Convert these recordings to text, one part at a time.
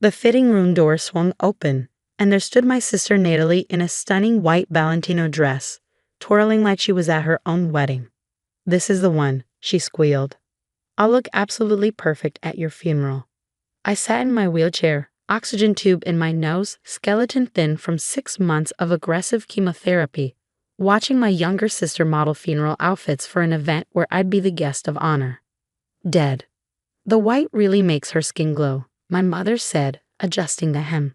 The fitting room door swung open, and there stood my sister Natalie in a stunning white Valentino dress, twirling like she was at her own wedding. "This is the one," she squealed. "I'll look absolutely perfect at your funeral." I sat in my wheelchair, oxygen tube in my nose, skeleton thin from 6 months of aggressive chemotherapy, watching my younger sister model funeral outfits for an event where I'd be the guest of honor. "Dead. The white really makes her skin glow," my mother said, adjusting the hem.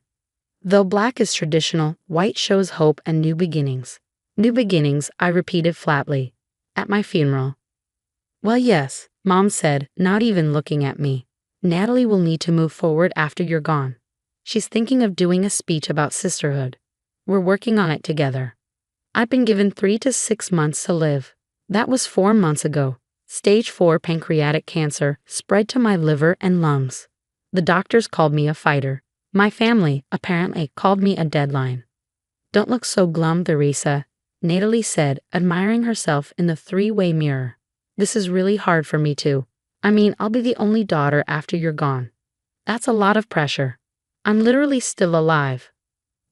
"Though black is traditional, white shows hope and new beginnings." "New beginnings," I repeated flatly. "At my funeral." "Well, yes," Mom said, not even looking at me. "Natalie will need to move forward after you're gone. She's thinking of doing a speech about sisterhood. We're working on it together." I've been given 3 to 6 months to live. That was 4 months ago. Stage 4 pancreatic cancer spread to my liver and lungs. The doctors called me a fighter. My family, apparently, called me a deadline. "Don't look so glum, Theresa," Natalie said, admiring herself in the 3-way mirror. "This is really hard for me too. I mean, I'll be the only daughter after you're gone. That's a lot of pressure. I'm literally still alive."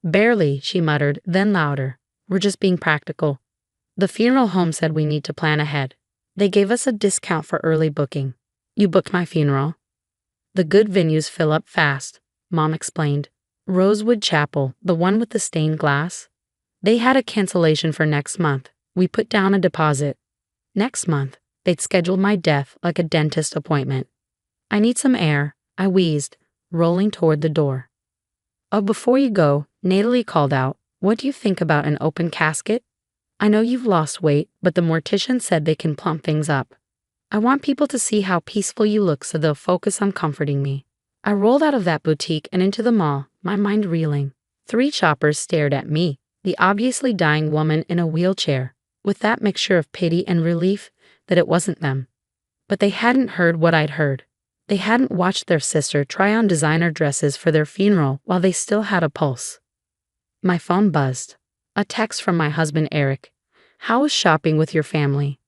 "Barely," she muttered, then louder. "We're just being practical. The funeral home said we need to plan ahead. They gave us a discount for early booking." "You booked my funeral?" "The good venues fill up fast," Mom explained. "Rosewood Chapel, the one with the stained glass. They had a cancellation for next month. We put down a deposit." Next month, they'd scheduled my death like a dentist appointment. "I need some air," I wheezed, rolling toward the door. "Oh, before you go," Natalie called out, "what do you think about an open casket? I know you've lost weight, but the mortician said they can plump things up. I want people to see how peaceful you look so they'll focus on comforting me." I rolled out of that boutique and into the mall, my mind reeling. 3 shoppers stared at me, the obviously dying woman in a wheelchair, with that mixture of pity and relief that it wasn't them. But they hadn't heard what I'd heard. They hadn't watched their sister try on designer dresses for their funeral while they still had a pulse. My phone buzzed. A text from my husband Eric. "How was shopping with your family?"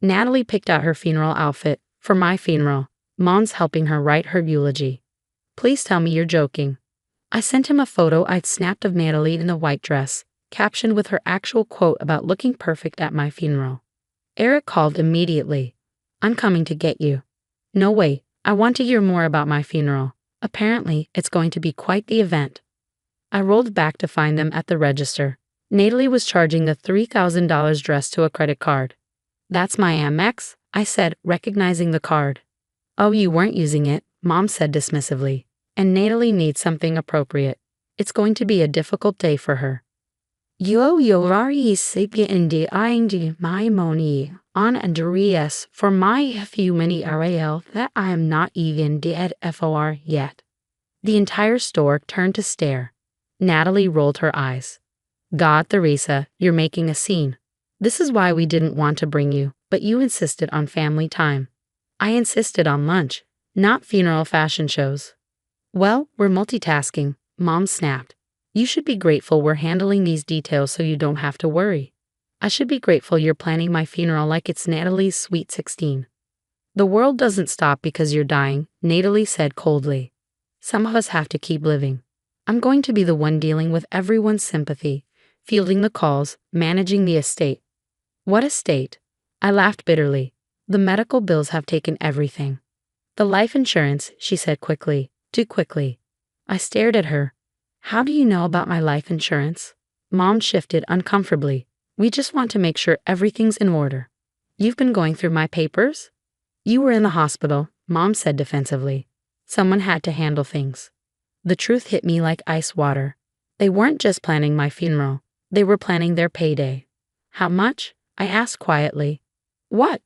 Natalie picked out her funeral outfit for my funeral. Mom's helping her write her eulogy. "Please tell me you're joking." I sent him a photo I'd snapped of Natalie in the white dress, captioned with her actual quote about looking perfect at my funeral. Eric called immediately. "I'm coming to get you." "No, wait, I want to hear more about my funeral. Apparently, it's going to be quite the event." I rolled back to find them at the register. Natalie was charging the $3,000 dress to a credit card. "That's my Amex," I said, recognizing the card. "Oh, you weren't using it," Mom said dismissively. "And Natalie needs something appropriate. It's going to be a difficult day for her." Yorari sipya indi indi my moni on Andreas for my few many RAL that I am not even dead FOR yet. The entire store turned to stare. Natalie rolled her eyes. "God, Theresa, you're making a scene. This is why we didn't want to bring you, but you insisted on family time." "I insisted on lunch, not funeral fashion shows." "Well, we're multitasking," Mom snapped. "You should be grateful we're handling these details so you don't have to worry. I should be grateful you're planning my funeral like it's Natalie's sweet 16. "The world doesn't stop because you're dying," Natalie said coldly. "Some of us have to keep living. I'm going to be the one dealing with everyone's sympathy, fielding the calls, managing the estate." "What estate?" I laughed bitterly. "The medical bills have taken everything." "The life insurance," she said quickly, too quickly. I stared at her. "How do you know about my life insurance?" Mom shifted uncomfortably. "We just want to make sure everything's in order." "You've been going through my papers?" "You were in the hospital," Mom said defensively. "Someone had to handle things." The truth hit me like ice water. They weren't just planning my funeral. They were planning their payday. "How much?" I asked quietly. "What?"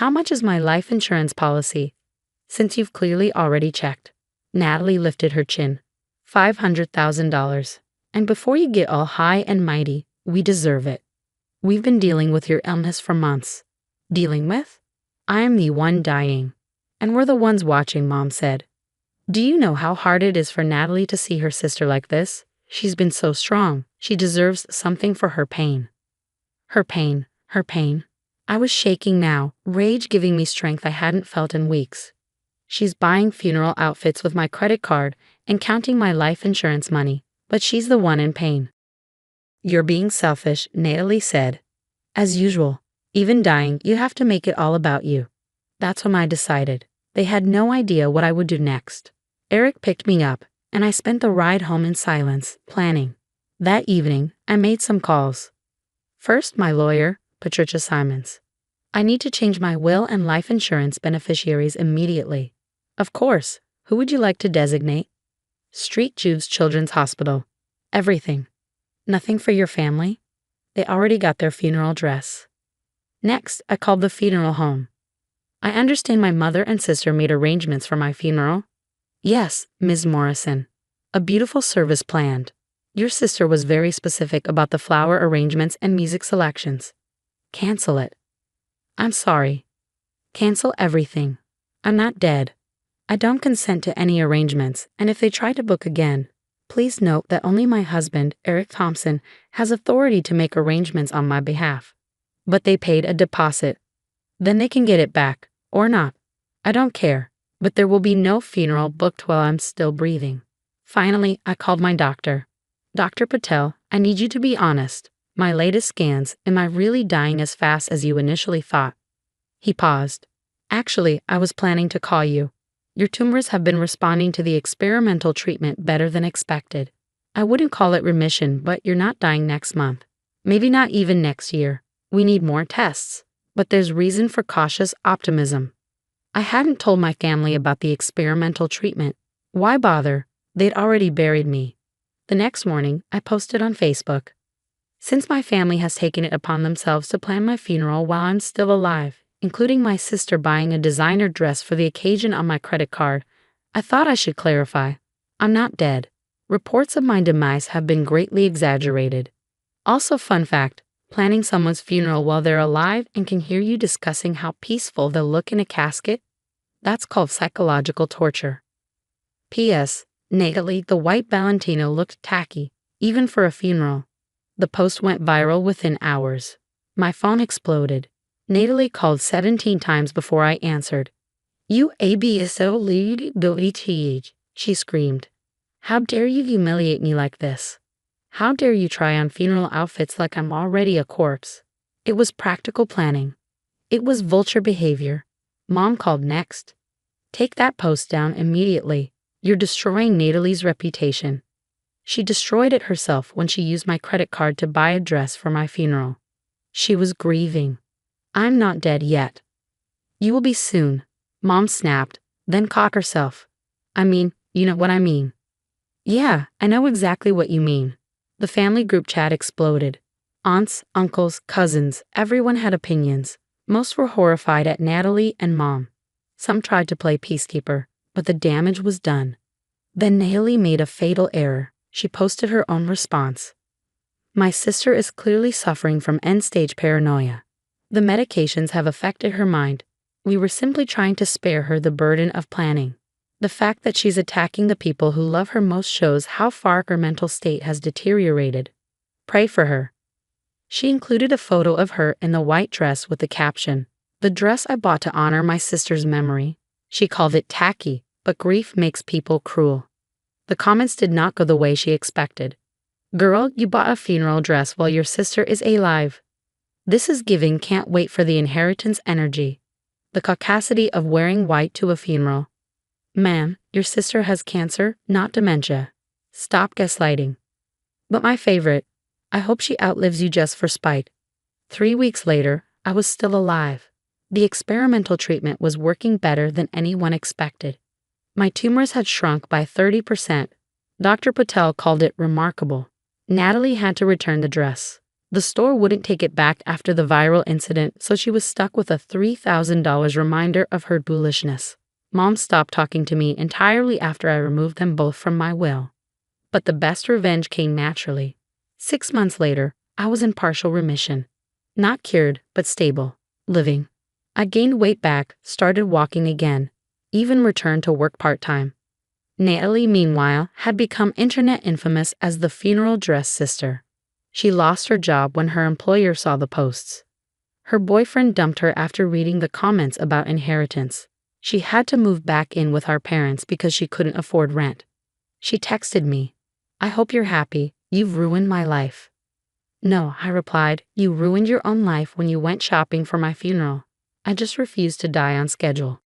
"How much is my life insurance policy?" "Since you've clearly already checked." Natalie lifted her chin. $500,000. "And before you get all high and mighty, we deserve it. We've been dealing with your illness for months." "Dealing with?" "I am the one dying. And we're the ones watching," Mom said. "Do you know how hard it is for Natalie to see her sister like this? She's been so strong. She deserves something for her pain." Her pain, her pain. I was shaking now, rage giving me strength I hadn't felt in weeks. "She's buying funeral outfits with my credit card, and counting my life insurance money, but she's the one in pain. You're being selfish, Natalie said. As usual, even dying, you have to make it all about you. That's when I decided. They had no idea what I would do next. Eric picked me up, and I spent the ride home in silence, planning. That evening, I made some calls. First, my lawyer, Patricia Simons. I need to change my will and life insurance beneficiaries immediately. Of course, who would you like to designate? St. Jude's Children's Hospital. Everything. Nothing for your family? They already got their funeral dress. Next, I called the funeral home. I understand my mother and sister made arrangements for my funeral. Yes, Ms. Morrison. A beautiful service planned. Your sister was very specific about the flower arrangements and music selections. Cancel it. I'm sorry. Cancel everything. I'm not dead. I don't consent to any arrangements, and if they try to book again, please note that only my husband, Eric Thompson, has authority to make arrangements on my behalf. But they paid a deposit. Then they can get it back, or not. I don't care, but there will be no funeral booked while I'm still breathing. Finally, I called my doctor. Dr. Patel, I need you to be honest. My latest scans, am I really dying as fast as you initially thought? He paused. Actually, I was planning to call you. Your tumors have been responding to the experimental treatment better than expected. I wouldn't call it remission, but you're not dying next month. Maybe not even next year. We need more tests. But there's reason for cautious optimism. I hadn't told my family about the experimental treatment. Why bother? They'd already buried me. The next morning, I posted on Facebook. Since my family has taken it upon themselves to plan my funeral while I'm still alive, including my sister buying a designer dress for the occasion on my credit card, I thought I should clarify. I'm not dead. Reports of my demise have been greatly exaggerated. Also, fun fact, planning someone's funeral while they're alive and can hear you discussing how peaceful they'll look in a casket? That's called psychological torture. P.S. Natalie, the white Valentino looked tacky, even for a funeral. The post went viral within hours. My phone exploded. Natalie called 17 times before I answered. You ABSO lead WTH, she screamed. How dare you humiliate me like this? How dare you try on funeral outfits like I'm already a corpse? It was practical planning. It was vulture behavior. Mom called next. Take that post down immediately. You're destroying Natalie's reputation. She destroyed it herself when she used my credit card to buy a dress for my funeral. She was grieving. I'm not dead yet. You will be soon, Mom snapped, then caught herself. I mean, you know what I mean. Yeah, I know exactly what you mean. The family group chat exploded. Aunts, uncles, cousins, everyone had opinions. Most were horrified at Natalie and Mom. Some tried to play peacekeeper, but the damage was done. Then Natalie made a fatal error. She posted her own response. My sister is clearly suffering from end-stage paranoia. The medications have affected her mind. We were simply trying to spare her the burden of planning. The fact that she's attacking the people who love her most shows how far her mental state has deteriorated. Pray for her. She included a photo of her in the white dress with the caption, "The dress I bought to honor my sister's memory." She called it tacky, but grief makes people cruel. The comments did not go the way she expected. Girl, you bought a funeral dress while your sister is alive. This is giving can't wait for the inheritance energy. The caucasity of wearing white to a funeral. Ma'am, your sister has cancer, not dementia. Stop gaslighting. But my favorite, I hope she outlives you just for spite. 3 weeks later, I was still alive. The experimental treatment was working better than anyone expected. My tumors had shrunk by 30%. Dr. Patel called it remarkable. Natalie had to return the dress. The store wouldn't take it back after the viral incident, so she was stuck with a $3,000 reminder of her foolishness. Mom stopped talking to me entirely after I removed them both from my will. But the best revenge came naturally. 6 months later, I was in partial remission. Not cured, but stable. Living. I gained weight back, started walking again, even returned to work part-time. Natalie, meanwhile, had become internet infamous as the funeral dress sister. She lost her job when her employer saw the posts. Her boyfriend dumped her after reading the comments about inheritance. She had to move back in with our parents because she couldn't afford rent. She texted me, "I hope you're happy. You've ruined my life." "No," I replied, "you ruined your own life when you went shopping for my funeral. I just refused to die on schedule."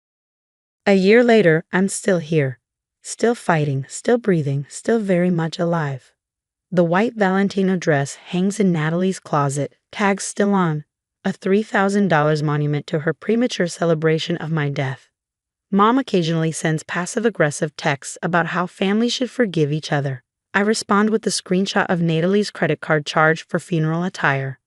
A year later, I'm still here. Still fighting, still breathing, still very much alive. The white Valentino dress hangs in Natalie's closet, tags still on, a $3,000 monument to her premature celebration of my death. Mom occasionally sends passive-aggressive texts about how families should forgive each other. I respond with a screenshot of Natalie's credit card charge for funeral attire.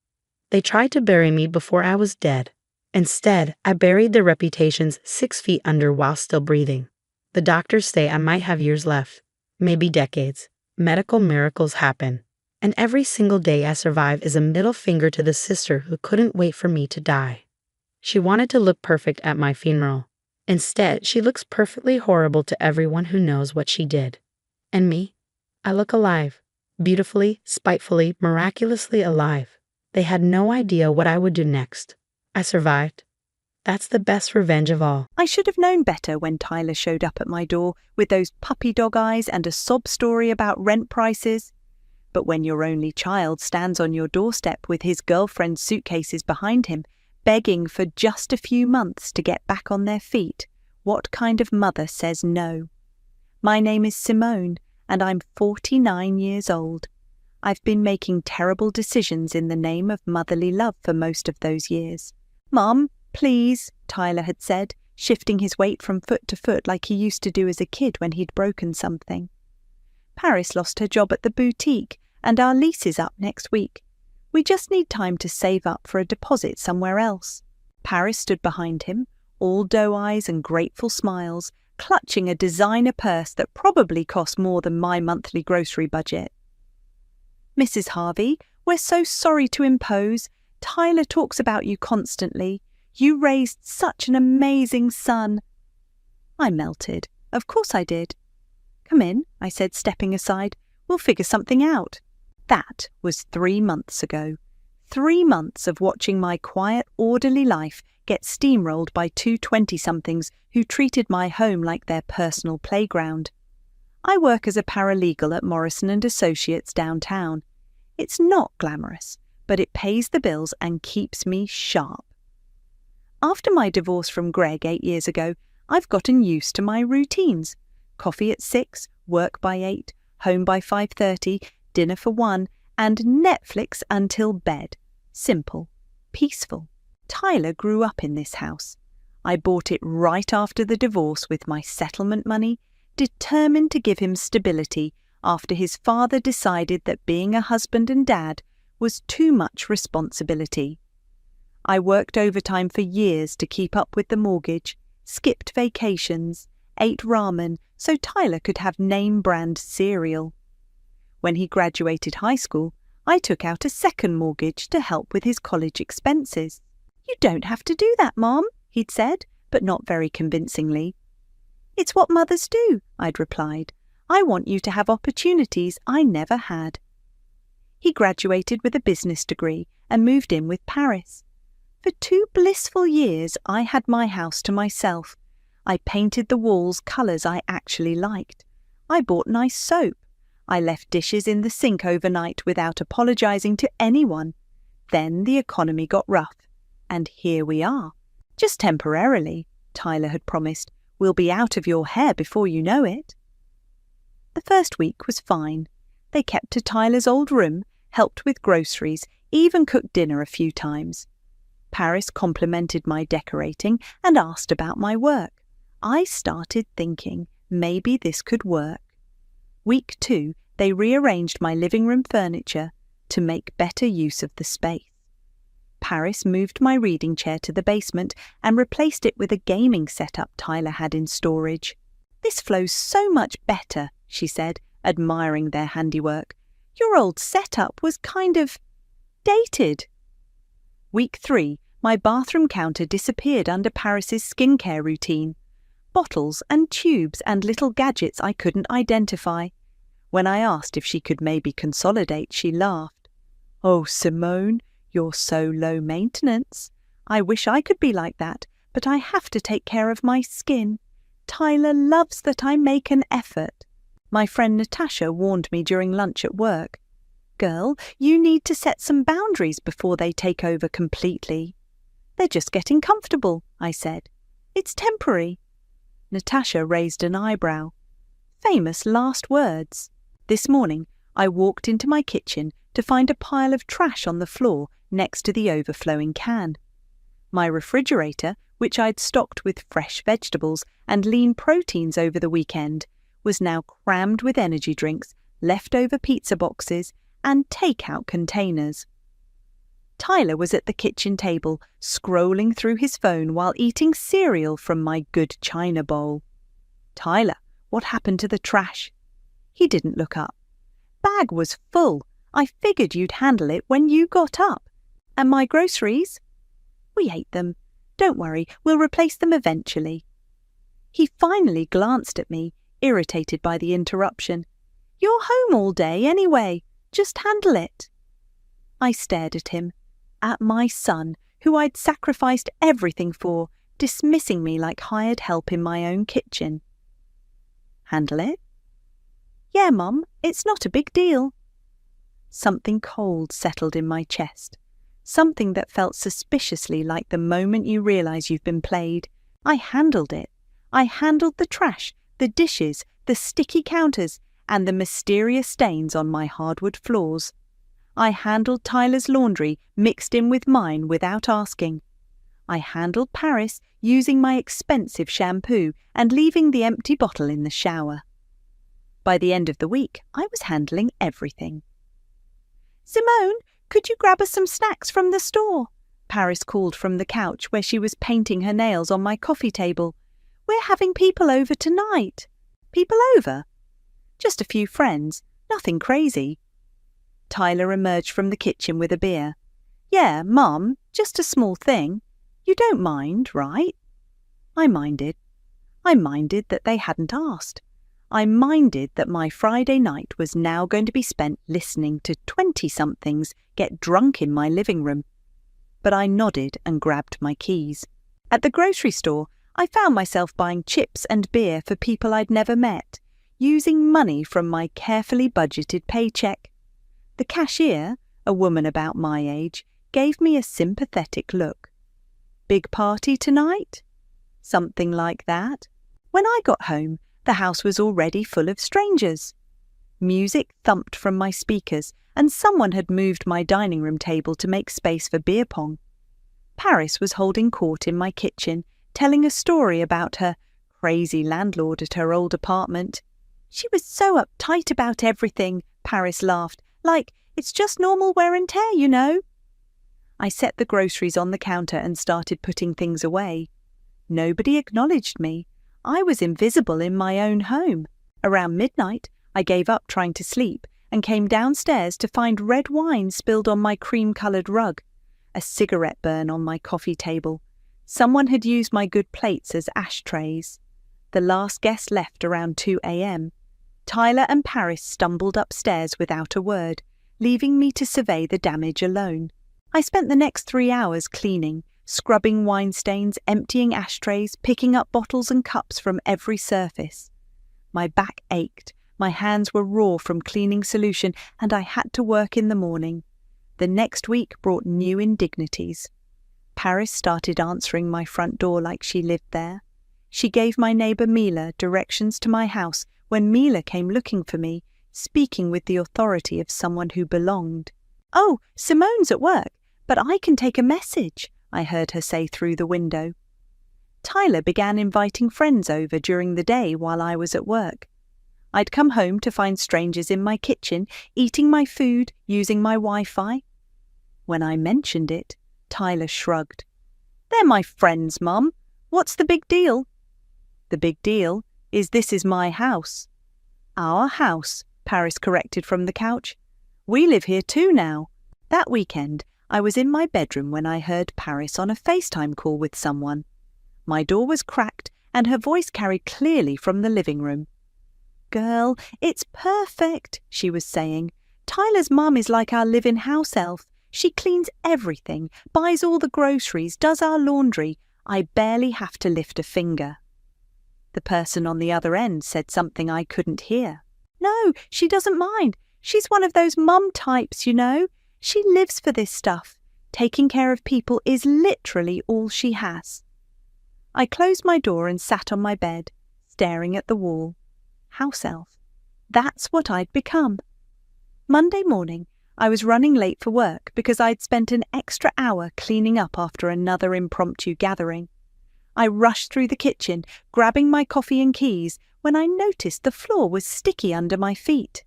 They tried to bury me before I was dead. Instead, I buried their reputations 6 feet under while still breathing. The doctors say I might have years left, maybe decades. Medical miracles happen. And every single day I survive is a middle finger to the sister who couldn't wait for me to die. She wanted to look perfect at my funeral. Instead, she looks perfectly horrible to everyone who knows what she did. And me? I look alive. Beautifully, spitefully, miraculously alive. They had no idea what I would do next. I survived. That's the best revenge of all. I should have known better when Tyler showed up at my door with those puppy dog eyes and a sob story about rent prices. But when your only child stands on your doorstep with his girlfriend's suitcases behind him, begging for just a few months to get back on their feet, what kind of mother says no? My name is Simone, and I'm 49 years old. I've been making terrible decisions in the name of motherly love for most of those years. "Mum, please," Tyler had said, shifting his weight from foot to foot like he used to do as a kid when he'd broken something. Paris lost her job at the boutique, and our lease is up next week. We just need time to save up for a deposit somewhere else. Paris stood behind him, all doe eyes and grateful smiles, clutching a designer purse that probably cost more than my monthly grocery budget. "Mrs. Harvey, we're so sorry to impose. Tyler talks about you constantly. You raised such an amazing son." I melted. Of course I did. "Come in," I said, stepping aside. "We'll figure something out." That was 3 months ago. 3 months of watching my quiet, orderly life get steamrolled by two 20-somethings who treated my home like their personal playground. I work as a paralegal at Morrison & Associates downtown. It's not glamorous, but it pays the bills and keeps me sharp. After my divorce from Greg 8 years ago, I've gotten used to my routines. Coffee at 6, work by 8, home by 5:30, dinner for 1, and Netflix until bed. Simple. Peaceful. Tyler grew up in this house. I bought it right after the divorce with my settlement money, determined to give him stability after his father decided that being a husband and dad was too much responsibility. I worked overtime for years to keep up with the mortgage, skipped vacations, ate ramen so Tyler could have name-brand cereal. When he graduated high school, I took out a second mortgage to help with his college expenses. "You don't have to do that, Mom," he'd said, but not very convincingly. "It's what mothers do," I'd replied. "I want you to have opportunities I never had." He graduated with a business degree and moved in with Paris. For 2 blissful years, I had my house to myself. I painted the walls colours I actually liked. I bought nice soap. I left dishes in the sink overnight without apologising to anyone. Then the economy got rough. And here we are. Just temporarily, Tyler had promised. We'll be out of your hair before you know it. The first week was fine. They kept to Tyler's old room, helped with groceries, even cooked dinner a few times. Paris complimented my decorating and asked about my work. I started thinking maybe this could work. Week 2, they rearranged my living room furniture to make better use of the space. Paris moved my reading chair to the basement and replaced it with a gaming setup Tyler had in storage. "This flows so much better," she said, admiring their handiwork. "Your old setup was kind of dated." Week 3, my bathroom counter disappeared under Paris's skincare routine. Bottles and tubes and little gadgets I couldn't identify. When I asked if she could maybe consolidate, she laughed. "Oh, Simone, you're so low maintenance. I wish I could be like that, but I have to take care of my skin. Tyler loves that I make an effort." My friend Natasha warned me during lunch at work. Girl, you need to set some boundaries before they take over completely. They're just getting comfortable, I said. It's temporary. Natasha raised an eyebrow. Famous last words. This morning, I walked into my kitchen to find a pile of trash on the floor next to the overflowing can. My refrigerator, which I'd stocked with fresh vegetables and lean proteins over the weekend, was now crammed with energy drinks, leftover pizza boxes, and take-out containers. Tyler was at the kitchen table, scrolling through his phone while eating cereal from my good china bowl. Tyler, what happened to the trash? He didn't look up. Bag was full. I figured you'd handle it when you got up. And my groceries? We ate them. Don't worry, we'll replace them eventually. He finally glanced at me, irritated by the interruption. You're home all day anyway. Just handle it. I stared at him, at my son, who I'd sacrificed everything for, dismissing me like hired help in my own kitchen. Handle it? Yeah, Mum, it's not a big deal. Something cold settled in my chest, something that felt suspiciously like the moment you realise you've been played. I handled it. I handled the trash, the dishes, the sticky counters, and the mysterious stains on my hardwood floors. I handled Tyler's laundry mixed in with mine without asking. I handled Paris using my expensive shampoo and leaving the empty bottle in the shower. By the end of the week, I was handling everything. Simone, could you grab us some snacks from the store? Paris called from the couch where she was painting her nails on my coffee table. We're having people over tonight. People over? Just a few friends, nothing crazy. Tyler emerged from the kitchen with a beer. Yeah, Mum, just a small thing. You don't mind, right? I minded. I minded that they hadn't asked. I minded that my Friday night was now going to be spent listening to 20-somethings get drunk in my living room. But I nodded and grabbed my keys. At the grocery store, I found myself buying chips and beer for people I'd never met, using money from my carefully budgeted paycheck. The cashier, a woman about my age, gave me a sympathetic look. Big party tonight? Something like that. When I got home, the house was already full of strangers. Music thumped from my speakers, and someone had moved my dining room table to make space for beer pong. Paris was holding court in my kitchen, telling a story about her crazy landlord at her old apartment. She was so uptight about everything, Paris laughed, like, it's just normal wear and tear, you know. I set the groceries on the counter and started putting things away. Nobody acknowledged me. I was invisible in my own home. Around midnight, I gave up trying to sleep and came downstairs to find red wine spilled on my cream-coloured rug, a cigarette burn on my coffee table. Someone had used my good plates as ashtrays. The last guest left around 2 a.m. Tyler and Paris stumbled upstairs without a word, leaving me to survey the damage alone. I spent the next 3 hours cleaning, scrubbing wine stains, emptying ashtrays, picking up bottles and cups from every surface. My back ached, my hands were raw from cleaning solution, and I had to work in the morning. The next week brought new indignities. Paris started answering my front door like she lived there. She gave my neighbour Mila directions to my house when Mila came looking for me, speaking with the authority of someone who belonged. "Oh, Simone's at work, but I can take a message," I heard her say through the window. Tyler began inviting friends over during the day while I was at work. I'd come home to find strangers in my kitchen, eating my food, using my Wi-Fi. When I mentioned it, Tyler shrugged. "They're my friends, Mum. What's the big deal?" "The big deal is this is my house." "Our house," Paris corrected from the couch. "We live here too now." That weekend, I was in my bedroom when I heard Paris on a FaceTime call with someone. My door was cracked and her voice carried clearly from the living room. "Girl, it's perfect," she was saying. "Tyler's mum is like our live-in house elf. She cleans everything, buys all the groceries, does our laundry. I barely have to lift a finger." The person on the other end said something I couldn't hear. No, she doesn't mind. She's one of those mum types, you know. She lives for this stuff. Taking care of people is literally all she has. I closed my door and sat on my bed, staring at the wall. House elf. That's what I'd become. Monday morning, I was running late for work because I'd spent an extra hour cleaning up after another impromptu gathering. I rushed through the kitchen, grabbing my coffee and keys, when I noticed the floor was sticky under my feet.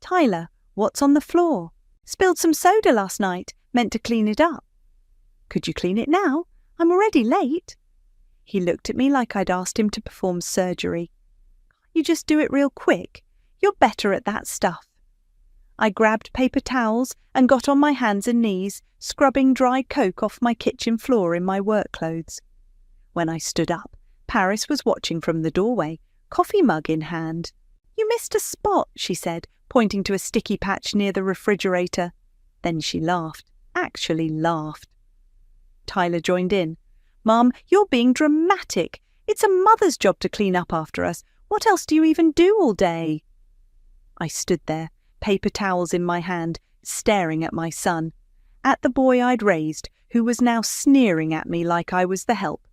Tyler, what's on the floor? Spilled some soda last night, meant to clean it up. Could you clean it now? I'm already late. He looked at me like I'd asked him to perform surgery. You just do it real quick. You're better at that stuff. I grabbed paper towels and got on my hands and knees, scrubbing dry coke off my kitchen floor in my work clothes. When I stood up, Paris was watching from the doorway, coffee mug in hand. You missed a spot, she said, pointing to a sticky patch near the refrigerator. Then she laughed, actually laughed. Tyler joined in. Mum, you're being dramatic. It's a mother's job to clean up after us. What else do you even do all day? I stood there, paper towels in my hand, staring at my son, at the boy I'd raised, who was now sneering at me like I was the help.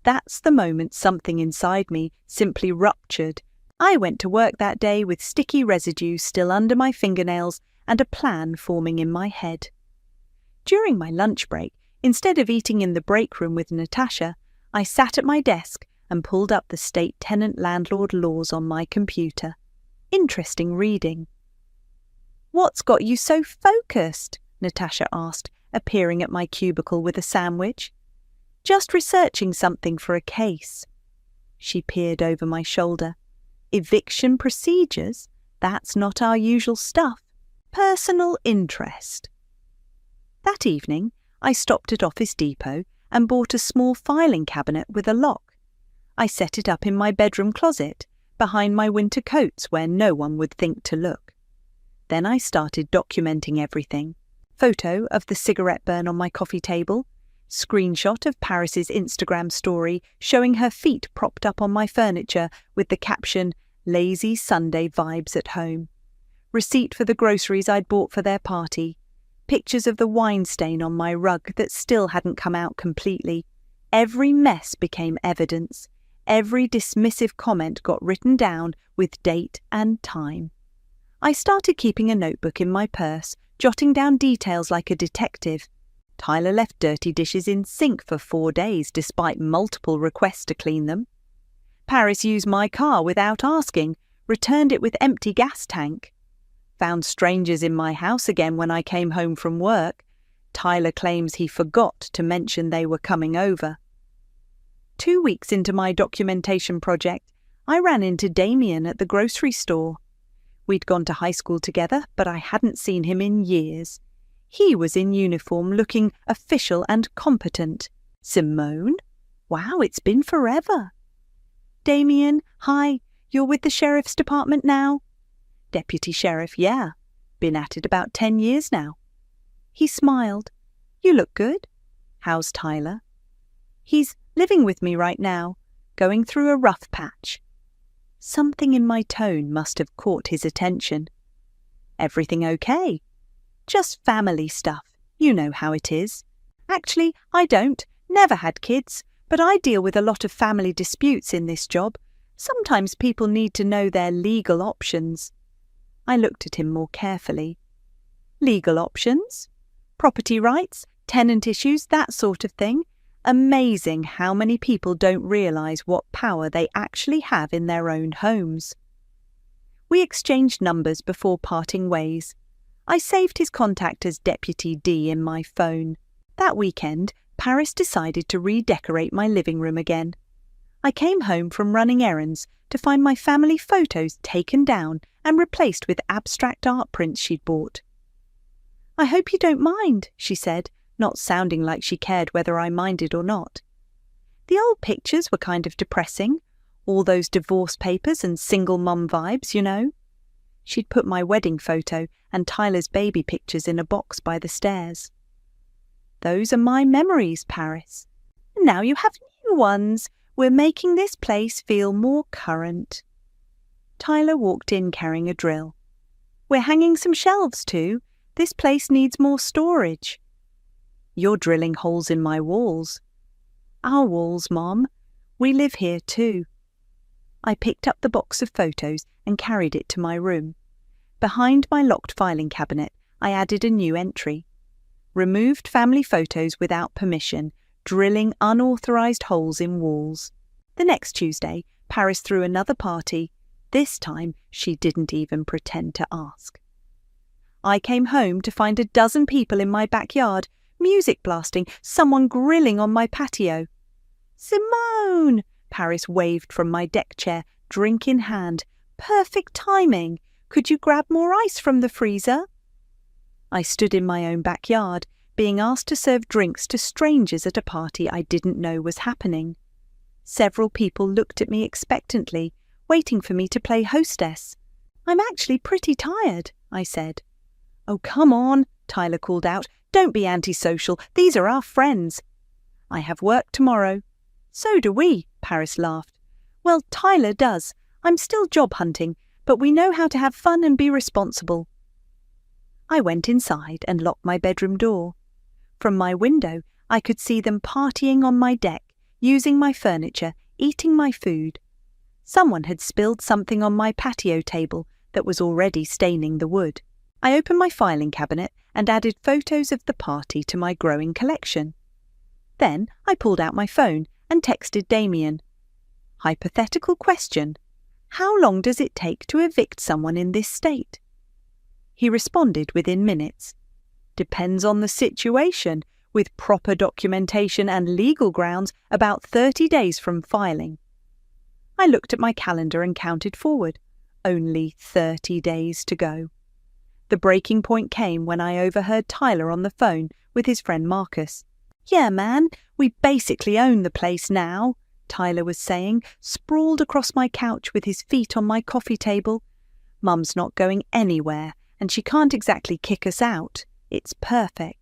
That's the moment something inside me simply ruptured. I went to work that day with sticky residue still under my fingernails and a plan forming in my head. During my lunch break, instead of eating in the break room with Natasha, I sat at my desk and pulled up the state tenant-landlord laws on my computer. Interesting reading. What's got you so focused? Natasha asked, appearing at my cubicle with a sandwich. Just researching something for a case. She peered over my shoulder. Eviction procedures? That's not our usual stuff. Personal interest. That evening, I stopped at Office Depot and bought a small filing cabinet with a lock. I set it up in my bedroom closet, behind my winter coats where no one would think to look. Then I started documenting everything. Photo of the cigarette burn on my coffee table, screenshot of Paris's Instagram story showing her feet propped up on my furniture with the caption, "Lazy Sunday vibes at home." Receipt for the groceries I'd bought for their party. Pictures of the wine stain on my rug that still hadn't come out completely. Every mess became evidence. Every dismissive comment got written down with date and time. I started keeping a notebook in my purse, jotting down details like a detective. Tyler left dirty dishes in sink for 4 days despite multiple requests to clean them. Paris used my car without asking, returned it with empty gas tank. Found strangers in my house again when I came home from work. Tyler claims he forgot to mention they were coming over. 2 weeks into my documentation project, I ran into Damien at the grocery store. We'd gone to high school together, but I hadn't seen him in years. He was in uniform, looking official and competent. Simone? Wow, it's been forever. Damien, hi, you're with the sheriff's department now? Deputy sheriff, yeah. Been at it about 10 years now. He smiled. You look good. How's Tyler? He's living with me right now, going through a rough patch. Something in my tone must have caught his attention. Everything okay? Just family stuff. You know how it is. Actually, I don't. Never had kids, but I deal with a lot of family disputes in this job. Sometimes people need to know their legal options. I looked at him more carefully. Legal options? Property rights, tenant issues, that sort of thing. Amazing how many people don't realise what power they actually have in their own homes. We exchanged numbers before parting ways. I saved his contact as Deputy D in my phone. That weekend, Paris decided to redecorate my living room again. I came home from running errands to find my family photos taken down and replaced with abstract art prints she'd bought. I hope you don't mind, she said, not sounding like she cared whether I minded or not. The old pictures were kind of depressing, all those divorce papers and single mum vibes, you know. She'd put my wedding photo and Tyler's baby pictures in a box by the stairs. Those are my memories, Paris. And now you have new ones. We're making this place feel more current. Tyler walked in carrying a drill. "We're hanging some shelves too. This place needs more storage." "You're drilling holes in my walls." "Our walls, Mom. We live here too." I picked up the box of photos and carried it to my room. Behind my locked filing cabinet, I added a new entry. Removed family photos without permission, drilling unauthorized holes in walls. The next Tuesday, Paris threw another party. This time, she didn't even pretend to ask. I came home to find a dozen people in my backyard, music blasting, someone grilling on my patio. "Simone!" Paris waved from my deck chair, drink in hand. "Perfect timing. Could you grab more ice from the freezer?" I stood in my own backyard, being asked to serve drinks to strangers at a party I didn't know was happening. Several people looked at me expectantly, waiting for me to play hostess. "I'm actually pretty tired," I said. "Oh, come on," Tyler called out. "Don't be antisocial. These are our friends." "I have work tomorrow." "So do we," Paris laughed. "Well, Tyler does. I'm still job hunting, but we know how to have fun and be responsible." I went inside and locked my bedroom door. From my window, I could see them partying on my deck, using my furniture, eating my food. Someone had spilled something on my patio table that was already staining the wood. I opened my filing cabinet and added photos of the party to my growing collection. Then I pulled out my phone and texted Damien. Hypothetical question: how long does it take to evict someone in this state? He responded within minutes. Depends on the situation, with proper documentation and legal grounds, about 30 days from filing. I looked at my calendar and counted forward. Only 30 days to go. The breaking point came when I overheard Tyler on the phone with his friend Marcus. "Yeah, man, we basically own the place now," Tyler was saying, sprawled across my couch with his feet on my coffee table. "Mum's not going anywhere, and she can't exactly kick us out. It's perfect."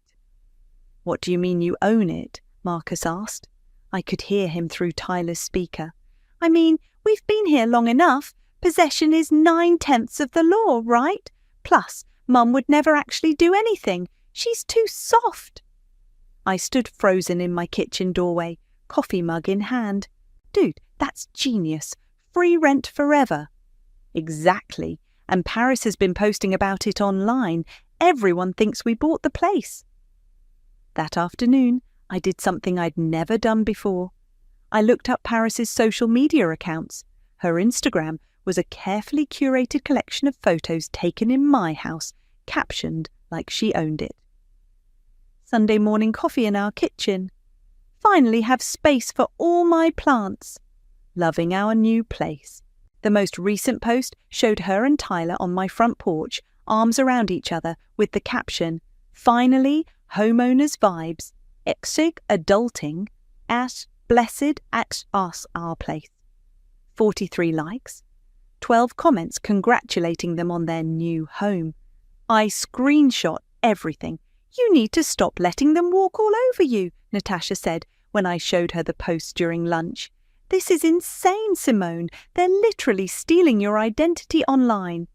"What do you mean you own it?" Marcus asked. I could hear him through Tyler's speaker. "I mean, we've been here long enough. Possession is 9/10 of the law, right? Plus, Mum would never actually do anything. She's too soft." I stood frozen in my kitchen doorway, coffee mug in hand. "Dude, that's genius. Free rent forever." "Exactly. And Paris has been posting about it online. Everyone thinks we bought the place." That afternoon, I did something I'd never done before. I looked up Paris's social media accounts. Her Instagram was a carefully curated collection of photos taken in my house, captioned like she owned it. "Sunday morning coffee in our kitchen. Finally have space for all my plants. Loving our new place." The most recent post showed her and Tyler on my front porch, arms around each other, with the caption, "Finally, homeowners vibes, exig adulting, at blessed at us our place." 43 likes. 12 comments congratulating them on their new home. I screenshot everything. "You need to stop letting them walk all over you," Natasha said when I showed her the post during lunch. "This is insane, Simone. They're literally stealing your identity online."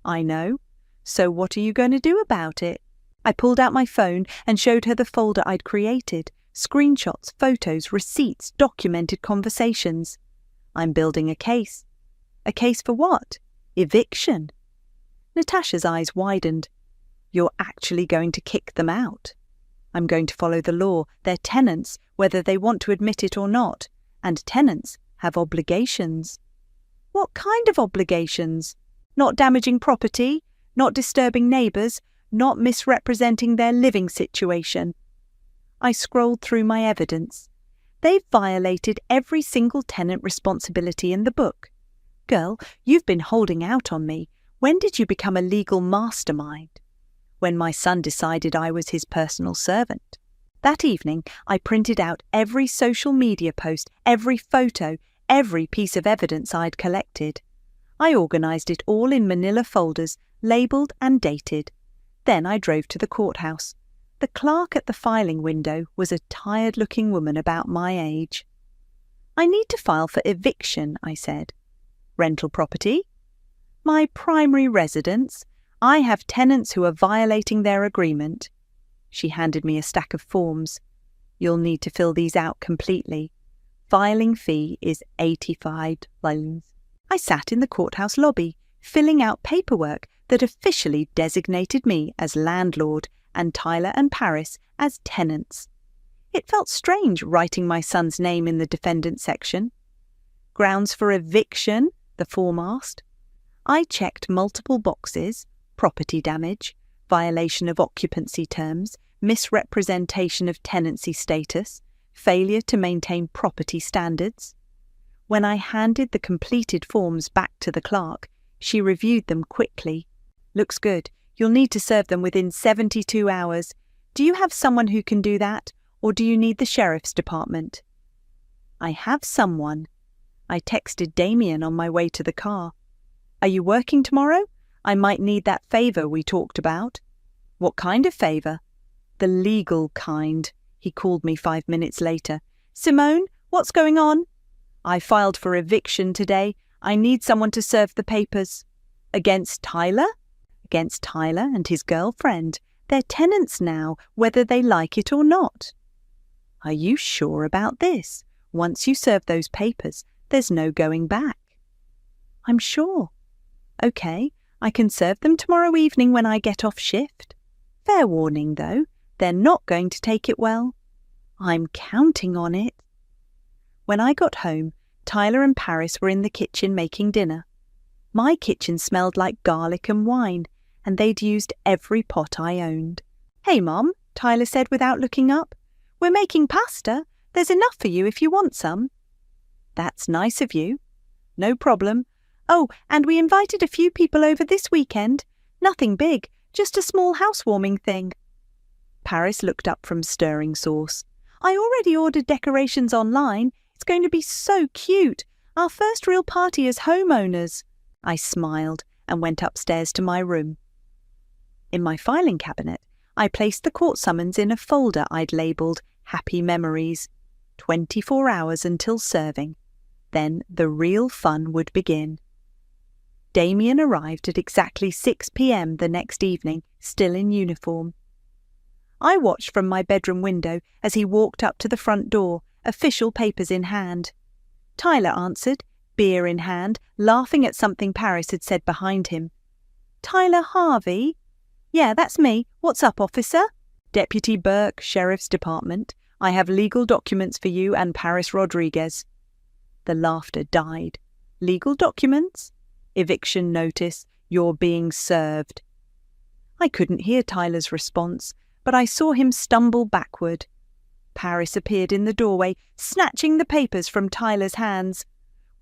"I know. So what are you going to do about it?" I pulled out my phone and showed her the folder I'd created. Screenshots, photos, receipts, documented conversations. "I'm building a case." "A case for what?" "Eviction." Natasha's eyes widened. "You're actually going to kick them out?" "I'm going to follow the law. They're tenants, whether they want to admit it or not. And tenants have obligations." "What kind of obligations?" "Not damaging property, not disturbing neighbours, not misrepresenting their living situation." I scrolled through my evidence. They've violated every single tenant responsibility in the book. "Girl, you've been holding out on me. When did you become a legal mastermind?" "When my son decided I was his personal servant." That evening, I printed out every social media post, every photo, every piece of evidence I'd collected. I organised it all in manila folders, labelled and dated. Then I drove to the courthouse. The clerk at the filing window was a tired-looking woman about my age. "I need to file for eviction," I said. "Rental property?" My primary residence. I have tenants who are violating their agreement. She handed me a stack of forms. You'll need to fill these out completely. Filing fee is $85. I sat in the courthouse lobby, filling out paperwork that officially designated me as landlord and Tyler and Paris as tenants. It felt strange writing my son's name in the defendant section. Grounds for eviction, the form asked. I checked multiple boxes: property damage, violation of occupancy terms, misrepresentation of tenancy status, failure to maintain property standards. When I handed the completed forms back to the clerk, she reviewed them quickly. Looks good. You'll need to serve them within 72 hours. Do you have someone who can do that, or do you need the sheriff's department? I have someone. I texted Damien on my way to the car. Are you working tomorrow? I might need that favour we talked about. What kind of favour? The legal kind, he called me 5 minutes later. Simone, what's going on? I filed for eviction today. I need someone to serve the papers. Against Tyler? Against Tyler and his girlfriend. They're tenants now, whether they like it or not. Are you sure about this? Once you serve those papers, there's no going back. I'm sure. Okay, I can serve them tomorrow evening when I get off shift. Fair warning, though, they're not going to take it well. I'm counting on it. When I got home, Tyler and Paris were in the kitchen making dinner. My kitchen smelled like garlic and wine, and they'd used every pot I owned. Hey, Mom, Tyler said without looking up. We're making pasta. There's enough for you if you want some. That's nice of you. No problem. Oh, and we invited a few people over this weekend. Nothing big, just a small housewarming thing. Paris looked up from stirring sauce. I already ordered decorations online. It's going to be so cute. Our first real party as homeowners. I smiled and went upstairs to my room. In my filing cabinet, I placed the court summons in a folder I'd labelled Happy Memories. 24 hours until serving. Then the real fun would begin. Damien arrived at exactly 6 p.m. the next evening, still in uniform. I watched from my bedroom window as he walked up to the front door, official papers in hand. Tyler answered, beer in hand, laughing at something Paris had said behind him. Tyler Harvey? Yeah, that's me. What's up, officer? Deputy Burke, Sheriff's Department. I have legal documents for you and Paris Rodriguez. The laughter died. Legal documents? Eviction notice. You're being served. I couldn't hear Tyler's response, but I saw him stumble backward. Paris appeared in the doorway, snatching the papers from Tyler's hands.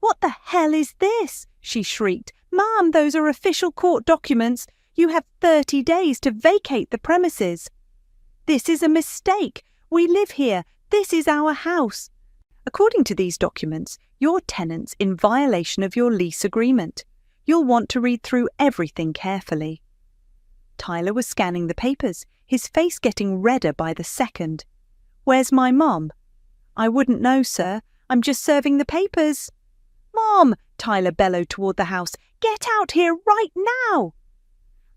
What the hell is this? She shrieked. Ma'am, those are official court documents. You have 30 days to vacate the premises. This is a mistake. We live here. This is our house. According to these documents, you're tenants in violation of your lease agreement. You'll want to read through everything carefully. Tyler was scanning the papers, his face getting redder by the second. Where's my mum? I wouldn't know, sir. I'm just serving the papers. Mom! Tyler bellowed toward the house. Get out here right now!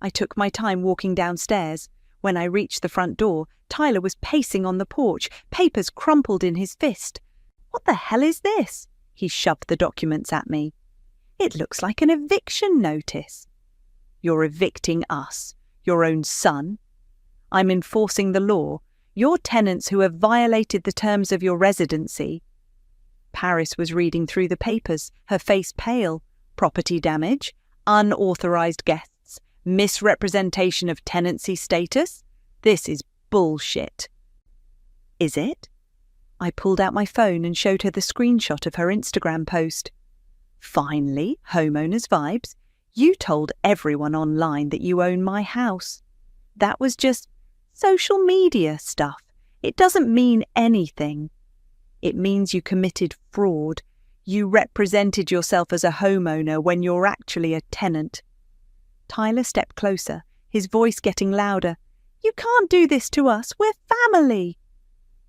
I took my time walking downstairs. When I reached the front door, Tyler was pacing on the porch, papers crumpled in his fist. What the hell is this? He shoved the documents at me. It looks like an eviction notice. You're evicting us, your own son. I'm enforcing the law. You're tenants who have violated the terms of your residency. Paris was reading through the papers, her face pale. Property damage, unauthorized guests, misrepresentation of tenancy status. This is bullshit. Is it? I pulled out my phone and showed her the screenshot of her Instagram post. Finally, homeowners vibes. You told everyone online that you own my house. That was just social media stuff. It doesn't mean anything. It means you committed fraud. You represented yourself as a homeowner when you're actually a tenant. Tyler stepped closer, his voice getting louder. You can't do this to us. We're family.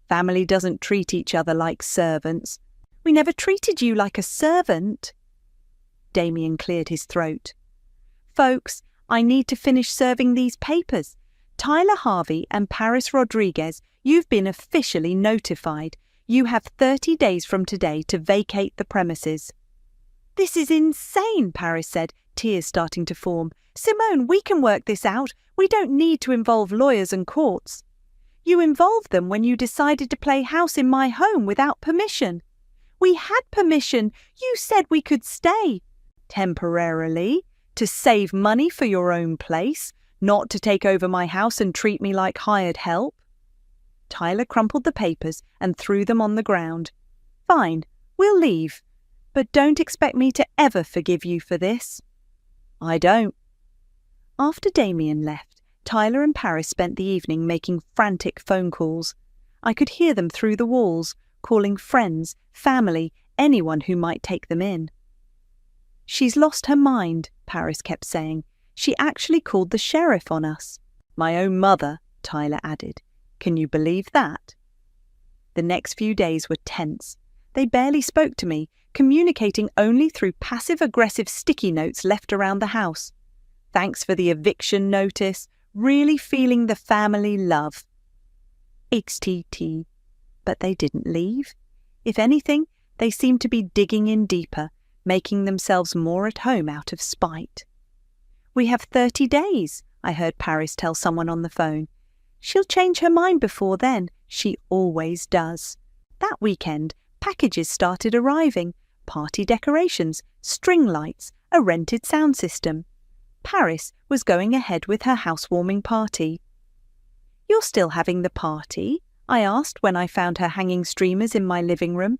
Family doesn't treat each other like servants. We never treated you like a servant. Damien cleared his throat. Folks, I need to finish serving these papers. Tyler Harvey and Paris Rodriguez, you've been officially notified. You have 30 days from today to vacate the premises." "This is insane," Paris said, tears starting to form. "Simone, we can work this out. We don't need to involve lawyers and courts." "You involved them when you decided to play house in my home without permission." "We had permission. You said we could stay." "Temporarily, to save money for your own place, not to take over my house and treat me like hired help." Tyler crumpled the papers and threw them on the ground. "Fine, we'll leave. But don't expect me to ever forgive you for this." "I don't." After Damien left, Tyler and Paris spent the evening making frantic phone calls. I could hear them through the walls, calling friends, family, anyone who might take them in. "She's lost her mind," Paris kept saying. "She actually called the sheriff on us." "My own mother," Tyler added. "Can you believe that?" The next few days were tense. They barely spoke to me, communicating only through passive-aggressive sticky notes left around the house. "Thanks for the eviction notice. Really feeling the family love." HTT. But they didn't leave. If anything, they seemed to be digging in deeper, making themselves more at home out of spite. "We have 30 days, I heard Paris tell someone on the phone. "She'll change her mind before then. She always does." That weekend, packages started arriving. Party decorations, string lights, a rented sound system. Paris was going ahead with her housewarming party. "You're still having the party?" I asked when I found her hanging streamers in my living room.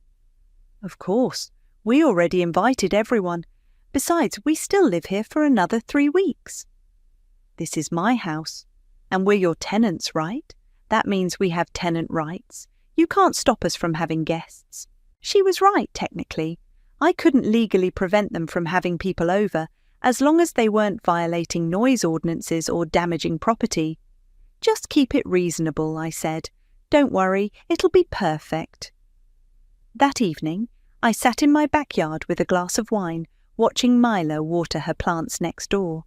"Of course. We already invited everyone. Besides, we still live here for another 3 weeks." "This is my house. And we're your tenants, right? That means we have tenant rights. You can't stop us from having guests." She was right, technically. I couldn't legally prevent them from having people over, as long as they weren't violating noise ordinances or damaging property. "Just keep it reasonable," I said. "Don't worry, it'll be perfect." That evening, I sat in my backyard with a glass of wine, watching Mila water her plants next door.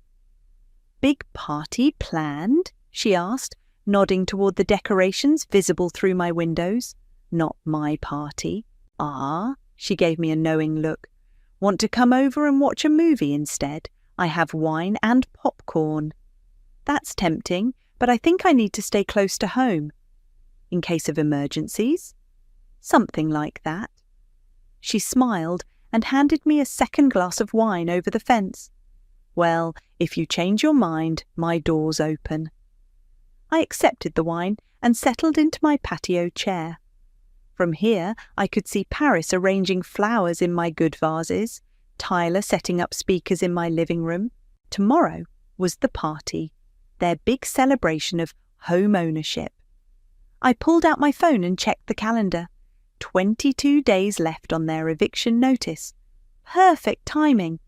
"Big party planned?" she asked, nodding toward the decorations visible through my windows. "Not my party." "Ah?" She gave me a knowing look. "Want to come over and watch a movie instead? I have wine and popcorn." "That's tempting, but I think I need to stay close to home." "In case of emergencies?" "Something like that." She smiled and handed me a second glass of wine over the fence. "Well, if you change your mind, my door's open." I accepted the wine and settled into my patio chair. From here, I could see Paris arranging flowers in my good vases, Tyler setting up speakers in my living room. Tomorrow was the party, their big celebration of home ownership. I pulled out my phone and checked the calendar. 22 days left on their eviction notice. Perfect timing.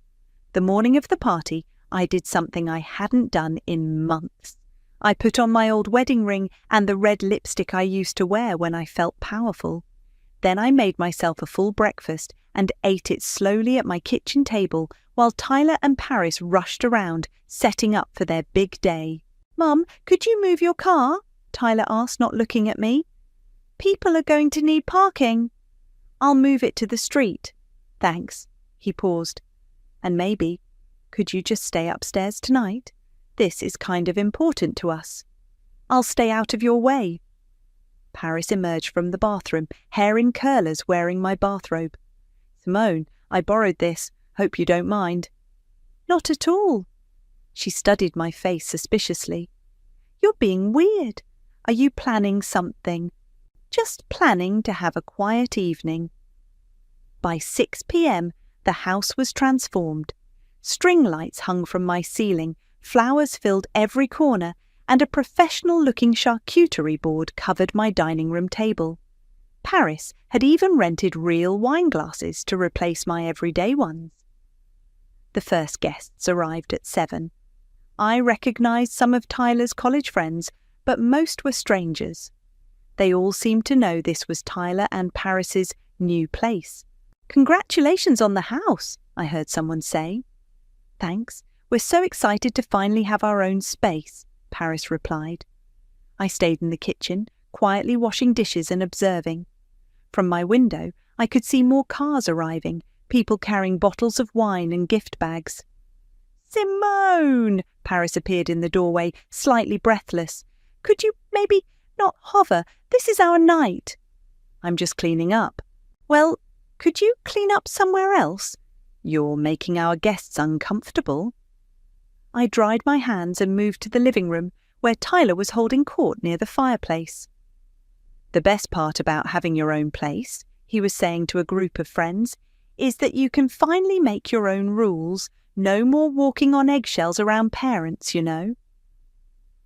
The morning of the party, I did something I hadn't done in months. I put on my old wedding ring and the red lipstick I used to wear when I felt powerful. Then I made myself a full breakfast and ate it slowly at my kitchen table while Tyler and Paris rushed around, setting up for their big day. "Mum, could you move your car?" Tyler asked, not looking at me. "People are going to need parking." "I'll move it to the street." "Thanks." He paused. "And maybe, could you just stay upstairs tonight? This is kind of important to us." "I'll stay out of your way." Paris emerged from the bathroom, hair in curlers, wearing my bathrobe. "Simone, I borrowed this. Hope you don't mind." "Not at all." She studied my face suspiciously. "You're being weird. Are you planning something?" "Just planning to have a quiet evening." By 6 p.m., the house was transformed. String lights hung from my ceiling, flowers filled every corner, and a professional-looking charcuterie board covered my dining room table. Paris had even rented real wine glasses to replace my everyday ones. The first guests arrived at 7. I recognized some of Tyler's college friends, but most were strangers. They all seemed to know this was Tyler and Paris's new place. "Congratulations on the house," I heard someone say. "Thanks. We're so excited to finally have our own space, Paris replied. I stayed in the kitchen, quietly washing dishes and observing. From my window, I could see more cars arriving, people carrying bottles of wine and gift bags. Simone! Paris appeared in the doorway, slightly breathless. Could you maybe not hover? This is our night. I'm just cleaning up. Well, could you clean up somewhere else? You're making our guests uncomfortable. I dried my hands and moved to the living room, where Tyler was holding court near the fireplace. The best part about having your own place, he was saying to a group of friends, is that you can finally make your own rules. No more walking on eggshells around parents, you know.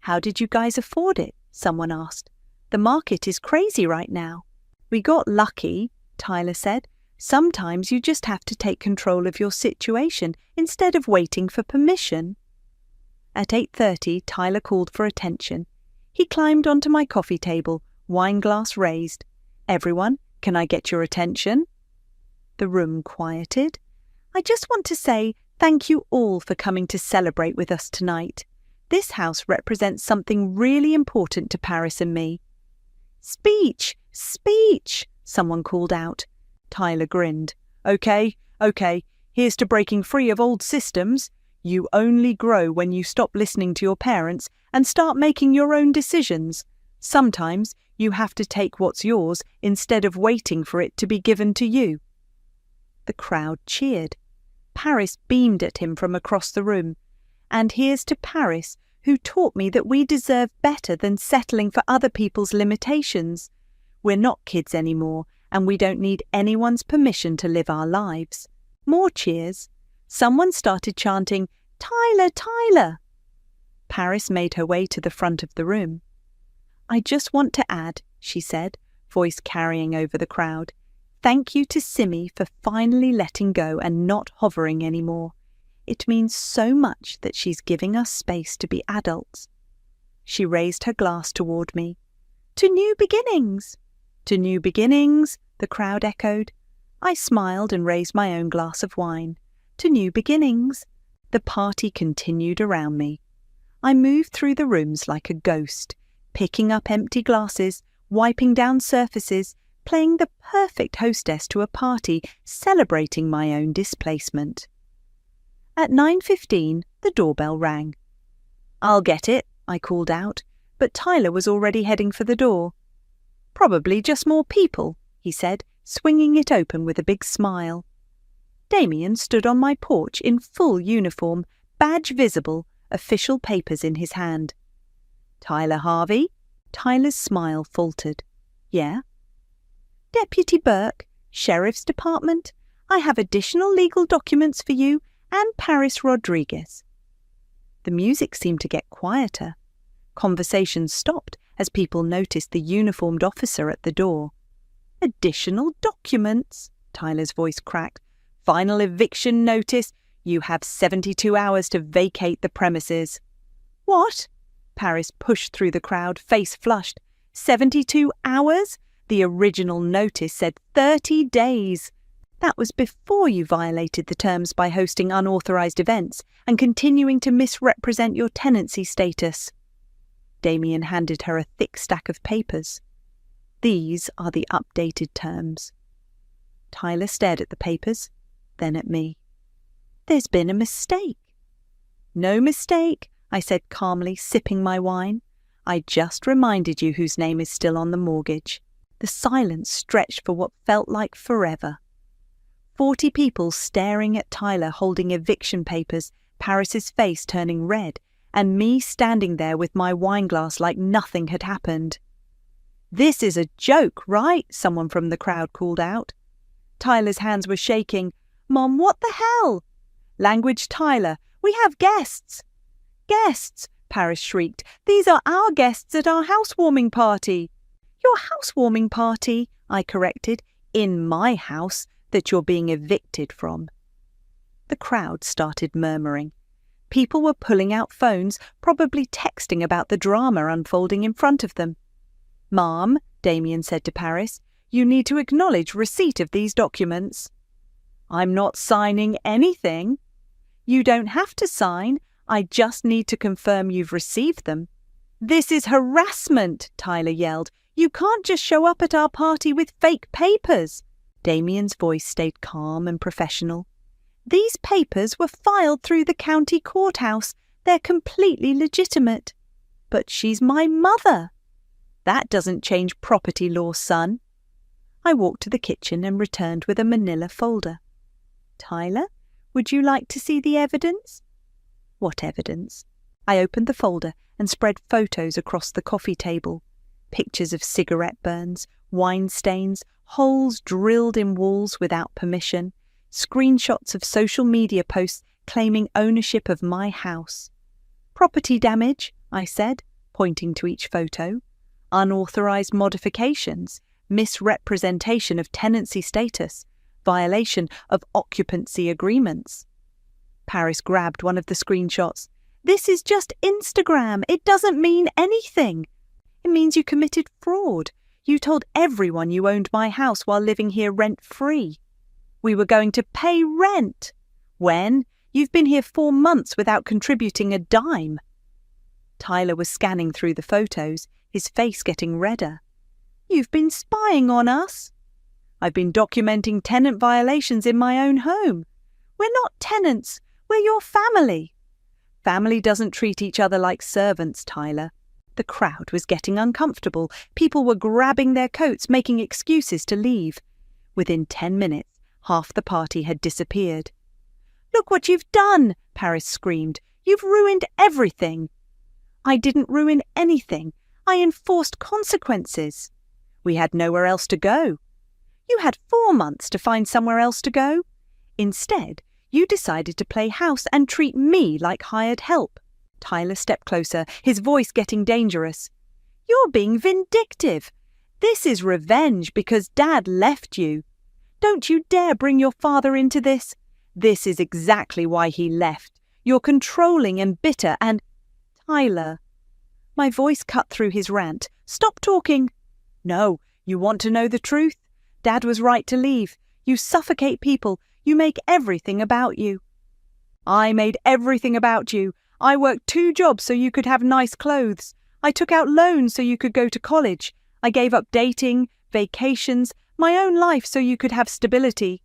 How did you guys afford it? Someone asked. The market is crazy right now. We got lucky, Tyler said. Sometimes you just have to take control of your situation instead of waiting for permission. At 8:30, Tyler called for attention. He climbed onto my coffee table, wine glass raised. Everyone, can I get your attention? The room quieted. I just want to say thank you all for coming to celebrate with us tonight. This house represents something really important to Paris and me. Speech! Speech! Someone called out. Tyler grinned. Okay, here's to breaking free of old systems. You only grow when you stop listening to your parents and start making your own decisions. Sometimes you have to take what's yours instead of waiting for it to be given to you. The crowd cheered. Paris beamed at him from across the room. And here's to Paris, who taught me that we deserve better than settling for other people's limitations. We're not kids anymore, and we don't need anyone's permission to live our lives. More cheers. Someone started chanting, Tyler, Tyler! Paris made her way to the front of the room. I just want to add, she said, voice carrying over the crowd, thank you to Simi for finally letting go and not hovering anymore. It means so much that she's giving us space to be adults. She raised her glass toward me. To new beginnings! To new beginnings, the crowd echoed. I smiled and raised my own glass of wine. To new beginnings. The party continued around me. I moved through the rooms like a ghost, picking up empty glasses, wiping down surfaces, playing the perfect hostess to a party, celebrating my own displacement. At 9:15, the doorbell rang. I'll get it, I called out, but Tyler was already heading for the door. Probably just more people, he said, swinging it open with a big smile. Damien stood on my porch in full uniform, badge visible, official papers in his hand. Tyler Harvey? Tyler's smile faltered. Yeah? Deputy Burke, Sheriff's Department, I have additional legal documents for you and Paris Rodriguez. The music seemed to get quieter. Conversation stopped as people noticed the uniformed officer at the door. Additional documents, Tyler's voice cracked. Final eviction notice. You have 72 hours to vacate the premises. What? Paris pushed through the crowd, face flushed. 72 hours? The original notice said 30 days. That was before you violated the terms by hosting unauthorized events and continuing to misrepresent your tenancy status. Damien handed her a thick stack of papers. These are the updated terms. Tyler stared at the papers, then at me. There's been a mistake. No mistake, I said calmly, sipping my wine. I just reminded you whose name is still on the mortgage. The silence stretched for what felt like forever. 40 people staring at Tyler holding eviction papers, Paris's face turning red, and me standing there with my wine glass like nothing had happened. This is a joke, right? Someone from the crowd called out. Tyler's hands were shaking. Mom, what the hell? Language, Tyler. We have guests. Guests, Paris shrieked. These are our guests at our housewarming party. Your housewarming party, I corrected, in my house that you're being evicted from. The crowd started murmuring. People were pulling out phones, probably texting about the drama unfolding in front of them. Mom, Damien said to Paris, you need to acknowledge receipt of these documents. I'm not signing anything. You don't have to sign. I just need to confirm you've received them. This is harassment, Tyler yelled. You can't just show up at our party with fake papers. Damien's voice stayed calm and professional. These papers were filed through the county courthouse. They're completely legitimate. But she's my mother. That doesn't change property law, son. I walked to the kitchen and returned with a manila folder. Tyler, would you like to see the evidence? What evidence? I opened the folder and spread photos across the coffee table. Pictures of cigarette burns, wine stains, holes drilled in walls without permission, screenshots of social media posts claiming ownership of my house. Property damage, I said, pointing to each photo. Unauthorized modifications, misrepresentation of tenancy status, violation of occupancy agreements. Paris grabbed one of the screenshots. This is just Instagram. It doesn't mean anything. It means you committed fraud. You told everyone you owned my house while living here rent-free. We were going to pay rent. When? You've been here 4 months without contributing a dime. Tyler was scanning through the photos, his face getting redder. You've been spying on us. I've been documenting tenant violations in my own home. We're not tenants. We're your family. Family doesn't treat each other like servants, Tyler. The crowd was getting uncomfortable. People were grabbing their coats, making excuses to leave. Within 10 minutes, half the party had disappeared. Look what you've done, Paris screamed. You've ruined everything. I didn't ruin anything. I enforced consequences. We had nowhere else to go. You had 4 months to find somewhere else to go. Instead, you decided to play house and treat me like hired help. Tyler stepped closer, his voice getting dangerous. You're being vindictive. This is revenge because Dad left you. Don't you dare bring your father into this. This is exactly why he left. You're controlling and bitter and... Tyler. My voice cut through his rant. Stop talking. No, you want to know the truth? Dad was right to leave. You suffocate people. You make everything about you. I made everything about you. I worked 2 jobs so you could have nice clothes. I took out loans so you could go to college. I gave up dating, vacations, my own life so you could have stability.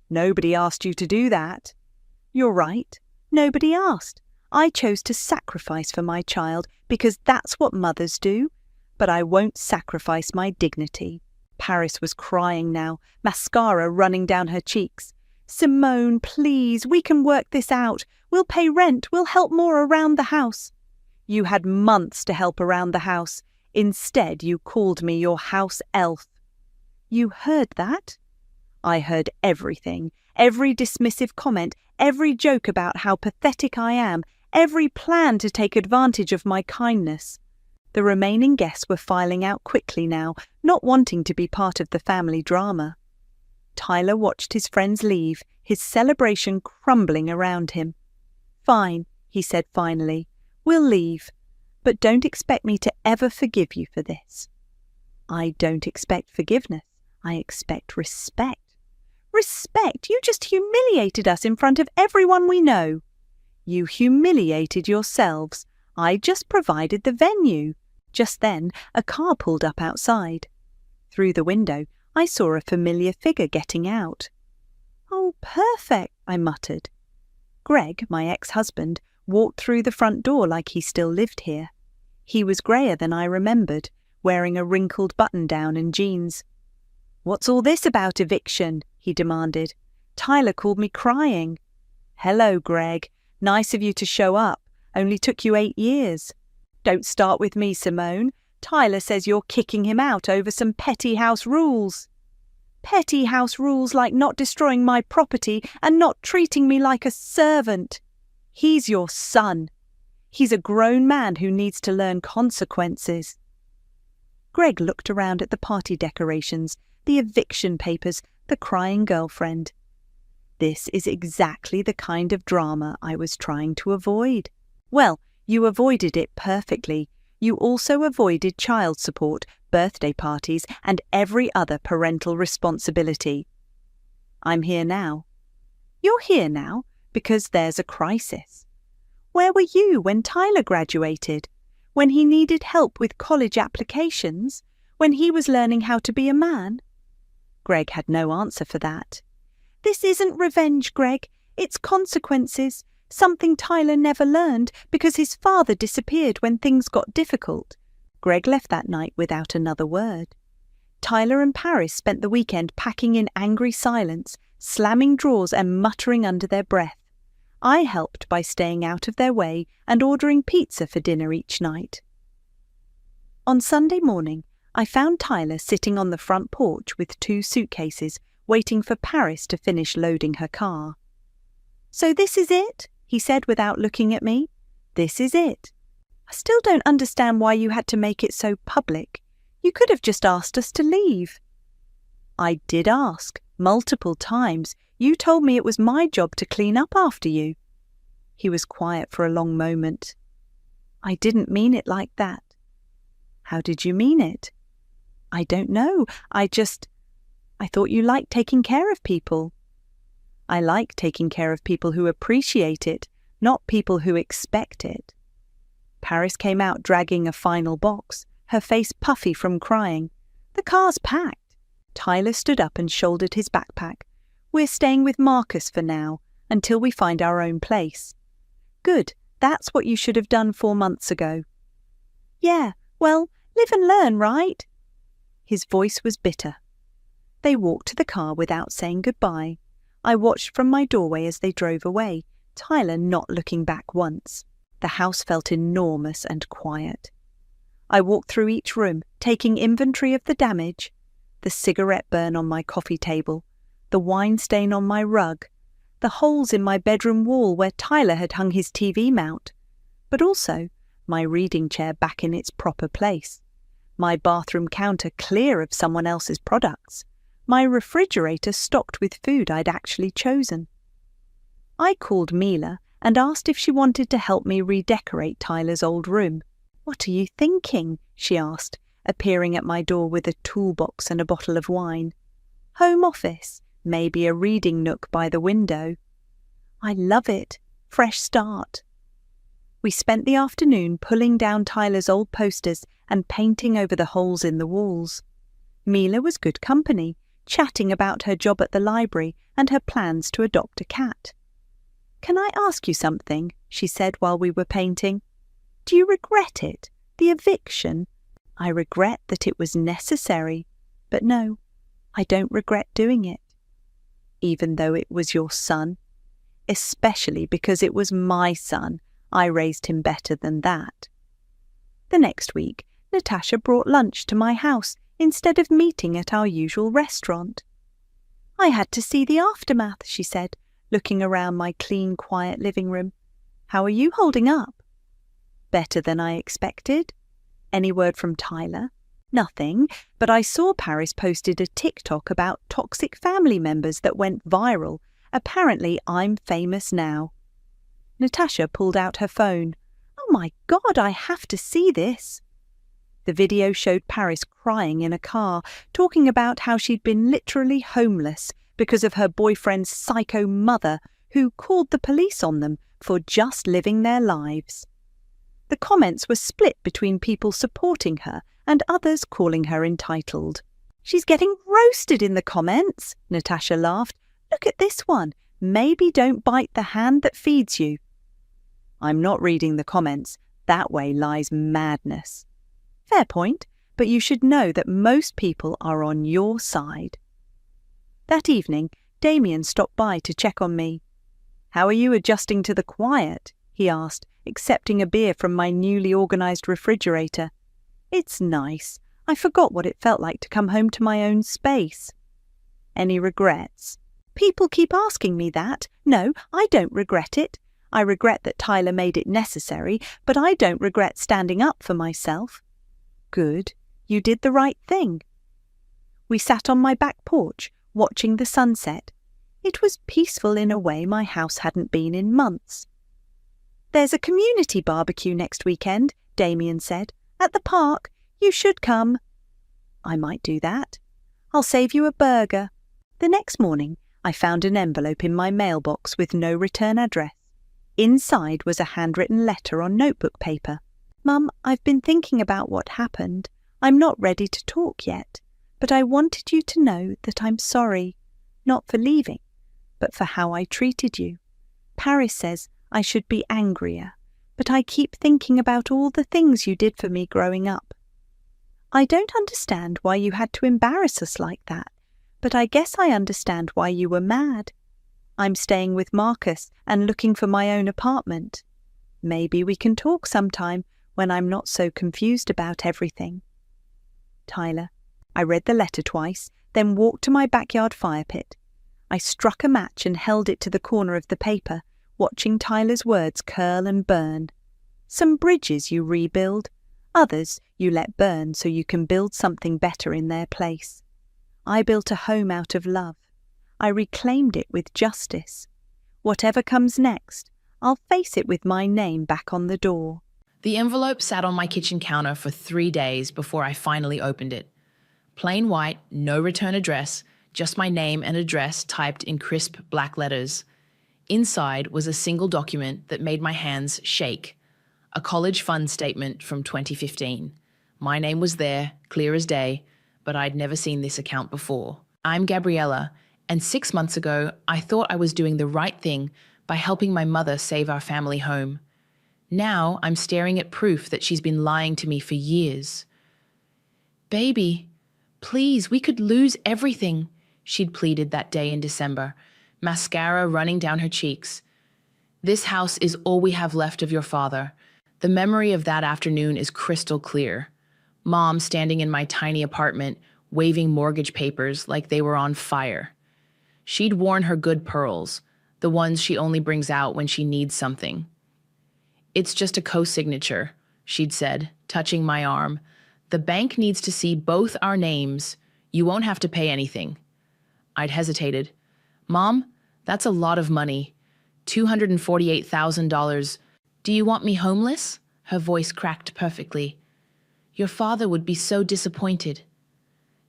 Nobody asked you to do that. You're right. Nobody asked. I chose to sacrifice for my child because that's what mothers do. But I won't sacrifice my dignity. Paris was crying now, mascara running down her cheeks. Simone, please, we can work this out. We'll pay rent, we'll help more around the house. You had months to help around the house. Instead, you called me your house elf. You heard that? I heard everything, every dismissive comment, every joke about how pathetic I am, every plan to take advantage of my kindness. The remaining guests were filing out quickly now, not wanting to be part of the family drama. Tyler watched his friends leave, his celebration crumbling around him. Fine, he said finally. We'll leave. But don't expect me to ever forgive you for this. I don't expect forgiveness. I expect respect. Respect? You just humiliated us in front of everyone we know. You humiliated yourselves. I just provided the venue. Just then, a car pulled up outside. Through the window, I saw a familiar figure getting out. Oh, perfect, I muttered. Greg, my ex-husband, walked through the front door like he still lived here. He was greyer than I remembered, wearing a wrinkled button-down and jeans. What's all this about eviction? He demanded. Tyler called me crying. Hello, Greg. Nice of you to show up. Only took you 8 years. Don't start with me, Simone. Tyler says you're kicking him out over some petty house rules. Petty house rules like not destroying my property and not treating me like a servant. He's your son. He's a grown man who needs to learn consequences. Greg looked around at the party decorations, the eviction papers, the crying girlfriend. This is exactly the kind of drama I was trying to avoid. Well, you avoided it perfectly. You also avoided child support, birthday parties, and every other parental responsibility. I'm here now. You're here now because there's a crisis. Where were you when Tyler graduated? When he needed help with college applications? When he was learning how to be a man? Greg had no answer for that. This isn't revenge, Greg. It's consequences. Something Tyler never learned because his father disappeared when things got difficult. Greg left that night without another word. Tyler and Paris spent the weekend packing in angry silence, slamming drawers and muttering under their breath. I helped by staying out of their way and ordering pizza for dinner each night. On Sunday morning, I found Tyler sitting on the front porch with 2 suitcases, waiting for Paris to finish loading her car. "So this is it?" he said without looking at me. "This is it. I still don't understand why you had to make it so public. You could have just asked us to leave." "I did ask, multiple times. You told me it was my job to clean up after you." He was quiet for a long moment. "I didn't mean it like that." "How did you mean it?" "I don't know. I thought you liked taking care of people." "I like taking care of people who appreciate it, not people who expect it." Paris came out dragging a final box, her face puffy from crying. "The car's packed." Tyler stood up and shouldered his backpack. "We're staying with Marcus for now, until we find our own place." "Good, that's what you should have done 4 months ago." "Yeah, well, live and learn, right?" His voice was bitter. They walked to the car without saying goodbye. I watched from my doorway as they drove away, Tyler not looking back once. The house felt enormous and quiet. I walked through each room, taking inventory of the damage. The cigarette burn on my coffee table, the wine stain on my rug, the holes in my bedroom wall where Tyler had hung his TV mount, but also my reading chair back in its proper place, my bathroom counter clear of someone else's products, my refrigerator stocked with food I'd actually chosen. I called Mila and asked if she wanted to help me redecorate Tyler's old room. "What are you thinking?" she asked, appearing at my door with a toolbox and a bottle of wine. "Home office, maybe a reading nook by the window." "I love it. Fresh start." We spent the afternoon pulling down Tyler's old posters and painting over the holes in the walls. Mila was good company, chatting about her job at the library and her plans to adopt a cat. "Can I ask you something?" she said while we were painting. "Do you regret it, the eviction?" "I regret that it was necessary, but no, I don't regret doing it." "Even though it was your son?" "Especially because it was my son. I raised him better than that." The next week, Natasha brought lunch to my house instead of meeting at our usual restaurant. "I had to see the aftermath," she said, looking around my clean, quiet living room. "How are you holding up?" "Better than I expected." "Any word from Tyler?" "Nothing, but I saw Paris posted a TikTok about toxic family members that went viral. Apparently I'm famous now." Natasha pulled out her phone. "Oh my God, I have to see this." The video showed Paris crying in a car, talking about how she'd been literally homeless because of her boyfriend's psycho mother who called the police on them for just living their lives. The comments were split between people supporting her and others calling her entitled. "She's getting roasted in the comments," Natasha laughed. "Look at this one. Maybe don't bite the hand that feeds you." "I'm not reading the comments. That way lies madness." "Fair point, but you should know that most people are on your side." That evening, Damien stopped by to check on me. "How are you adjusting to the quiet?" he asked, accepting a beer from my newly organised refrigerator. "It's nice. I forgot what it felt like to come home to my own space." "Any regrets?" "People keep asking me that. No, I don't regret it. I regret that Tyler made it necessary, but I don't regret standing up for myself." "Good. You did the right thing." We sat on my back porch, watching the sunset. It was peaceful in a way my house hadn't been in months. "There's a community barbecue next weekend," Damien said. "At the park. You should come." "I might do that." "I'll save you a burger." The next morning, I found an envelope in my mailbox with no return address. Inside was a handwritten letter on notebook paper. Mum, I've been thinking about what happened. I'm not ready to talk yet, but I wanted you to know that I'm sorry, not for leaving, but for how I treated you. Paris says I should be angrier, but I keep thinking about all the things you did for me growing up. I don't understand why you had to embarrass us like that, but I guess I understand why you were mad. I'm staying with Marcus and looking for my own apartment. Maybe we can talk sometime when I'm not so confused about everything. Tyler. I read the letter twice, then walked to my backyard fire pit. I struck a match and held it to the corner of the paper, watching Tyler's words curl and burn. Some bridges you rebuild, others you let burn so you can build something better in their place. I built a home out of love. I reclaimed it with justice. Whatever comes next, I'll face it with my name back on the door. The envelope sat on my kitchen counter for 3 days before I finally opened it. Plain white, no return address, just my name and address typed in crisp black letters. Inside was a single document that made my hands shake. A college fund statement from 2015. My name was there, clear as day, but I'd never seen this account before. I'm Gabriella, and 6 months ago, I thought I was doing the right thing by helping my mother save our family home. Now I'm staring at proof that she's been lying to me for years. Baby, please, we could lose everything, she'd pleaded that day in December, mascara running down her cheeks. This house is all we have left of your father. The memory of that afternoon is crystal clear. Mom standing in my tiny apartment, waving mortgage papers like they were on fire. She'd worn her good pearls, the ones she only brings out when she needs something. It's just a co-signature, she'd said, touching my arm. The bank needs to see both our names. You won't have to pay anything. I'd hesitated. Mom, that's a lot of money. $248,000. Do you want me homeless? Her voice cracked perfectly. Your father would be so disappointed.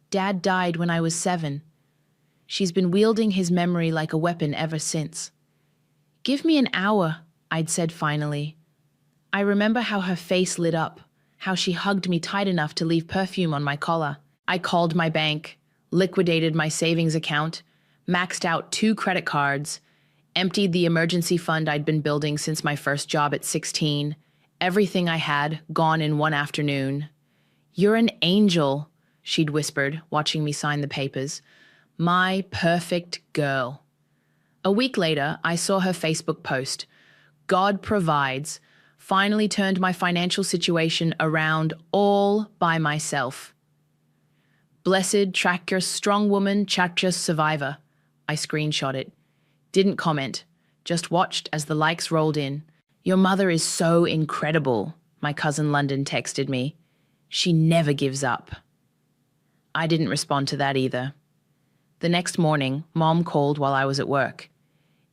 Dad died when I was 7. She's been wielding his memory like a weapon ever since. Give me an hour, I'd said finally. I remember how her face lit up, how she hugged me tight enough to leave perfume on my collar. I called my bank, liquidated my savings account, maxed out 2 credit cards, emptied the emergency fund I'd been building since my first job at 16. Everything I had gone in one afternoon. You're an angel, she'd whispered, watching me sign the papers. My perfect girl. A week later, I saw her Facebook post. God provides. Finally turned my financial situation around all by myself. Blessed, track your strong woman, chat survivor. I screenshot it. Didn't comment, just watched as the likes rolled in. Your mother is so incredible, my cousin London texted me. She never gives up. I didn't respond to that either. The next morning, Mom called while I was at work.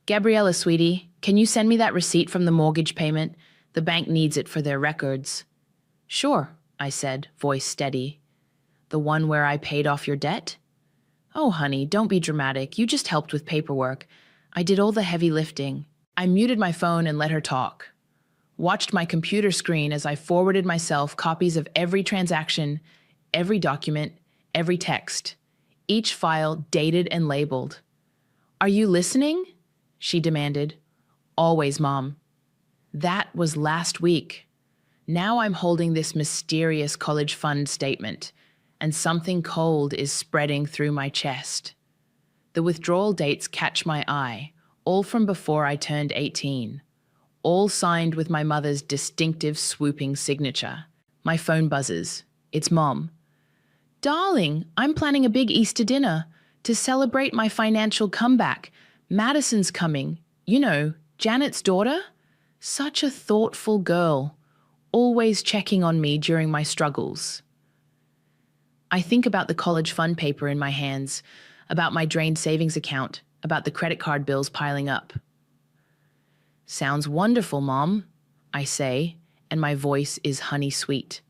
Gabriella, sweetie, can you send me that receipt from the mortgage payment? The bank needs it for their records. Sure, I said, voice steady. The one where I paid off your debt? Oh, honey, don't be dramatic. You just helped with paperwork. I did all the heavy lifting. I muted my phone and let her talk. Watched my computer screen as I forwarded myself copies of every transaction, every document, every text. Each file dated and labeled. Are you listening? She demanded. Always, Mom. That was last week. Now I'm holding this mysterious college fund statement, and something cold is spreading through my chest. The withdrawal dates catch my eye, all from before I turned 18. All signed with my mother's distinctive swooping signature. My phone buzzes. It's Mom. Darling, I'm planning a big Easter dinner to celebrate my financial comeback. Madison's coming. You know, Janet's daughter. Such a thoughtful girl, always checking on me during my struggles. I think about the college fund paper in my hands, about my drained savings account, about the credit card bills piling up. Sounds wonderful, Mom, I say, and my voice is honey sweet.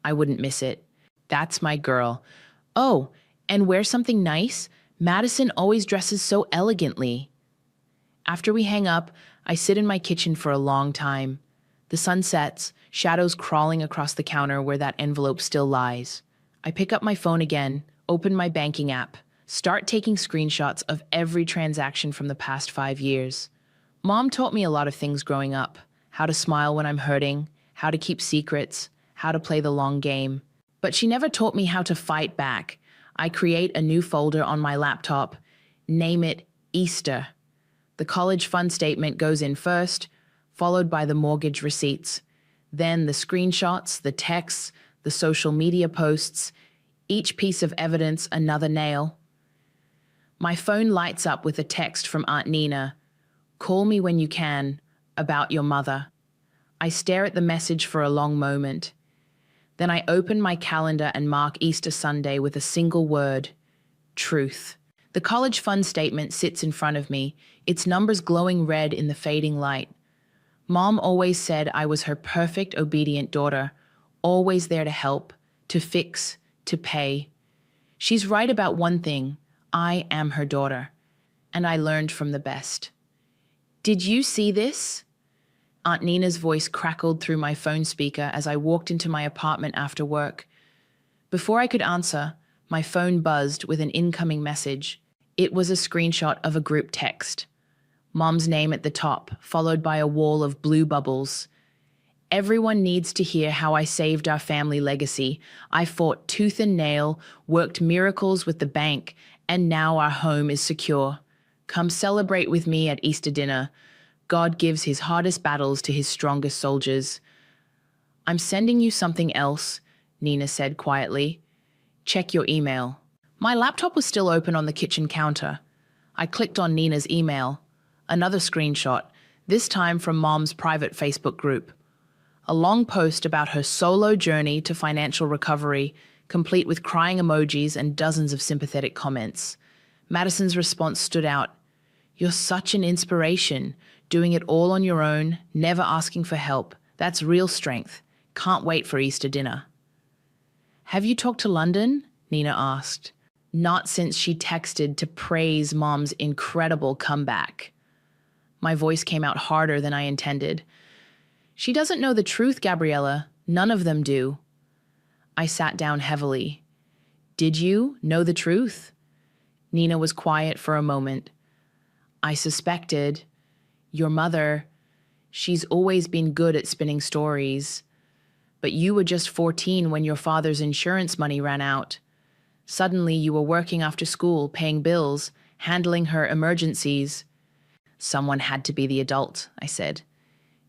I wouldn't miss it. That's my girl. Oh, and wear something nice. Madison always dresses so elegantly. After we hang up, I sit in my kitchen for a long time. The sun sets, shadows crawling across the counter where that envelope still lies. I pick up my phone again, open my banking app, start taking screenshots of every transaction from the past 5 years. Mom taught me a lot of things growing up. How to smile when I'm hurting, how to keep secrets, how to play the long game. But she never taught me how to fight back. I create a new folder on my laptop, name it Easter. The college fund statement goes in first, followed by the mortgage receipts. Then the screenshots, the texts, the social media posts, each piece of evidence another nail. My phone lights up with a text from Aunt Nina. "Call me when you can, about your mother." I stare at the message for a long moment. Then I open my calendar and mark Easter Sunday with a single word: truth. The college fund statement sits in front of me, its numbers glowing red in the fading light. Mom always said I was her perfect, obedient daughter, always there to help, to fix, to pay. She's right about one thing: I am her daughter, and I learned from the best. "Did you see this?" Aunt Nina's voice crackled through my phone speaker as I walked into my apartment after work. Before I could answer, my phone buzzed with an incoming message. It was a screenshot of a group text. Mom's name at the top, followed by a wall of blue bubbles. "Everyone needs to hear how I saved our family legacy. I fought tooth and nail, worked miracles with the bank, and now our home is secure. Come celebrate with me at Easter dinner. God gives his hardest battles to his strongest soldiers." "I'm sending you something else," Nina said quietly. "Check your email." My laptop was still open on the kitchen counter. I clicked on Nina's email. Another screenshot, this time from Mom's private Facebook group. A long post about her solo journey to financial recovery, complete with crying emojis and dozens of sympathetic comments. Madison's response stood out. "You're such an inspiration, doing it all on your own, never asking for help. That's real strength. Can't wait for Easter dinner." "Have you talked to London?" Nina asked. Not since she texted to praise Mom's incredible comeback. My voice came out harder than I intended. "She doesn't know the truth, Gabriella. None of them do." I sat down heavily. "Did you know the truth?" Nina was quiet for a moment. "I suspected. Your mother, she's always been good at spinning stories. But you were just 14 when your father's insurance money ran out. Suddenly you were working after school, paying bills, handling her emergencies." "Someone had to be the adult," I said.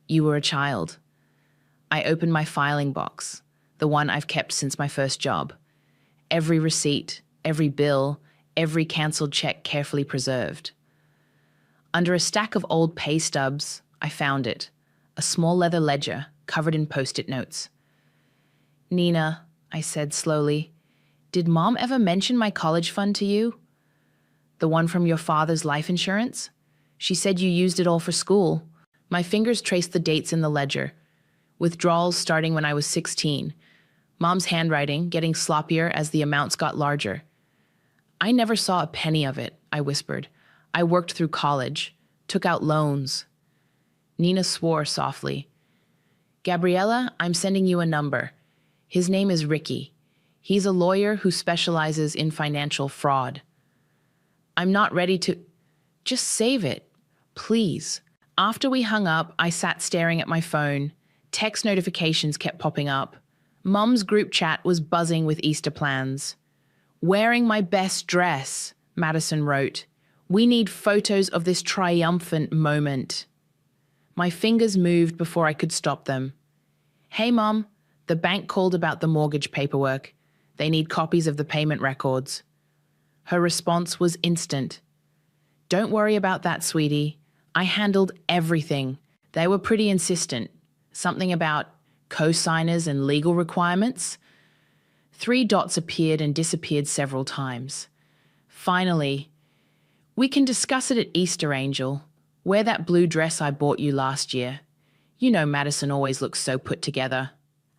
"You were a child." I opened my filing box, the one I've kept since my first job. Every receipt, every bill, every cancelled check carefully preserved. Under a stack of old pay stubs, I found it, a small leather ledger covered in Post-it notes. "Nina," I said slowly, "did Mom ever mention my college fund to you? The one from your father's life insurance? She said you used it all for school." My fingers traced the dates in the ledger. Withdrawals starting when I was 16. Mom's handwriting getting sloppier as the amounts got larger. "I never saw a penny of it," I whispered. "I worked through college, took out loans." Nina swore softly. "Gabriella, I'm sending you a number. His name is Ricky. He's a lawyer who specializes in financial fraud." "I'm not ready to—" "Just save it, please." After we hung up, I sat staring at my phone. Text notifications kept popping up. Mum's group chat was buzzing with Easter plans. "Wearing my best dress," Madison wrote. "We need photos of this triumphant moment." My fingers moved before I could stop them. "Hey, Mum, the bank called about the mortgage paperwork. They need copies of the payment records." Her response was instant. "Don't worry about that, sweetie. I handled everything. They were pretty insistent. Something about co-signers and legal requirements." 3 dots appeared and disappeared several times. Finally, "We can discuss it at Easter, Angel. Wear that blue dress I bought you last year. You know Madison always looks so put together."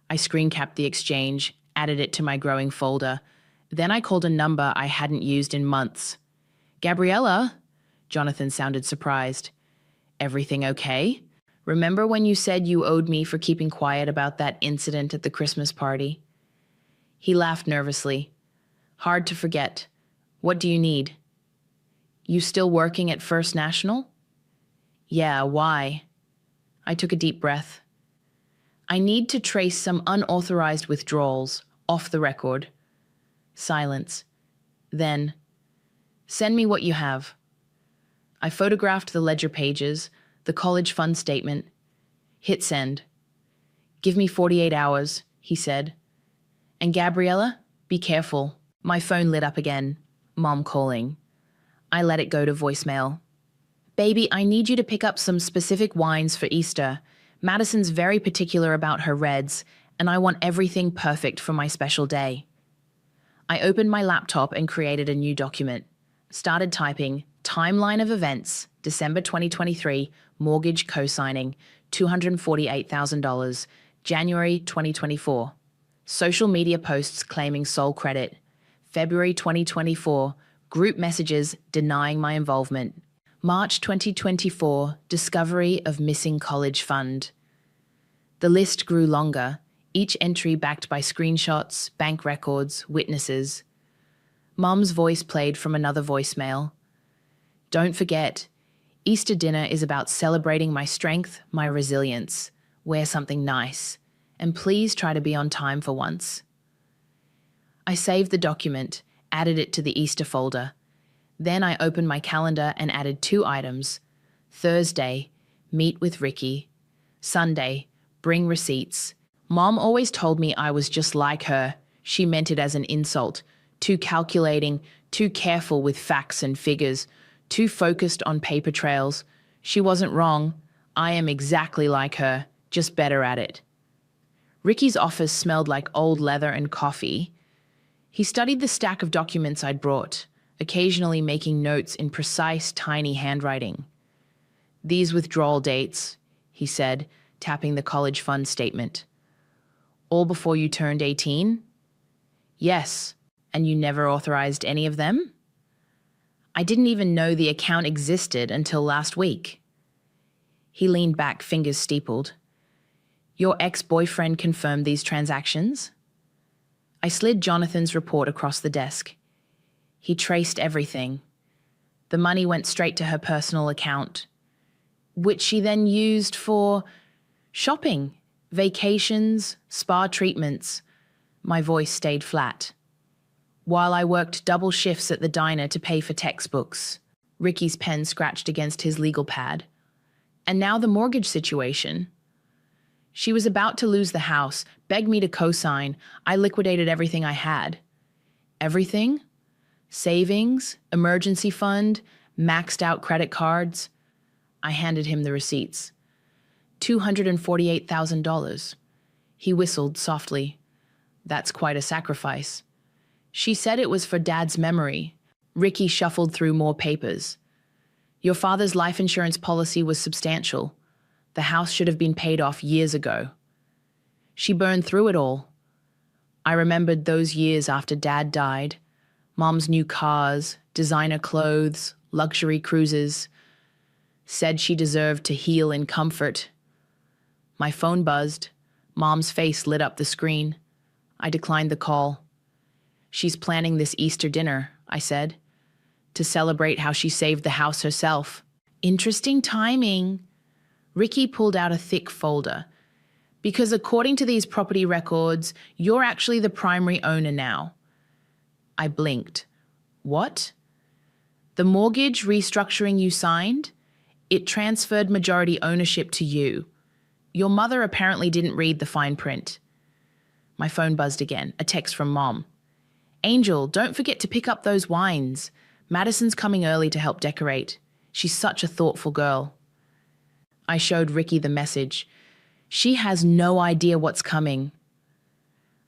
I screen capped the exchange, added it to my growing folder. Then I called a number I hadn't used in months. Gabriella? Jonathan sounded surprised. Everything okay? Remember when you said you owed me for keeping quiet about that incident at the Christmas party? He laughed nervously. Hard to forget. What do you need? You still working at First National? Yeah, why? I took a deep breath. I need to trace some unauthorized withdrawals, off the record. Silence. Then, send me what you have. I photographed the ledger pages, the college fund statement. Hit send. Give me 48 hours, he said. And Gabriella, be careful. My phone lit up again. Mom calling. I let it go to voicemail. Baby, I need you to pick up some specific wines for Easter. Madison's very particular about her reds, and I want everything perfect for my special day. I opened my laptop and created a new document. Started typing, timeline of events, December 2023, mortgage co-signing, $248,000, January 2024. Social media posts claiming sole credit, February 2024, group messages denying my involvement. March 2024, discovery of missing college fund. The list grew longer, each entry backed by screenshots, bank records, witnesses. Mum's voice played from another voicemail. Don't forget, Easter dinner is about celebrating my strength, my resilience. Wear something nice, and please try to be on time for once. I saved the document, added it to the Easter folder. Then I opened my calendar and added 2 items. Thursday, meet with Ricky. Sunday, bring receipts. Mom always told me I was just like her. She meant it as an insult. Too calculating, too careful with facts and figures, too focused on paper trails. She wasn't wrong. I am exactly like her, just better at it. Ricky's office smelled like old leather and coffee. He studied the stack of documents I'd brought, occasionally making notes in precise, tiny handwriting. These withdrawal dates, he said, tapping the college fund statement. All before you turned 18? Yes. And you never authorized any of them? I didn't even know the account existed until last week. He leaned back, fingers steepled. Your ex-boyfriend confirmed these transactions? I slid Jonathan's report across the desk. He traced everything. The money went straight to her personal account, which she then used for shopping, vacations, spa treatments. My voice stayed flat. While I worked double shifts at the diner to pay for textbooks, Ricky's pen scratched against his legal pad. And now the mortgage situation. She was about to lose the house, begged me to co-sign. I liquidated everything I had. Everything? Savings, emergency fund, maxed out credit cards. I handed him the receipts. $248,000. He whistled softly. That's quite a sacrifice. She said it was for Dad's memory. Ricky shuffled through more papers. Your father's life insurance policy was substantial. The house should have been paid off years ago. She burned through it all. I remembered those years after Dad died. Mom's new cars, designer clothes, luxury cruises. Said she deserved to heal in comfort. My phone buzzed. Mom's face lit up the screen. I declined the call. She's planning this Easter dinner, I said, to celebrate how she saved the house herself. Interesting timing. Ricky pulled out a thick folder. Because according to these property records, you're actually the primary owner now. I blinked. What? The mortgage restructuring you signed? It transferred majority ownership to you. Your mother apparently didn't read the fine print. My phone buzzed again, a text from Mom. Angel, don't forget to pick up those wines. Madison's coming early to help decorate. She's such a thoughtful girl. I showed Ricky the message. She has no idea what's coming.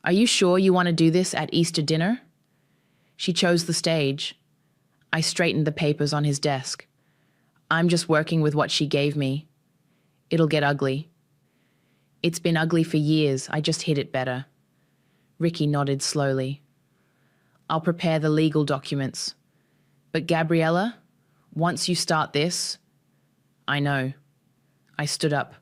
Are you sure you want to do this at Easter dinner? She chose the stage. I straightened the papers on his desk. I'm just working with what she gave me. It'll get ugly. It's been ugly for years. I just hid it better. Ricky nodded slowly. I'll prepare the legal documents. But Gabriella, once you start this, I know. I stood up.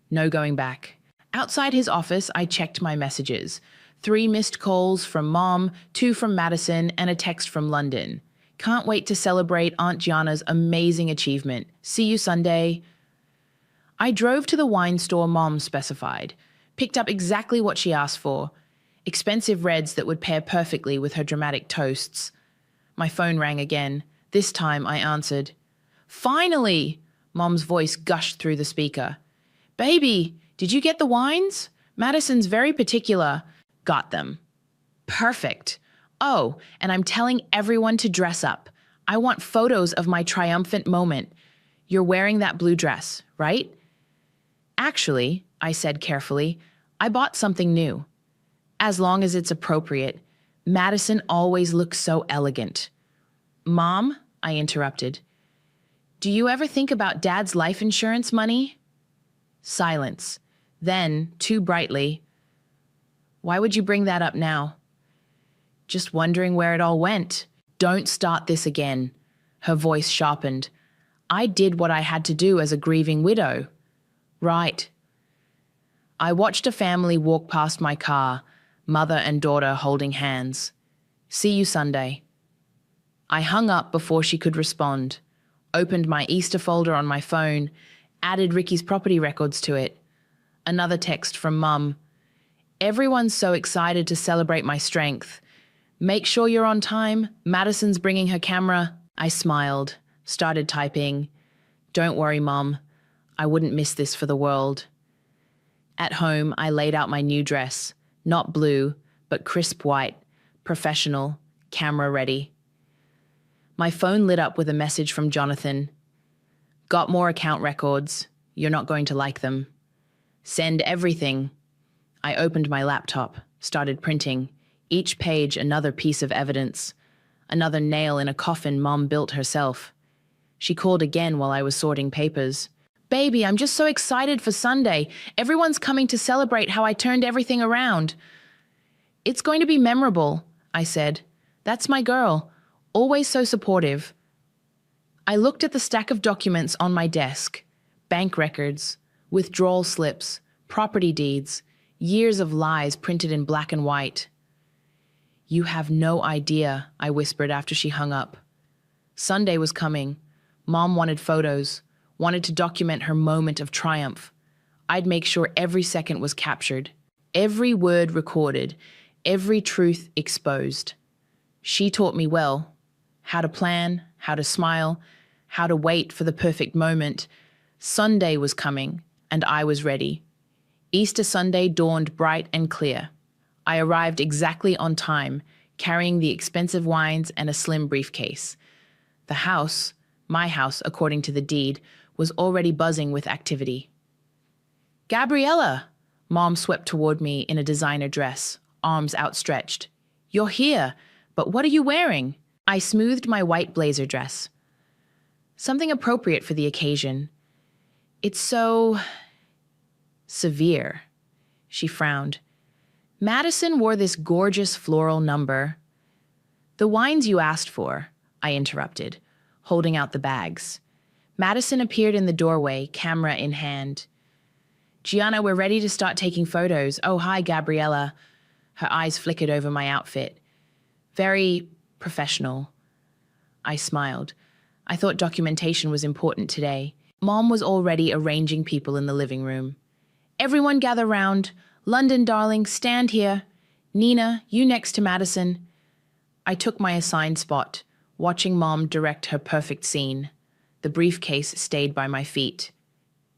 No going back. Outside his office, I checked my messages. 3 missed calls from Mom, 2 from Madison, and a text from London. Can't wait to celebrate Aunt Gianna's amazing achievement. See you Sunday. I drove to the wine store Mom specified, picked up exactly what she asked for, expensive reds that would pair perfectly with her dramatic toasts. My phone rang again. This time I answered. Finally! Mom's voice gushed through the speaker. Baby, did you get the wines? Madison's very particular. Got them. Perfect. Oh, and I'm telling everyone to dress up. I want photos of my triumphant moment. You're wearing that blue dress, right? Actually, I said carefully, I bought something new. As long as it's appropriate. Madison always looks so elegant. Mom, I interrupted. Do you ever think about Dad's life insurance money? Silence. Then, too brightly, why would you bring that up now? Just wondering where it all went. Don't start this again. Her voice sharpened. I did what I had to do as a grieving widow. Right. I watched a family walk past my car, mother and daughter holding hands. See you Sunday. I hung up before she could respond, opened my Easter folder on my phone, added Ricky's property records to it. Another text from Mum. Everyone's so excited to celebrate my strength. Make sure you're on time. Madison's bringing her camera. I smiled, started typing. Don't worry, Mom. I wouldn't miss this for the world. At home, I laid out my new dress. Not blue, but crisp white, professional, camera ready. My phone lit up with a message from Jonathan. Got more account records. You're not going to like them. Send everything. I opened my laptop, started printing. Each page another piece of evidence. Another nail in a coffin Mom built herself. She called again while I was sorting papers. Baby, I'm just so excited for Sunday. Everyone's coming to celebrate how I turned everything around. It's going to be memorable, I said. That's my girl. Always so supportive. I looked at the stack of documents on my desk. Bank records, withdrawal slips, property deeds, years of lies printed in black and white. You have no idea, I whispered after she hung up. Sunday was coming. Mom wanted photos, wanted to document her moment of triumph. I'd make sure every second was captured, every word recorded, every truth exposed. She taught me well, how to plan, how to smile, how to wait for the perfect moment. Sunday was coming, and I was ready. Easter Sunday dawned bright and clear. I arrived exactly on time, carrying the expensive wines and a slim briefcase. The house, my house according to the deed, was already buzzing with activity. Gabriella! Mom swept toward me in a designer dress, arms outstretched. You're here, but what are you wearing? I smoothed my white blazer dress. Something appropriate for the occasion. It's so severe. She frowned. Madison wore this gorgeous floral number. The wines you asked for, I interrupted, holding out the bags. Madison appeared in the doorway, camera in hand. Gianna, we're ready to start taking photos. Oh, hi, Gabriella. Her eyes flickered over my outfit. Very professional. I smiled. I thought documentation was important today. Mom was already arranging people in the living room. Everyone gather round. London, darling, stand here. Nina, you next to Madison. I took my assigned spot, watching Mom direct her perfect scene. The briefcase stayed by my feet.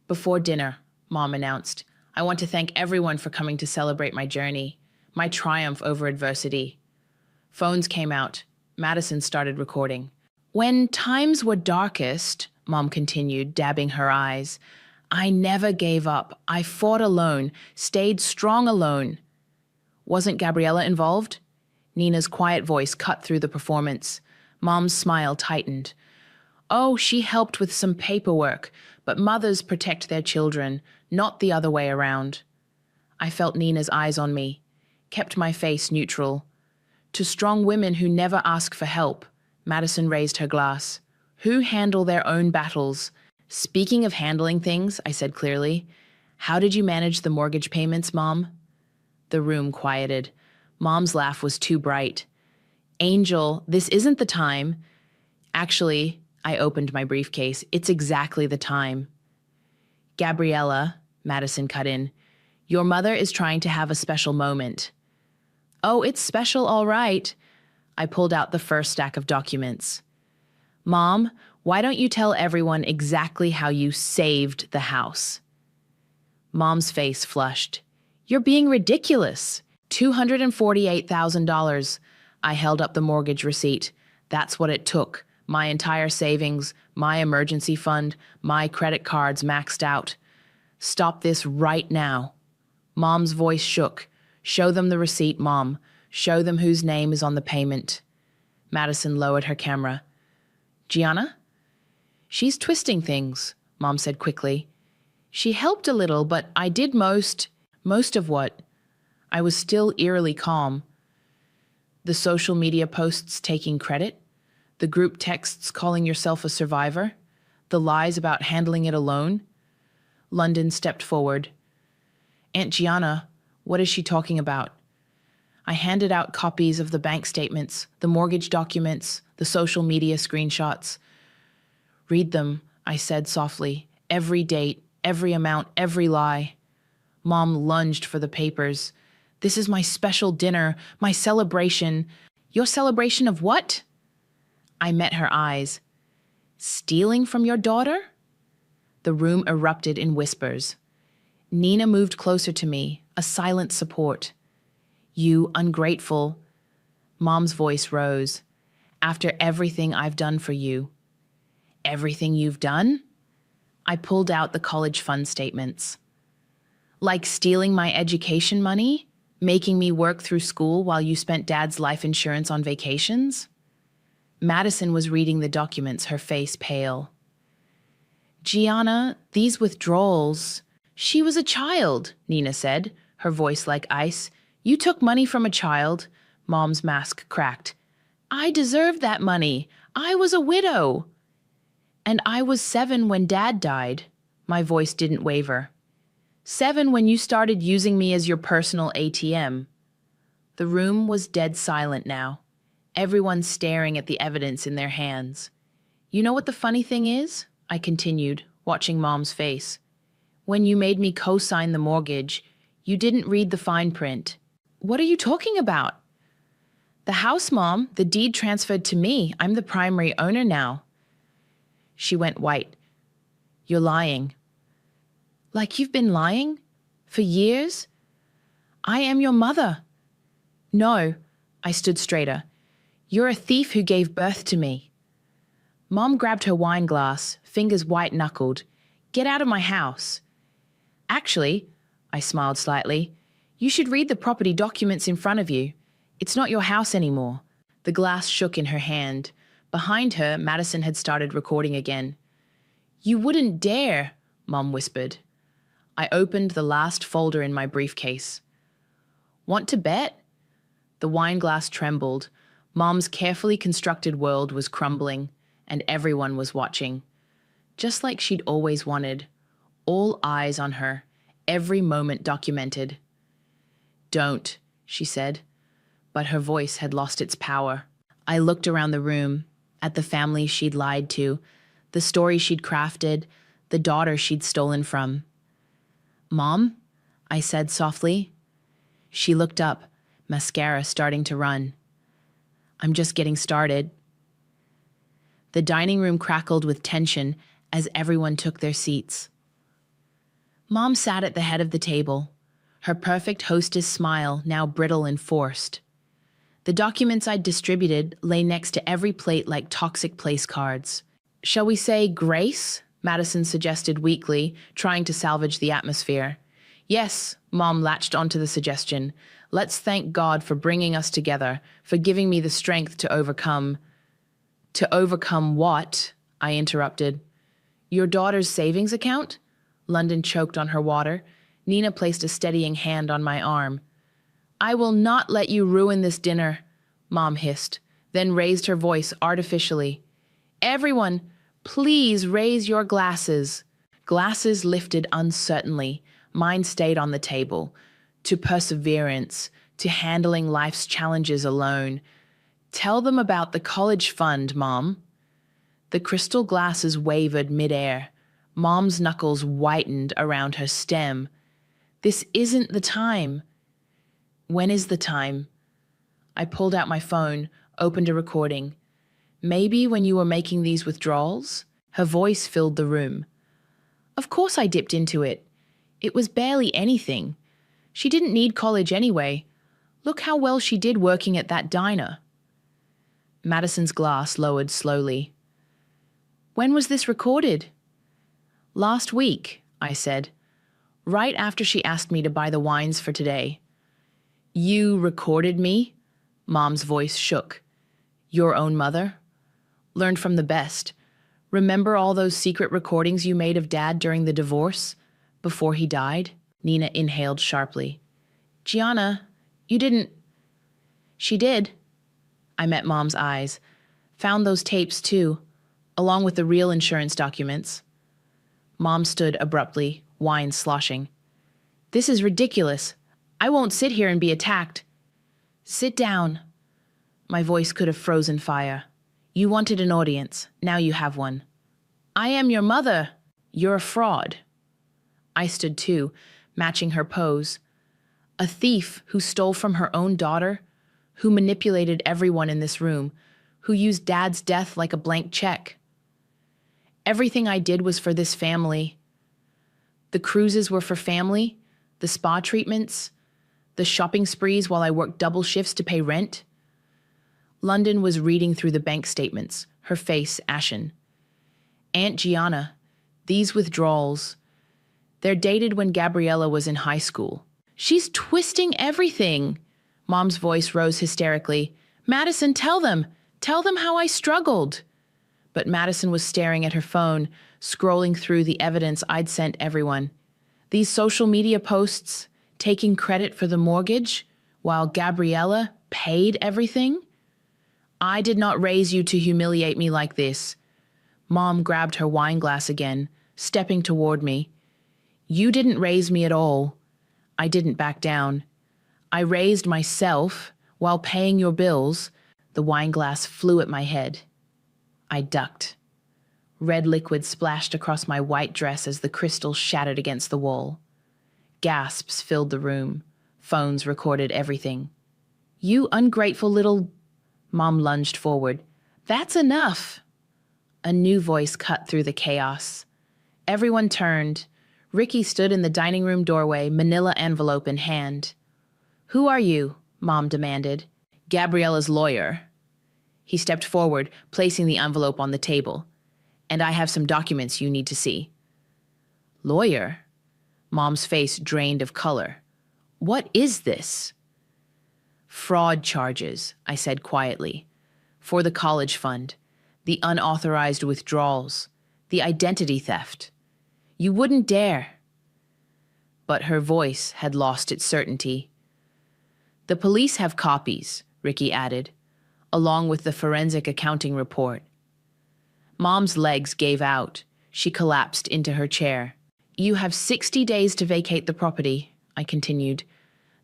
Before dinner, Mom announced, I want to thank everyone for coming to celebrate my journey, my triumph over adversity. Phones came out. Madison started recording. When times were darkest, Mom continued, dabbing her eyes, I never gave up. I fought alone, stayed strong alone. Wasn't Gabriella involved? Nina's quiet voice cut through the performance. Mom's smile tightened. Oh, she helped with some paperwork, but mothers protect their children, not the other way around. I felt Nina's eyes on me, kept my face neutral. To strong women who never ask for help, Madison raised her glass. Who handle their own battles? Speaking of handling things, I said clearly, how did you manage the mortgage payments, Mom? The room quieted. Mom's laugh was too bright. Angel, this isn't the time. Actually, I opened my briefcase. It's exactly the time. Gabriella, Madison cut in, your mother is trying to have a special moment. Oh, it's special, all right. I pulled out the first stack of documents. Mom, why don't you tell everyone exactly how you saved the house? Mom's face flushed. You're being ridiculous. $248,000. I held up the mortgage receipt. That's what it took. My entire savings, my emergency fund, my credit cards maxed out. Stop this right now. Mom's voice shook. Show them the receipt, Mom. Show them whose name is on the payment. Madison lowered her camera. Gianna? She's twisting things, Mom said quickly. She helped a little, but I did most. Most of what? I was still eerily calm. The social media posts taking credit? The group texts calling yourself a survivor? The lies about handling it alone? London stepped forward. Aunt Gianna, what is she talking about? I handed out copies of the bank statements, the mortgage documents, the social media screenshots. Read them, I said softly. Every date, every amount, every lie. Mom lunged for the papers. This is my special dinner, my celebration. Your celebration of what? I met her eyes. Stealing from your daughter? The room erupted in whispers. Nina moved closer to me, a silent support. You ungrateful. Mom's voice rose. After everything I've done for you. Everything you've done? I pulled out the college fund statements. Like stealing my education money? Making me work through school while you spent Dad's life insurance on vacations? Madison was reading the documents, her face pale. Gianna, these withdrawals. She was a child, Nina said, her voice like ice. You took money from a child. Mom's mask cracked. I deserved that money. I was a widow. And I was 7 when Dad died. My voice didn't waver. 7 when you started using me as your personal ATM. The room was dead silent now. Everyone staring at the evidence in their hands. You know what the funny thing is? I continued, watching Mom's face. When you made me co-sign the mortgage, you didn't read the fine print. What are you talking about? The house, Mom, the deed transferred to me. I'm the primary owner now. She went white. You're lying. Like you've been lying? For years? I am your mother. No, I stood straighter. You're a thief who gave birth to me. Mom grabbed her wine glass, fingers white-knuckled. Get out of my house. Actually, I smiled slightly, you should read the property documents in front of you. It's not your house anymore. The glass shook in her hand. Behind her, Madison had started recording again. You wouldn't dare, Mom whispered. I opened the last folder in my briefcase. Want to bet? The wine glass trembled. Mom's carefully constructed world was crumbling, and everyone was watching. Just like she'd always wanted. All eyes on her, every moment documented. Don't, she said, but her voice had lost its power. I looked around the room, at the family she'd lied to, the story she'd crafted, the daughter she'd stolen from. Mom? I said softly. She looked up, mascara starting to run. I'm just getting started. The dining room crackled with tension as everyone took their seats. Mom sat at the head of the table, her perfect hostess smile now brittle and forced. The documents I'd distributed lay next to every plate like toxic place cards. Shall we say grace? Madison suggested weakly, trying to salvage the atmosphere. Yes, Mom latched onto the suggestion. Let's thank God for bringing us together, for giving me the strength to overcome. To overcome what? I interrupted. Your daughter's savings account? London choked on her water. Nina placed a steadying hand on my arm. I will not let you ruin this dinner, Mom hissed. then raised her voice artificially. Everyone, please raise your glasses. Glasses lifted uncertainly. Mine stayed on the table. To perseverance, to handling life's challenges alone. Tell them about the college fund, Mom. The crystal glasses wavered midair. Mom's knuckles whitened around her stem. This isn't the time. When is the time? I pulled out my phone, opened a recording. Maybe when you were making these withdrawals? Her voice filled the room. Of course I dipped into it. It was barely anything. She didn't need college anyway. Look how well she did working at that diner. Madison's glass lowered slowly. When was this recorded? Last week, I said, right after she asked me to buy the wines for today. You recorded me? Mom's voice shook. Your own mother? Learned from the best. Remember all those secret recordings you made of Dad during the divorce? Before he died? Nina inhaled sharply. Gianna, you didn't... She did. I met Mom's eyes. Found those tapes too, along with the real insurance documents. Mom stood abruptly, wine sloshing. This is ridiculous. I won't sit here and be attacked. Sit down. My voice could have frozen fire. You wanted an audience. Now you have one. I am your mother. You're a fraud. I stood too, matching her pose. A thief who stole from her own daughter, who manipulated everyone in this room, who used Dad's death like a blank check. Everything I did was for this family. The cruises were for family, the spa treatments, the shopping sprees while I worked double shifts to pay rent. London was reading through the bank statements, her face ashen. Aunt Gianna, these withdrawals, they're dated when Gabriella was in high school. She's twisting everything. Mom's voice rose hysterically. Madison, tell them how I struggled. But Madison was staring at her phone, scrolling through the evidence I'd sent everyone. These social media posts, taking credit for the mortgage, while Gabriella paid everything? I did not raise you to humiliate me like this. Mom grabbed her wine glass again, stepping toward me. You didn't raise me at all. I didn't back down. I raised myself while paying your bills. The wine glass flew at my head. I ducked. Red liquid splashed across my white dress as the crystal shattered against the wall. Gasps filled the room. Phones recorded everything. You ungrateful little... Mom lunged forward. That's enough. A new voice cut through the chaos. Everyone turned. Ricky stood in the dining room doorway, manila envelope in hand. Who are you? Mom demanded. Gabriella's lawyer. He stepped forward, placing the envelope on the table. And I have some documents you need to see. Lawyer? Mom's face drained of color. What is this? Fraud charges, I said quietly. For the college fund, the unauthorized withdrawals, the identity theft. You wouldn't dare. But her voice had lost its certainty. The police have copies, Ricky added, along with the forensic accounting report. Mom's legs gave out. She collapsed into her chair. You have 60 days to vacate the property, I continued.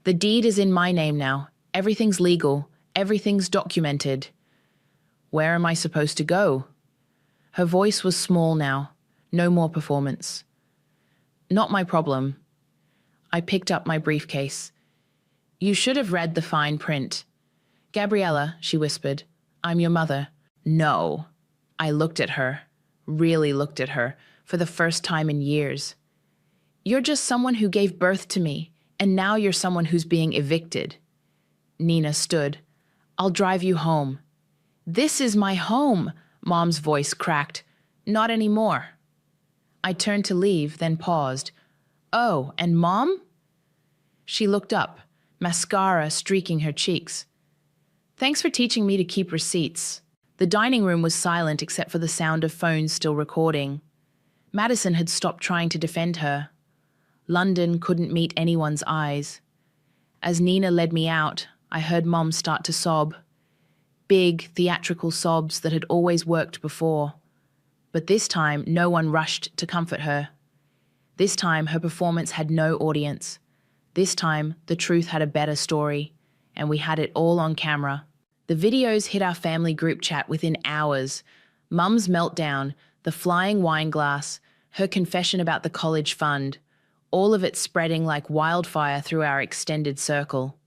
The deed is in my name now. Everything's legal. Everything's documented. Where am I supposed to go? Her voice was small now. No more performance. Not my problem. I picked up my briefcase. You should have read the fine print. Gabriella, she whispered, I'm your mother. No. I looked at her, really looked at her, for the first time in years. You're just someone who gave birth to me, and now you're someone who's being evicted. Nina stood. I'll drive you home. This is my home, Mom's voice cracked. Not anymore. I turned to leave, then paused. Oh, and Mom? She looked up, mascara streaking her cheeks. Thanks for teaching me to keep receipts. The dining room was silent except for the sound of phones still recording. Madison had stopped trying to defend her. London couldn't meet anyone's eyes. As Nina led me out, I heard Mom start to sob. big, theatrical sobs that had always worked before. But this time, no one rushed to comfort her. This time, her performance had no audience. This time, the truth had a better story, and we had it all on camera. The videos hit our family group chat within hours. Mum's meltdown, the flying wine glass, her confession about the college fund, all of it spreading like wildfire through our extended circle.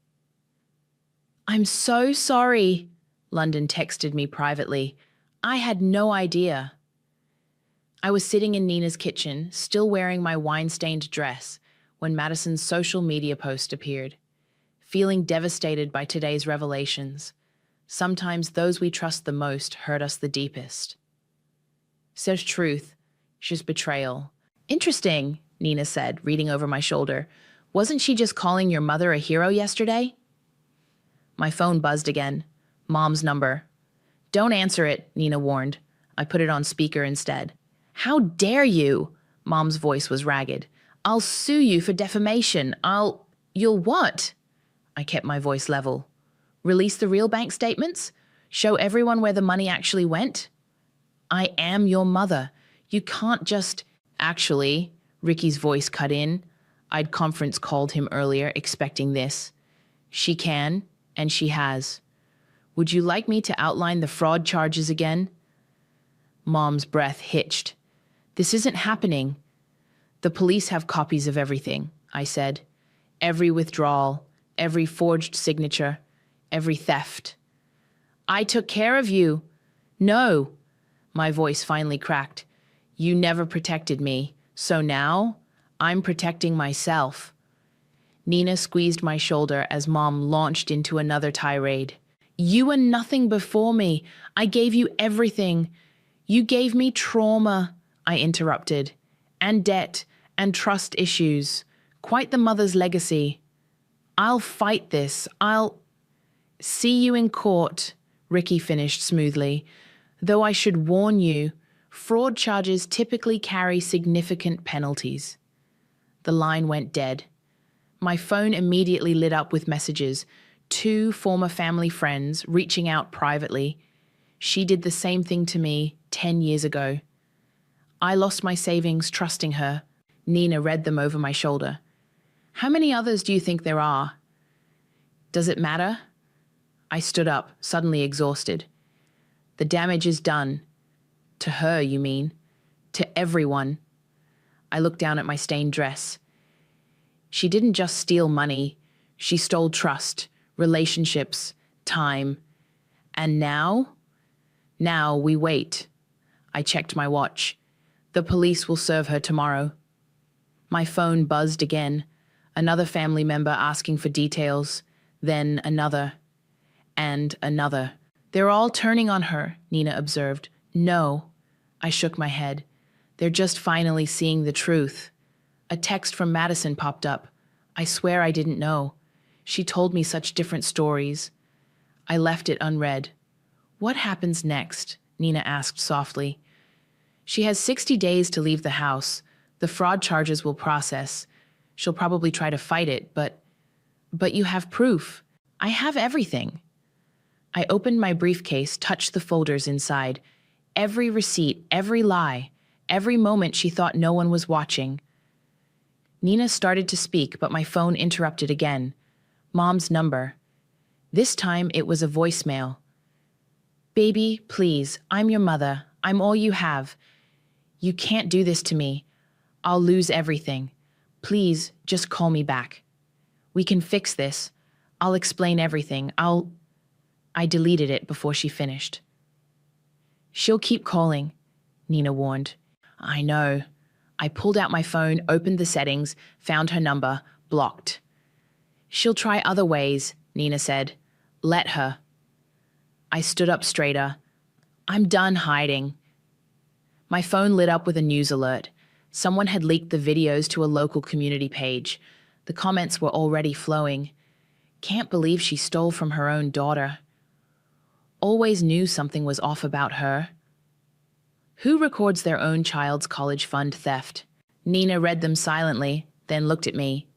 "I'm so sorry," London texted me privately. "I had no idea." I was sitting in Nina's kitchen, still wearing my wine-stained dress, when Madison's social media post appeared. Feeling devastated by today's revelations, sometimes those we trust the most hurt us the deepest. Says truth, she's betrayal. "Interesting," Nina said, reading over my shoulder. "Wasn't she just calling your mother a hero yesterday?" My phone buzzed again. Mom's number. "Don't answer it," Nina warned. I put it on speaker instead. "How dare you?" Mom's voice was ragged. "I'll sue you for defamation. You'll what?" I kept my voice level. "Release the real bank statements? Show everyone where the money actually went?" "I am your mother. You can't just—" "Actually," Ricky's voice cut in. I'd conference called him earlier, expecting this. "She can, and she has. Would you like me to outline the fraud charges again?" Mom's breath hitched. "This isn't happening." "The police have copies of everything," I said. "Every withdrawal, every forged signature, every theft." "I took care of you." "No." My voice finally cracked. "You never protected me, so now I'm protecting myself." Nina squeezed my shoulder as Mom launched into another tirade. "You were nothing before me. I gave you everything. You gave me trauma," I interrupted, "and debt, and trust issues. Quite the mother's legacy. I'll fight this. I'll—" "See you in court," Ricky finished smoothly. "Though I should warn you, fraud charges typically carry significant penalties." The line went dead. My phone immediately lit up with messages. 2 former family friends reaching out privately. She did the same thing to me 10 years ago. I lost my savings trusting her. Nina read them over my shoulder. "How many others do you think there are?" "Does it matter?" I stood up, suddenly exhausted. "The damage is done." "To her, you mean?" "To everyone." I looked down at my stained dress. She didn't just steal money. She stole trust, relationships, time. And now? Now we wait. I checked my watch. The police will serve her tomorrow. My phone buzzed again. Another family member asking for details. Then another. And another. "They're all turning on her," Nina observed. "No." I shook my head. "They're just finally seeing the truth." A text from Madison popped up. I swear I didn't know. She told me such different stories. I left it unread. "What happens next?" Nina asked softly. "She has 60 days to leave the house. The fraud charges will process. She'll probably try to fight it, but you have proof." "I have everything." I opened my briefcase, touched the folders inside. Every receipt, every lie, every moment she thought no one was watching. Nina started to speak, but my phone interrupted again. Mom's number. This time it was a voicemail. "Baby, please, I'm your mother. I'm all you have. You can't do this to me. I'll lose everything. Please, just call me back. We can fix this. I'll explain everything. I deleted it before she finished. "She'll keep calling," Nina warned. I know. I pulled out my phone, opened the settings, found her number, blocked. "She'll try other ways," Nina said. "Let her." I stood up straighter. I'm done hiding. My phone lit up with a news alert. Someone had leaked the videos to a local community page. The comments were already flowing. "Can't believe she stole from her own daughter. Always knew something was off about her." Who records their own child's college fund theft? Nina read them silently, then looked at me.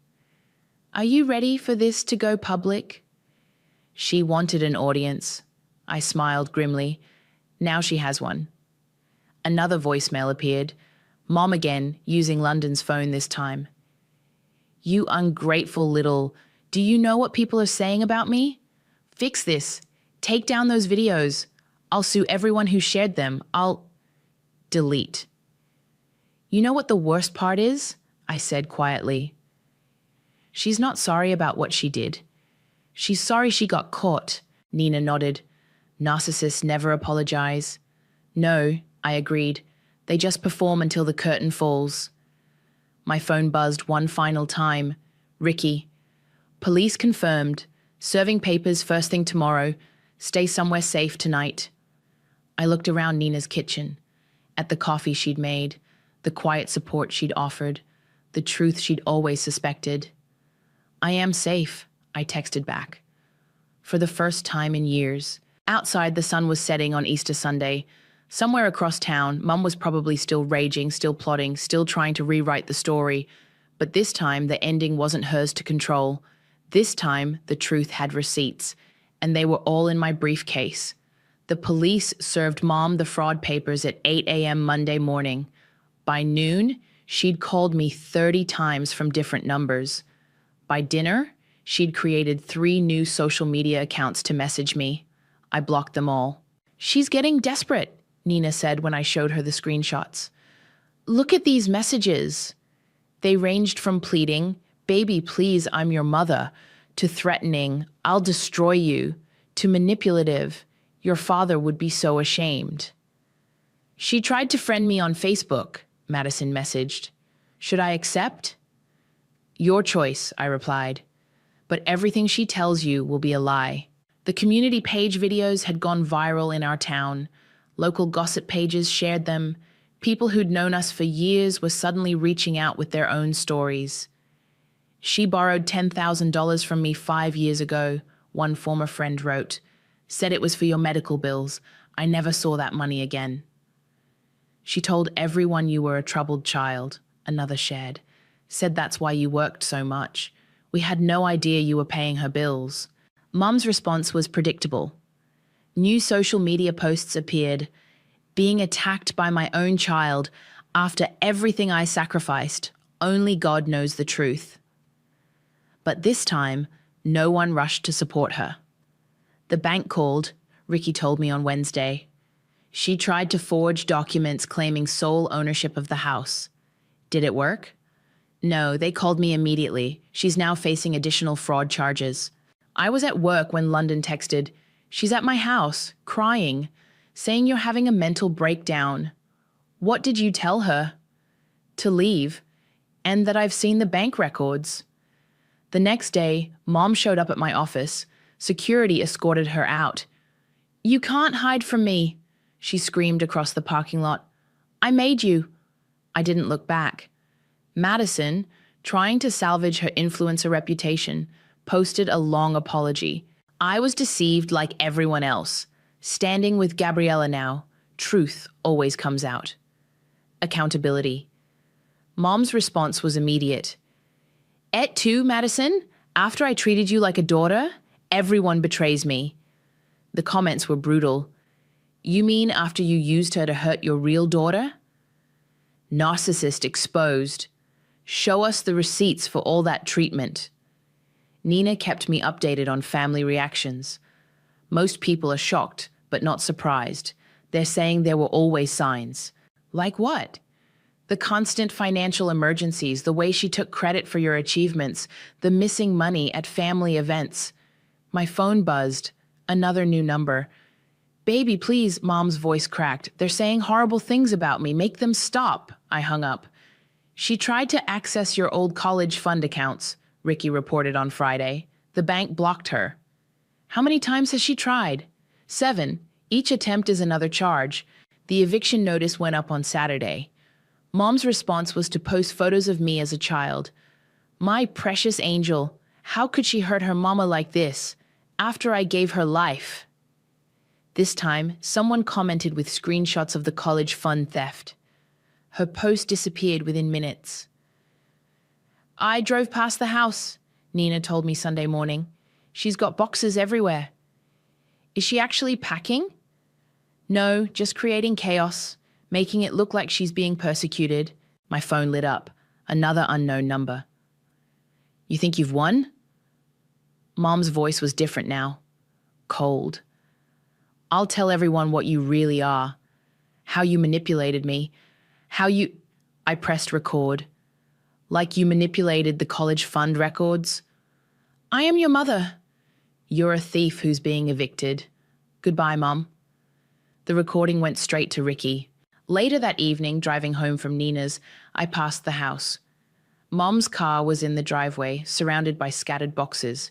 "Are you ready for this to go public?" She wanted an audience. I smiled grimly. Now she has one. Another voicemail appeared. Mom again, using London's phone this time. You ungrateful little... Do you know what people are saying about me? Fix this. Take down those videos. I'll sue everyone who shared them. I'll... Delete. You know what the worst part is? I said quietly. She's not sorry about what she did. She's sorry she got caught, Nina nodded. Narcissists never apologize. No, I agreed. They just perform until the curtain falls. My phone buzzed one final time. Ricky. Police confirmed. Serving papers first thing tomorrow. Stay somewhere safe tonight. I looked around Nina's kitchen, at the coffee she'd made, the quiet support she'd offered, the truth she'd always suspected. I am safe, I texted back. For the first time in years. Outside, the sun was setting on Easter Sunday. Somewhere across town, Mum was probably still raging, still plotting, still trying to rewrite the story. But this time, the ending wasn't hers to control. This time, the truth had receipts, and they were all in my briefcase. The police served Mom the fraud papers at 8 a.m. Monday morning. By noon, she'd called me 30 times from different numbers. By dinner, she'd created 3 new social media accounts to message me. I blocked them all. She's getting desperate, Nina said when I showed her the screenshots. Look at these messages. They ranged from pleading, "Baby, please, I'm your mother," to threatening, "I'll destroy you," to manipulative, "Your father would be so ashamed." She tried to friend me on Facebook, Madison messaged. Should I accept? Your choice, I replied. But everything she tells you will be a lie. The community page videos had gone viral in our town. Local gossip pages shared them. People who'd known us for years were suddenly reaching out with their own stories. She borrowed $10,000 from me 5 years ago, one former friend wrote. Said it was for your medical bills. I never saw that money again. She told everyone you were a troubled child, another shared. Said that's why you worked so much. We had no idea you were paying her bills. Mum's response was predictable. New social media posts appeared. Being attacked by my own child after everything I sacrificed. Only God knows the truth. But this time, no one rushed to support her. The bank called, Ricky told me on Wednesday. She tried to forge documents claiming sole ownership of the house. Did it work? No, they called me immediately. She's now facing additional fraud charges. I was at work when London texted, "She's at my house, crying, saying you're having a mental breakdown." What did you tell her? To leave, and that I've seen the bank records. The next day, Mom showed up at my office. Security escorted her out. "You can't hide from me," she screamed across the parking lot. "I made you." I didn't look back. Madison, trying to salvage her influencer reputation, posted a long apology. I was deceived like everyone else. Standing with Gabriella now, truth always comes out. Accountability. Mom's response was immediate. "Et tu, Madison? After I treated you like a daughter? Everyone betrays me." The comments were brutal. "You mean after you used her to hurt your real daughter?" Narcissist exposed. "Show us the receipts for all that treatment." Nina kept me updated on family reactions. Most people are shocked, but not surprised. They're saying there were always signs. Like what? The constant financial emergencies, the way she took credit for your achievements, the missing money at family events. My phone buzzed. Another new number. "Baby, please," Mom's voice cracked. "They're saying horrible things about me. Make them stop." I hung up. She tried to access your old college fund accounts, Ricky reported on Friday. The bank blocked her. How many times has she tried? 7. Each attempt is another charge. The eviction notice went up on Saturday. Mom's response was to post photos of me as a child. "My precious angel, how could she hurt her mama like this? After I gave her life." This time, someone commented with screenshots of the college fund theft. Her post disappeared within minutes. "I drove past the house," Nina told me Sunday morning. "She's got boxes everywhere." Is she actually packing? No, just creating chaos, making it look like she's being persecuted. My phone lit up. Another unknown number. You think you've won? Mom's voice was different now. Cold. I'll tell everyone what you really are. How you manipulated me. I pressed record. Like you manipulated the college fund records. I am your mother. You're a thief who's being evicted. Goodbye, Mom. The recording went straight to Ricky. Later that evening, driving home from Nina's, I passed the house. Mom's car was in the driveway, surrounded by scattered boxes.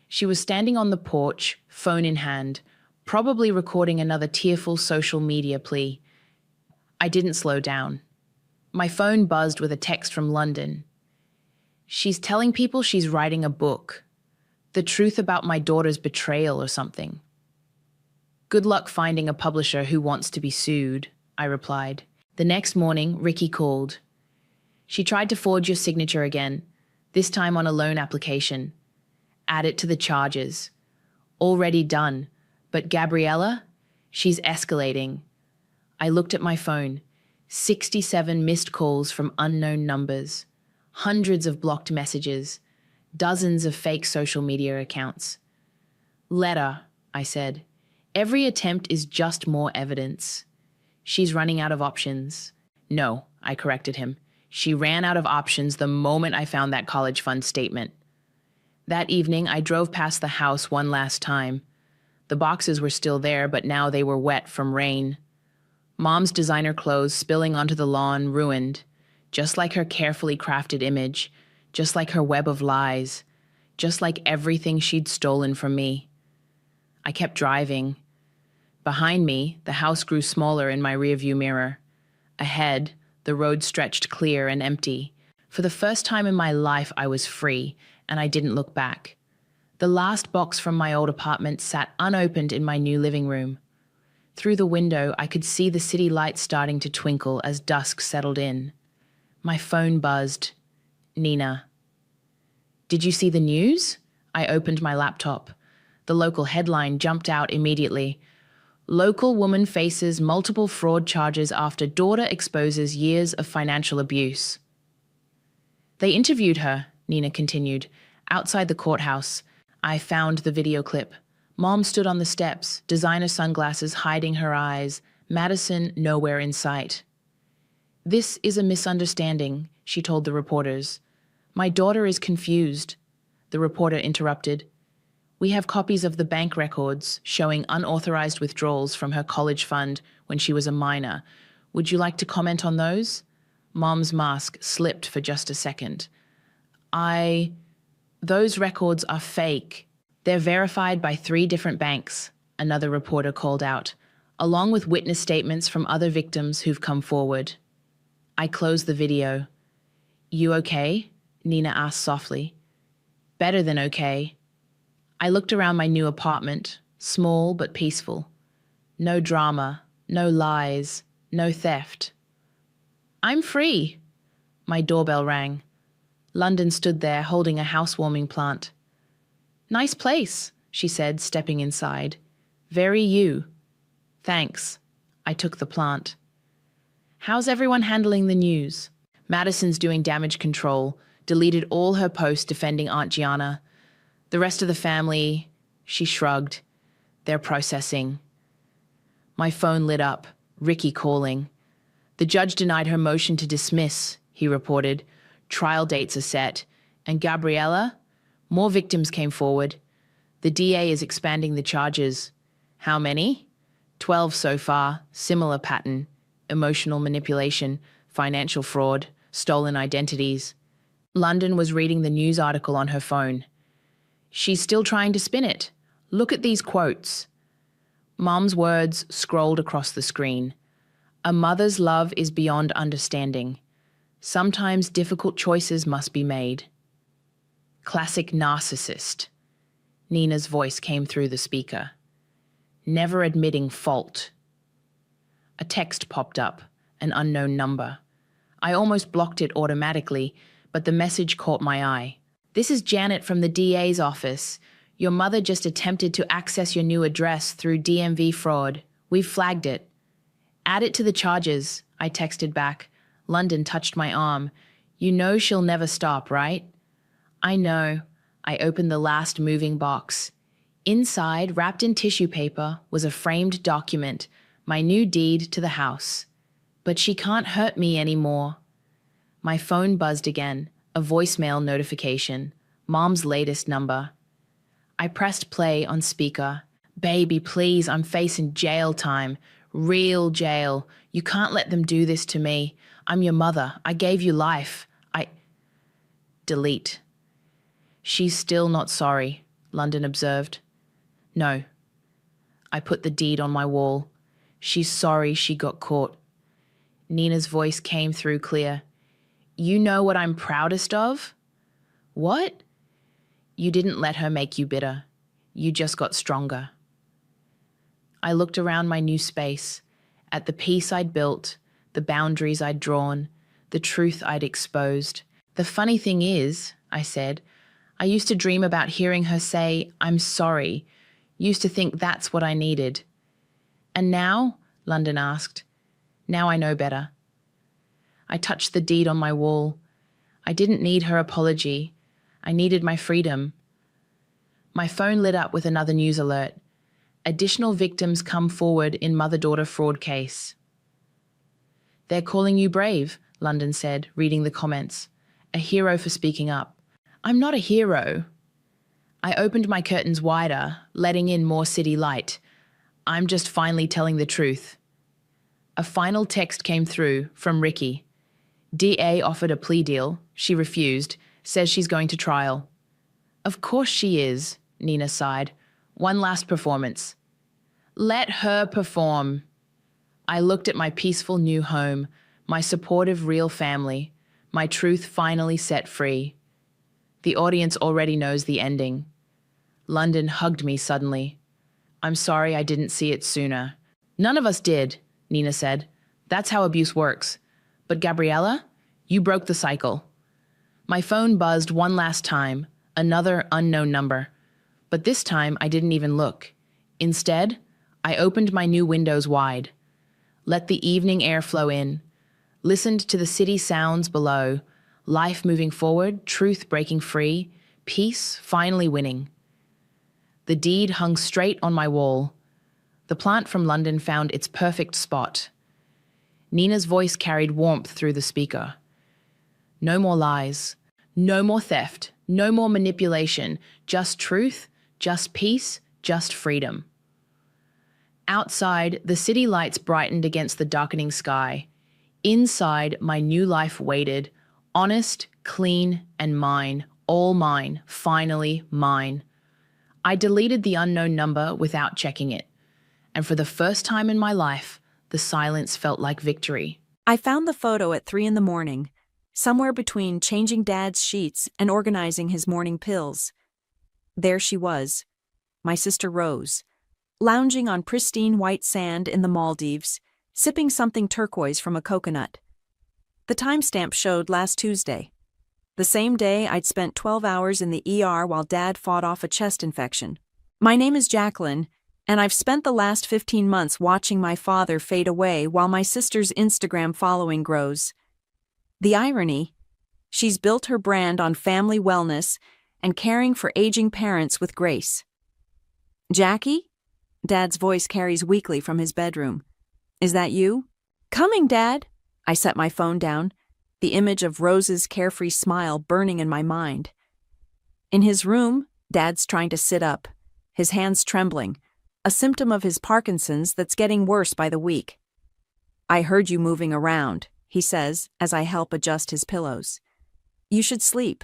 She was standing on the porch, phone in hand, probably recording another tearful social media plea. I didn't slow down. My phone buzzed with a text from London. She's telling people she's writing a book. The truth about my daughter's betrayal or something. Good luck finding a publisher who wants to be sued, I replied. The next morning, Ricky called. She tried to forge your signature again, this time on a loan application. Add it to the charges. Already done. But Gabriella? She's escalating. I looked at my phone. 67 missed calls from unknown numbers. Hundreds of blocked messages. Dozens of fake social media accounts. Let her, I said. Every attempt is just more evidence. She's running out of options. No, I corrected him. She ran out of options the moment I found that college fund statement. That evening, I drove past the house one last time. The boxes were still there, but now they were wet from rain. Mom's designer clothes spilling onto the lawn, ruined. Just like her carefully crafted image. Just like her web of lies. Just like everything she'd stolen from me. I kept driving. Behind me, the house grew smaller in my rearview mirror. Ahead, the road stretched clear and empty. For the first time in my life, I was free, and I didn't look back. The last box from my old apartment sat unopened in my new living room. Through the window, I could see the city lights starting to twinkle as dusk settled in. My phone buzzed. Nina. Did you see the news? I opened my laptop. The local headline jumped out immediately. Local woman faces multiple fraud charges after daughter exposes years of financial abuse. They interviewed her, Nina continued. Outside the courthouse, I found the video clip. Mom stood on the steps, designer sunglasses hiding her eyes, Madison nowhere in sight. This is a misunderstanding, she told the reporters. My daughter is confused. The reporter interrupted. We have copies of the bank records showing unauthorized withdrawals from her college fund when she was a minor. Would you like to comment on those? Mom's mask slipped for just a second. Those records are fake. They're verified by 3 different banks, another reporter called out, along with witness statements from other victims who've come forward. I closed the video. You okay? Nina asked softly. Better than okay. I looked around my new apartment, small but peaceful. No drama, no lies, no theft. I'm free. My doorbell rang. London stood there holding a housewarming plant. Nice place, she said, stepping inside. Very you. Thanks. I took the plant. How's everyone handling the news? Madison's doing damage control, deleted all her posts defending Aunt Gianna. The rest of the family, she shrugged. They're processing. My phone lit up, Ricky calling. The judge denied her motion to dismiss, he reported. Trial dates are set. And Gabriella? More victims came forward. The DA is expanding the charges. How many? 12 so far, similar pattern. Emotional manipulation, financial fraud, stolen identities. London was reading the news article on her phone. She's still trying to spin it. Look at these quotes. Mom's words scrolled across the screen. A mother's love is beyond understanding. Sometimes difficult choices must be made. Classic narcissist. Nina's voice came through the speaker. Never admitting fault. A text popped up, an unknown number. I almost blocked it automatically, but the message caught my eye. This is Janet from the DA's office. Your mother just attempted to access your new address through DMV fraud. We've flagged it. Add it to the charges, I texted back. London touched my arm. You know she'll never stop, right? I know. I opened the last moving box. Inside, wrapped in tissue paper, was a framed document, my new deed to the house. But she can't hurt me anymore. My phone buzzed again, a voicemail notification, Mom's latest number. I pressed play on speaker. Baby, please, I'm facing jail time. Real jail. You can't let them do this to me. I'm your mother. I gave you life. Delete. She's still not sorry, London observed. No. I put the deed on my wall. She's sorry she got caught. Nina's voice came through clear. You know what I'm proudest of? What? You didn't let her make you bitter. You just got stronger. I looked around my new space, at the peace I'd built, the boundaries I'd drawn, the truth I'd exposed. The funny thing is, I said, I used to dream about hearing her say, I'm sorry. Used to think that's what I needed. And now? London asked. Now I know better. I touched the deed on my wall. I didn't need her apology. I needed my freedom. My phone lit up with another news alert. Additional victims come forward in mother-daughter fraud case. They're calling you brave, London said, reading the comments. A hero for speaking up. I'm not a hero. I opened my curtains wider, letting in more city light. I'm just finally telling the truth. A final text came through from Ricky. DA offered a plea deal. She refused, says she's going to trial. Of course she is, Nina sighed. One last performance. Let her perform. I looked at my peaceful new home, my supportive real family, my truth finally set free. The audience already knows the ending. London hugged me suddenly. I'm sorry I didn't see it sooner. None of us did, Nina said. That's how abuse works. But Gabriella, you broke the cycle. My phone buzzed one last time, another unknown number. But this time I didn't even look. Instead, I opened my new windows wide, let the evening air flow in, listened to the city sounds below, life moving forward, truth breaking free, peace finally winning. The deed hung straight on my wall. The plant from London found its perfect spot. Nina's voice carried warmth through the speaker. No more lies, no more theft, no more manipulation, just truth, just peace, just freedom. Outside, the city lights brightened against the darkening sky. Inside, my new life waited, honest, clean, and mine, all mine, finally mine. I deleted the unknown number without checking it, and for the first time in my life, the silence felt like victory. I found the photo at 3 a.m, somewhere between changing Dad's sheets and organizing his morning pills. There she was, my sister Rose, lounging on pristine white sand in the Maldives, sipping something turquoise from a coconut. The timestamp showed last Tuesday, the same day I'd spent 12 hours in the ER while Dad fought off a chest infection. My name is Jacqueline, and I've spent the last 15 months watching my father fade away while my sister's Instagram following grows. The irony, she's built her brand on family wellness and caring for aging parents with grace. Jackie? Dad's voice carries weakly from his bedroom. Is that you? Coming, Dad. I set my phone down, the image of Rose's carefree smile burning in my mind. In his room, Dad's trying to sit up, his hands trembling, a symptom of his Parkinson's that's getting worse by the week. I heard you moving around, he says as I help adjust his pillows. You should sleep.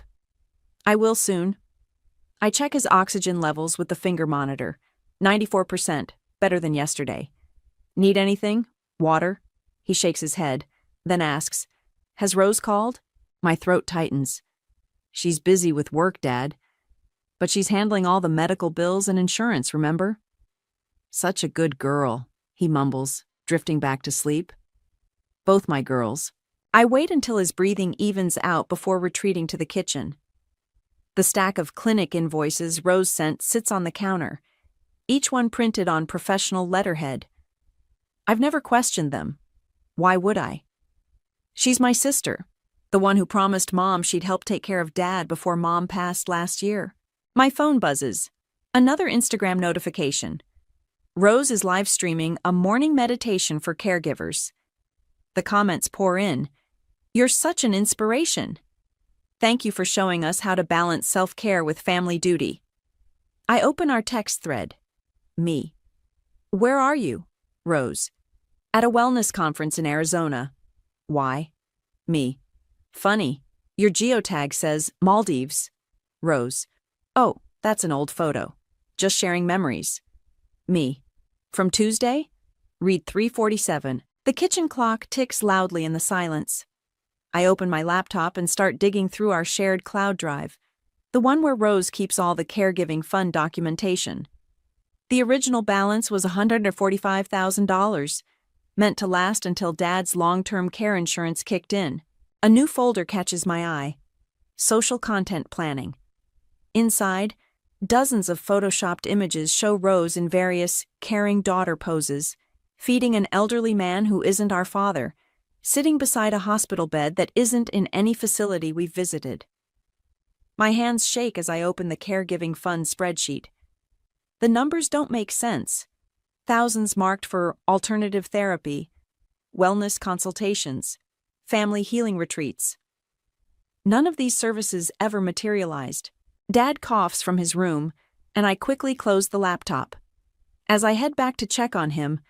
I will soon. I check his oxygen levels with the finger monitor. 94%, better than yesterday. Need anything? Water? He shakes his head, then asks, Has Rose called? My throat tightens. She's busy with work, Dad. But she's handling all the medical bills and insurance, remember? Such a good girl, he mumbles, drifting back to sleep. Both my girls. I wait until his breathing evens out before retreating to the kitchen. The stack of clinic invoices Rose sent sits on the counter, each one printed on professional letterhead. I've never questioned them. Why would I? She's my sister, the one who promised Mom she'd help take care of Dad before Mom passed last year. My phone buzzes. Another Instagram notification. Rose is live streaming a morning meditation for caregivers. The comments pour in. You're such an inspiration. Thank you for showing us how to balance self-care with family duty. I open our text thread. Me. Where are you? Rose. At a wellness conference in Arizona. Why? Me. Funny. Your geotag says Maldives. Rose. Oh, that's an old photo. Just sharing memories. Me. From Tuesday? Read 3:47. The kitchen clock ticks loudly in the silence. I open my laptop and start digging through our shared cloud drive, the one where Rose keeps all the caregiving fund documentation. The original balance was $145,000, meant to last until Dad's long-term care insurance kicked in. A new folder catches my eye. Social content planning. Inside, dozens of photoshopped images show Rose in various caring daughter poses, feeding an elderly man who isn't our father, sitting beside a hospital bed that isn't in any facility we've visited. My hands shake as I open the caregiving fund spreadsheet. The numbers don't make sense. Thousands marked for alternative therapy, wellness consultations, family healing retreats. None of these services ever materialized. Dad coughs from his room, and I quickly close the laptop. As I head back to check on him,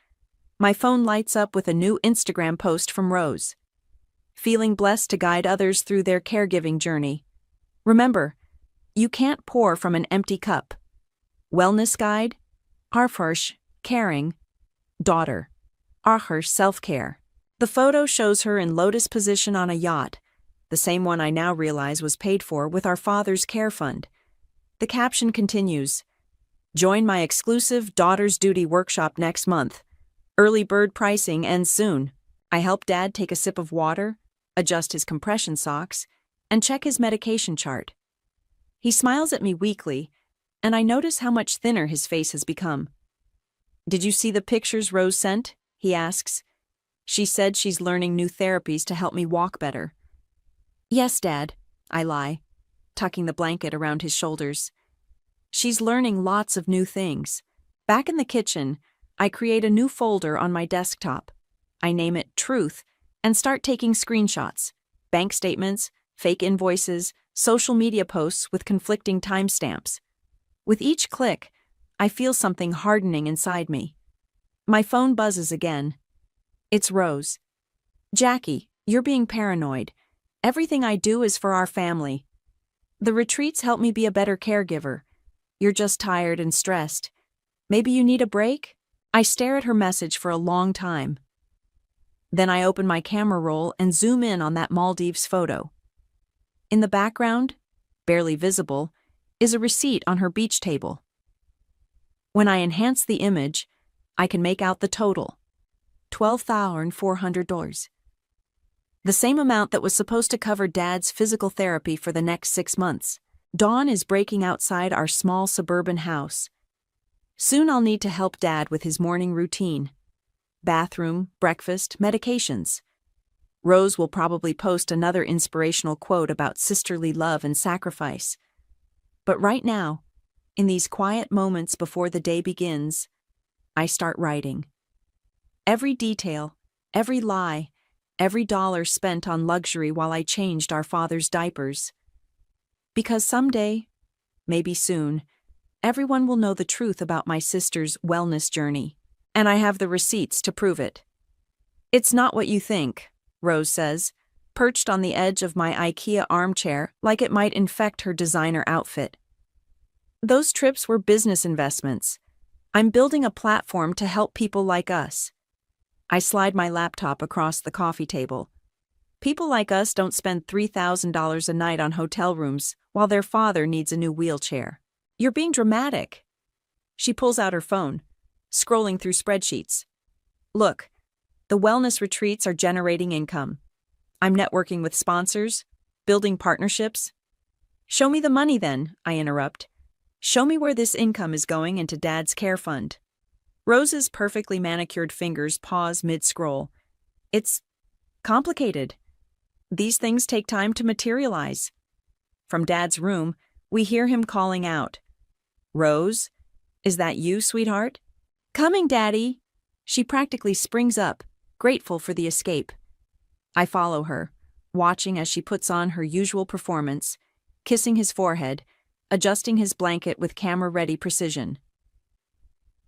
my phone lights up with a new Instagram post from Rose. Feeling blessed to guide others through their caregiving journey. Remember, you can't pour from an empty cup. Wellness guide, Arfarsh, caring, daughter, Arharsh, self-care. The photo shows her in lotus position on a yacht, the same one I now realize was paid for with our father's care fund. The caption continues, join my exclusive Daughter's Duty workshop next month. Early bird pricing ends soon. I help Dad take a sip of water, adjust his compression socks, and check his medication chart. He smiles at me weakly, and I notice how much thinner his face has become. Did you see the pictures Rose sent? He asks. She said she's learning new therapies to help me walk better. Yes, Dad, I lie, tucking the blanket around his shoulders. She's learning lots of new things. Back in the kitchen, I create a new folder on my desktop. I name it Truth and start taking screenshots, bank statements, fake invoices, social media posts with conflicting timestamps. With each click, I feel something hardening inside me. My phone buzzes again. It's Rose. Jackie, you're being paranoid. Everything I do is for our family. The retreats help me be a better caregiver. You're just tired and stressed. Maybe you need a break? I stare at her message for a long time. Then I open my camera roll and zoom in on that Maldives photo. In the background, barely visible, is a receipt on her beach table. When I enhance the image, I can make out the total. $12,400. The same amount that was supposed to cover Dad's physical therapy for the next 6 months. Dawn is breaking outside our small suburban house. Soon I'll need to help Dad with his morning routine. Bathroom, breakfast, medications. Rose will probably post another inspirational quote about sisterly love and sacrifice. But right now, in these quiet moments before the day begins, I start writing. Every detail, every lie, every dollar spent on luxury while I changed our father's diapers. Because someday, maybe soon, everyone will know the truth about my sister's wellness journey, and I have the receipts to prove it. It's not what you think, Rose says, perched on the edge of my IKEA armchair like it might infect her designer outfit. Those trips were business investments. I'm building a platform to help people like us. I slide my laptop across the coffee table. People like us don't spend $3,000 a night on hotel rooms while their father needs a new wheelchair. You're being dramatic. She pulls out her phone, scrolling through spreadsheets. Look, the wellness retreats are generating income. I'm networking with sponsors, building partnerships. Show me the money then, I interrupt. Show me where this income is going into Dad's care fund. Rose's perfectly manicured fingers pause mid-scroll. It's complicated. These things take time to materialize. From Dad's room, we hear him calling out, "Rose, is that you, sweetheart?" "Coming, Daddy." She practically springs up, grateful for the escape. I follow her, watching as she puts on her usual performance, kissing his forehead, adjusting his blanket with camera-ready precision.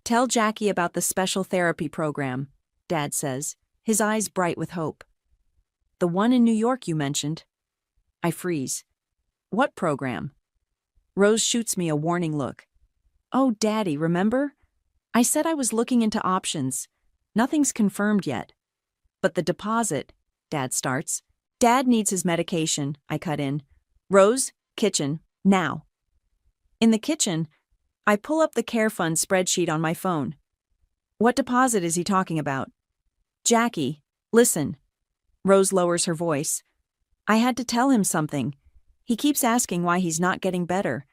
"Tell Jackie about the special therapy program," Dad says, his eyes bright with hope. "The one in New York you mentioned." I freeze. "What program?" Rose shoots me a warning look. "Oh, Daddy, remember? I said I was looking into options. Nothing's confirmed yet." "But the deposit," Dad starts. "Dad needs his medication," I cut in. "Rose, kitchen, now." In the kitchen, I pull up the Care Fund spreadsheet on my phone. "What deposit is he talking about?" "Jackie, listen." Rose lowers her voice. "I had to tell him something. He keeps asking why he's not getting better.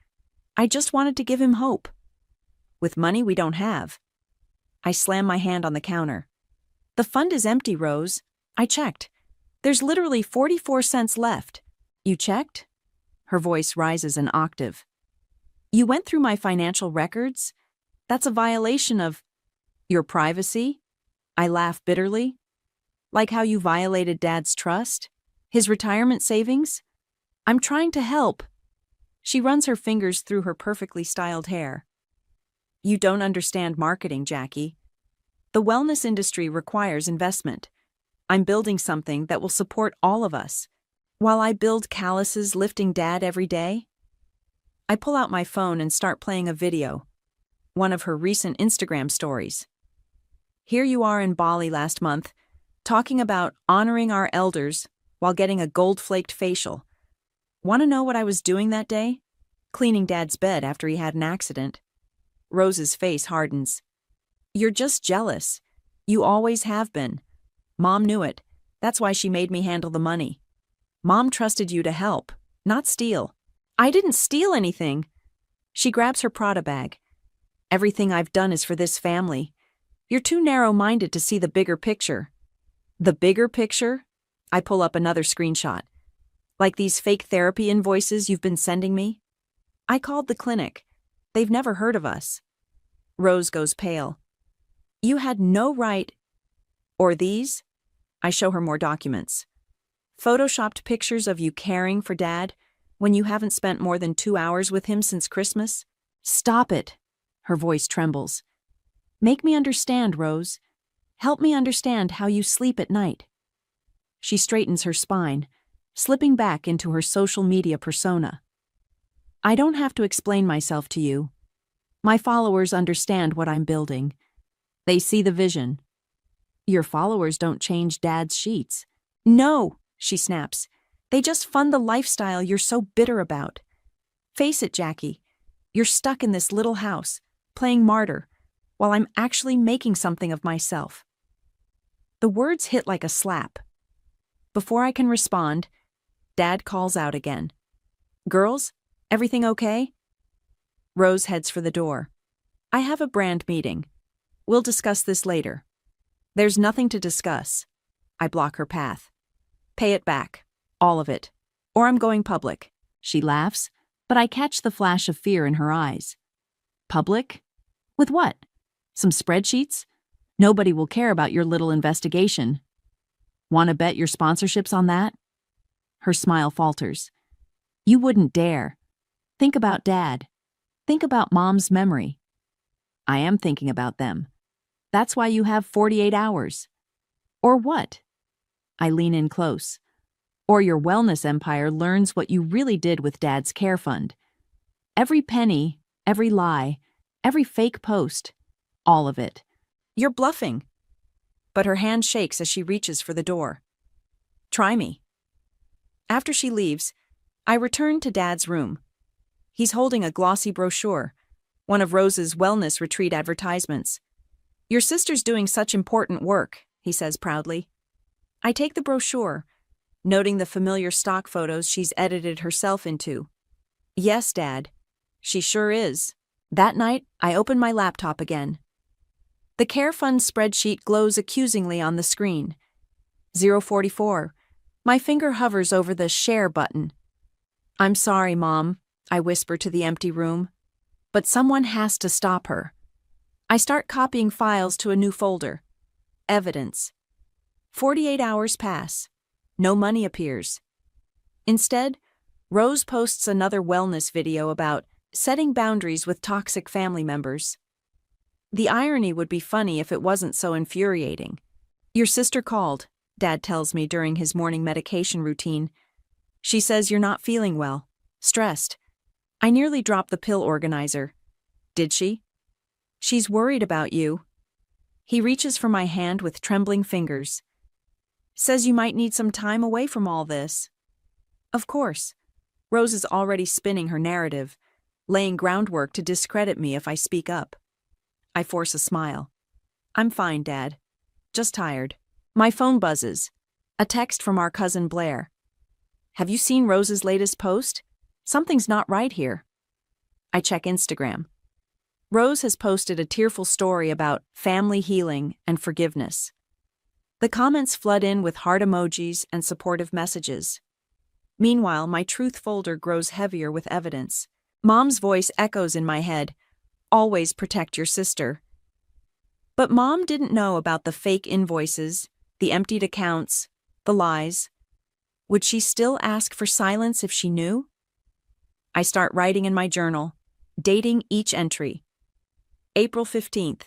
I just wanted to give him hope. With money we don't have." I slam my hand on the counter. "The fund is empty, Rose. I checked. There's literally 44 cents left." "You checked?" Her voice rises an octave. "You went through my financial records? That's a violation of your privacy?" I laugh bitterly. "Like how you violated Dad's trust? His retirement savings? I'm trying to help." She runs her fingers through her perfectly styled hair. "You don't understand marketing, Jackie. The wellness industry requires investment. I'm building something that will support all of us, while I build calluses lifting Dad every day." I pull out my phone and start playing a video, one of her recent Instagram stories. "Here you are in Bali last month, talking about honoring our elders while getting a gold-flaked facial. Want to know what I was doing that day? Cleaning Dad's bed after he had an accident." Rose's face hardens. "You're just jealous. You always have been. Mom knew it. That's why she made me handle the money. Mom trusted you to help, not steal." "I didn't steal anything." She grabs her Prada bag. "Everything I've done is for this family. You're too narrow-minded to see the bigger picture." "The bigger picture?" I pull up another screenshot. "Like these fake therapy invoices you've been sending me?" "I called the clinic. They've never heard of us." Rose goes pale. "You had no right." "Or these?" I show her more documents. "Photoshopped pictures of you caring for Dad when you haven't spent more than 2 hours with him since Christmas." "Stop it." Her voice trembles. "Make me understand, Rose. Help me understand how you sleep at night." She straightens her spine, slipping back into her social media persona. "I don't have to explain myself to you. My followers understand what I'm building. They see the vision." "Your followers don't change Dad's sheets." "No," she snaps. "They just fund the lifestyle you're so bitter about. Face it, Jackie. You're stuck in this little house, playing martyr, while I'm actually making something of myself." The words hit like a slap. Before I can respond, Dad calls out again. "Girls, everything okay?" Rose heads for the door. "I have a brand meeting. We'll discuss this later." "There's nothing to discuss." I block her path. "Pay it back. All of it. Or I'm going public." She laughs, but I catch the flash of fear in her eyes. "Public? With what? Some spreadsheets? Nobody will care about your little investigation. Want to bet your sponsorships on that?" Her smile falters. "You wouldn't dare. Think about Dad. Think about Mom's memory." "I am thinking about them. That's why you have 48 hours. Or what?" I lean in close. "Or your wellness empire learns what you really did with Dad's care fund. Every penny, every lie, every fake post, all of it." "You're bluffing." But her hand shakes as she reaches for the door. "Try me." After she leaves, I return to Dad's room. He's holding a glossy brochure, one of Rose's wellness retreat advertisements. "Your sister's doing such important work," he says proudly. I take the brochure, noting the familiar stock photos she's edited herself into. Yes, Dad. She sure is. That night, I open my laptop again. The Care Fund spreadsheet glows accusingly on the screen. 044. My finger hovers over the Share button. I'm sorry, Mom, I whisper to the empty room. But someone has to stop her. I start copying files to a new folder. Evidence. 48 hours pass. No money appears. Instead, Rose posts another wellness video about setting boundaries with toxic family members. The irony would be funny if it wasn't so infuriating. Your sister called, Dad tells me during his morning medication routine. She says you're not feeling well, stressed. I nearly dropped the pill organizer. Did she? She's worried about you. He reaches for my hand with trembling fingers. Says you might need some time away from all this. Of course. Rose is already spinning her narrative, laying groundwork to discredit me if I speak up. I force a smile. I'm fine, Dad. Just tired. My phone buzzes. A text from our cousin Blair. Have you seen Rose's latest post? Something's not right here. I check Instagram. Rose has posted a tearful story about family healing and forgiveness. The comments flood in with heart emojis and supportive messages. Meanwhile, my truth folder grows heavier with evidence. Mom's voice echoes in my head. Always protect your sister. But Mom didn't know about the fake invoices, the emptied accounts, the lies. Would she still ask for silence if she knew? I start writing in my journal, dating each entry. April 15th.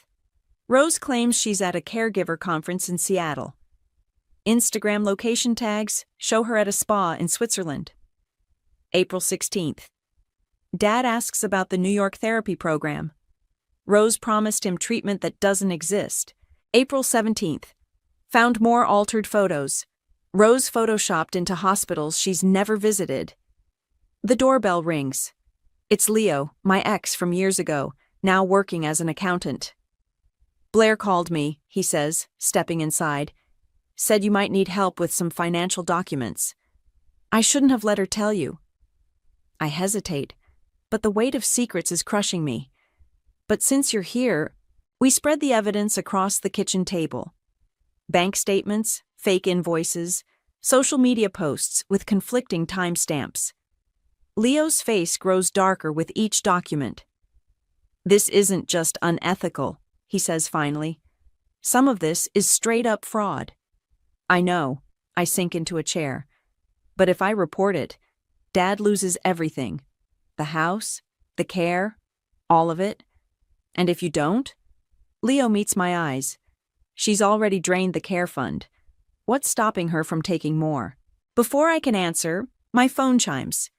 Rose claims she's at a caregiver conference in Seattle. Instagram location tags show her at a spa in Switzerland. April 16th. Dad asks about the New York therapy program. Rose promised him treatment that doesn't exist. April 17th. Found more altered photos. Rose photoshopped into hospitals she's never visited. The doorbell rings. It's Leo, my ex from years ago, now working as an accountant. Blair called me, he says, stepping inside. Said you might need help with some financial documents. I shouldn't have let her tell you. I hesitate, but the weight of secrets is crushing me. But since you're here, we spread the evidence across the kitchen table. Bank statements, fake invoices, social media posts with conflicting timestamps. Leo's face grows darker with each document. This isn't just unethical, he says finally. Some of this is straight-up fraud. I know, I sink into a chair. But if I report it, Dad loses everything. The house, the care, all of it. And if you don't? Leo meets my eyes. She's already drained the care fund. What's stopping her from taking more? Before I can answer, my phone chimes.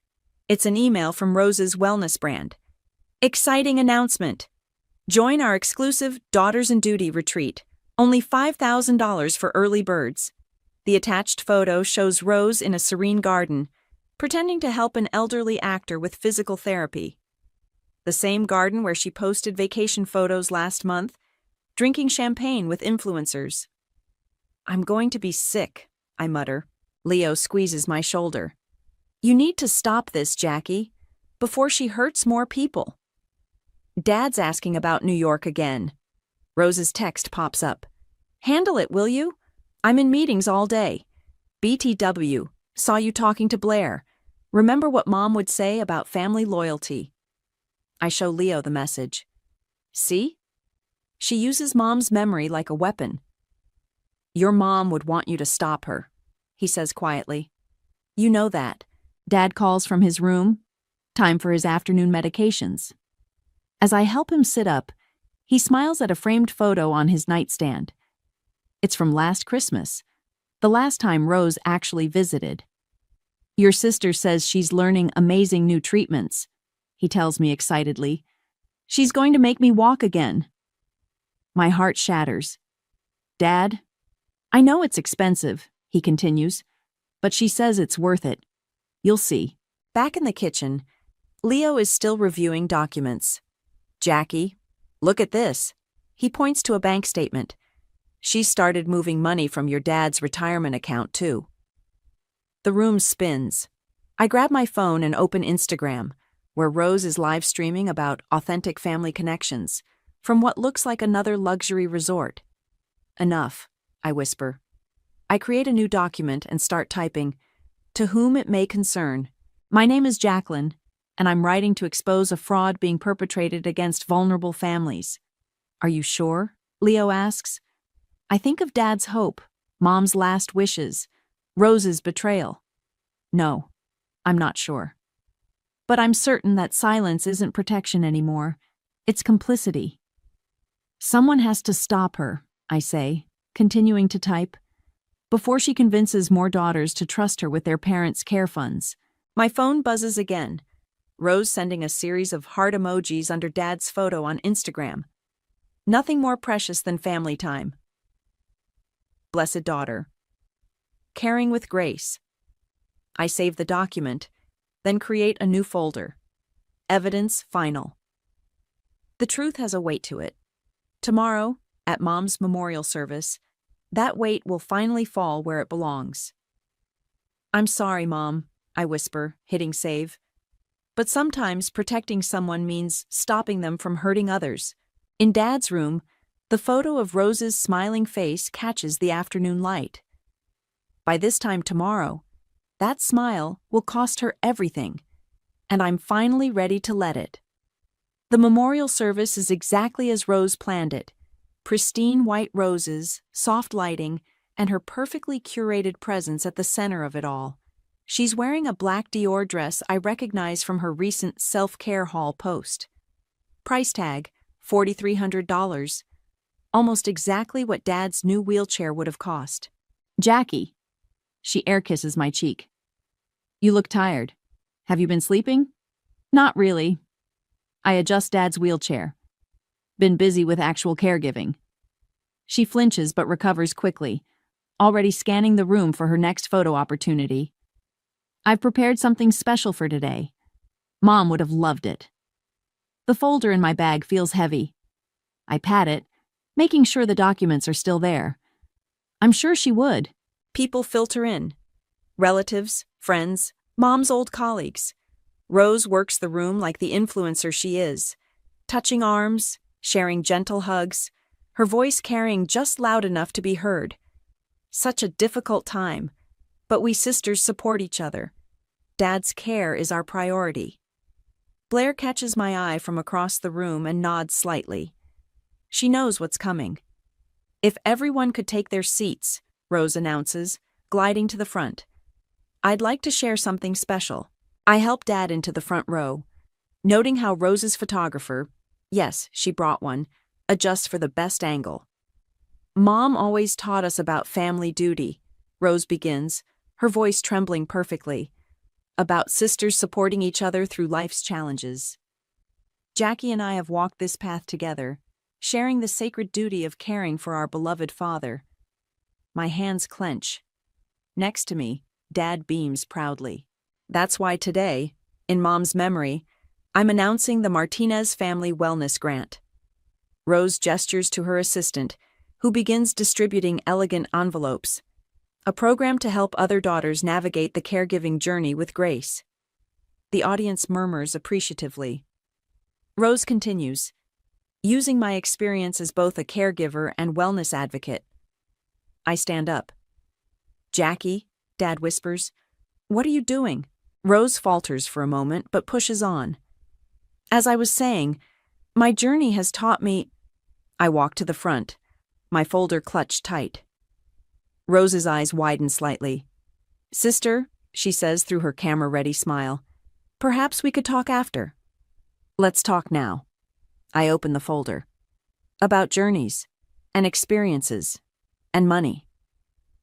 It's an email from Rose's wellness brand. Exciting announcement. Join our exclusive Daughters in Duty retreat. Only $5,000 for early birds. The attached photo shows Rose in a serene garden, pretending to help an elderly actor with physical therapy. The same garden where she posted vacation photos last month, drinking champagne with influencers. I'm going to be sick, I mutter. Leo squeezes my shoulder. You need to stop this, Jackie, before she hurts more people. Dad's asking about New York again. Rose's text pops up. Handle it, will you? I'm in meetings all day. BTW, saw you talking to Blair. Remember what Mom would say about family loyalty. I show Leo the message. See? She uses Mom's memory like a weapon. Your mom would want you to stop her, he says quietly. You know that. Dad calls from his room. Time for his afternoon medications. As I help him sit up, he smiles at a framed photo on his nightstand. It's from last Christmas, the last time Rose actually visited. Your sister says she's learning amazing new treatments, he tells me excitedly. She's going to make me walk again. My heart shatters. Dad, I know it's expensive, he continues, but she says it's worth it. You'll see. Back in the kitchen, Leo is still reviewing documents. Jackie, look at this. He points to a bank statement. She started moving money from your dad's retirement account, too. The room spins. I grab my phone and open Instagram, where Rose is live streaming about authentic family connections from what looks like another luxury resort. Enough, I whisper. I create a new document and start typing, "To whom it may concern. My name is Jacqueline, and I'm writing to expose a fraud being perpetrated against vulnerable families." "Are you sure?" Leo asks. I think of Dad's hope, Mom's last wishes, Rose's betrayal. No, I'm not sure. But I'm certain that silence isn't protection anymore. It's complicity. "Someone has to stop her," I say, continuing to type, before she convinces more daughters to trust her with their parents' care funds. My phone buzzes again, Rose sending a series of heart emojis under Dad's photo on Instagram. Nothing more precious than family time. Blessed daughter. Caring with grace. I save the document, then create a new folder. Evidence final. The truth has a weight to it. Tomorrow, at Mom's memorial service, that weight will finally fall where it belongs. "I'm sorry, Mom," I whisper, hitting save. But sometimes protecting someone means stopping them from hurting others. In Dad's room, the photo of Rose's smiling face catches the afternoon light. By this time tomorrow, that smile will cost her everything, and I'm finally ready to let it. The memorial service is exactly as Rose planned it. Pristine white roses, soft lighting, and her perfectly curated presence at the center of it all. She's wearing a black Dior dress I recognize from her recent self-care haul post. Price tag, $4,300. Almost exactly what Dad's new wheelchair would have cost. "Jackie." She air kisses my cheek. "You look tired. Have you been sleeping?" "Not really." I adjust Dad's wheelchair. "Been busy with actual caregiving." She flinches but recovers quickly, already scanning the room for her next photo opportunity. "I've prepared something special for today. Mom would have loved it." The folder in my bag feels heavy. I pat it, making sure the documents are still there. I'm sure she would. People filter in. Relatives, friends, Mom's old colleagues. Rose works the room like the influencer she is, touching arms, sharing gentle hugs, her voice carrying just loud enough to be heard. Such a difficult time, but we sisters support each other. Dad's care is our priority. Blair catches my eye from across the room and nods slightly. She knows what's coming. "If everyone could take their seats," Rose announces, gliding to the front. "I'd like to share something special." I help Dad into the front row, noting how Rose's photographer, yes, she brought one, adjusts for the best angle. "Mom always taught us about family duty," Rose begins, her voice trembling perfectly, "about sisters supporting each other through life's challenges. Jackie and I have walked this path together, sharing the sacred duty of caring for our beloved father." My hands clench. Next to me, Dad beams proudly. "That's why today, in Mom's memory, I'm announcing the Martinez Family Wellness Grant." Rose gestures to her assistant, who begins distributing elegant envelopes, a program to help other daughters navigate the caregiving journey with grace. The audience murmurs appreciatively. Rose continues, "Using my experience as both a caregiver and wellness advocate." I stand up. "Jackie," Dad whispers, "what are you doing?" Rose falters for a moment, but pushes on. "As I was saying, my journey has taught me—" I walk to the front, my folder clutched tight. Rose's eyes widen slightly. "Sister," she says through her camera-ready smile, "perhaps we could talk after." "Let's talk now." I open the folder. About journeys, and experiences, and money.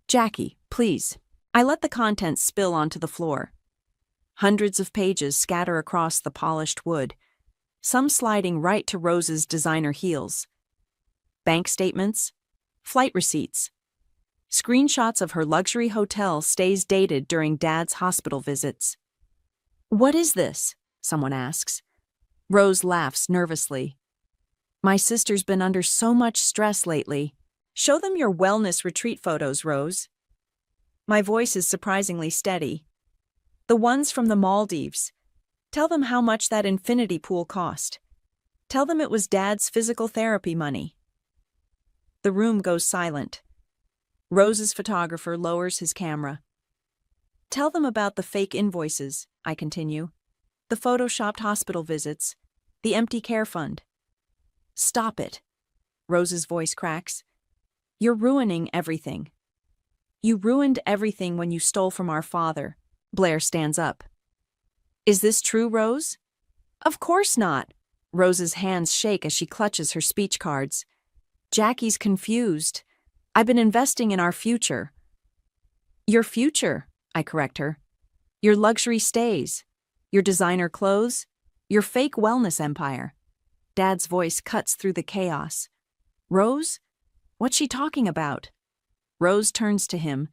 "Jackie, please." I let the contents spill onto the floor. Hundreds of pages scatter across the polished wood, some sliding right to Rose's designer heels. Bank statements, flight receipts, screenshots of her luxury hotel stays dated during Dad's hospital visits. "What is this?" someone asks. Rose laughs nervously. "My sister's been under so much stress lately. Show them your wellness retreat photos, Rose." My voice is surprisingly steady. "The ones from the Maldives. Tell them how much that infinity pool cost. Tell them it was Dad's physical therapy money. The room goes silent. Rose's photographer lowers his camera. Tell them about the fake invoices, I continue. The photoshopped hospital visits. The empty care fund. Stop it. Rose's voice cracks. You're ruining everything. You ruined everything when you stole from our father. Blair stands up. Is this true, Rose? Of course not. Rose's hands shake as she clutches her speech cards. Jackie's confused. I've been investing in our future. Your future, I correct her. Your luxury stays. Your designer clothes. Your fake wellness empire. Dad's voice cuts through the chaos. Rose? What's she talking about? Rose turns to him,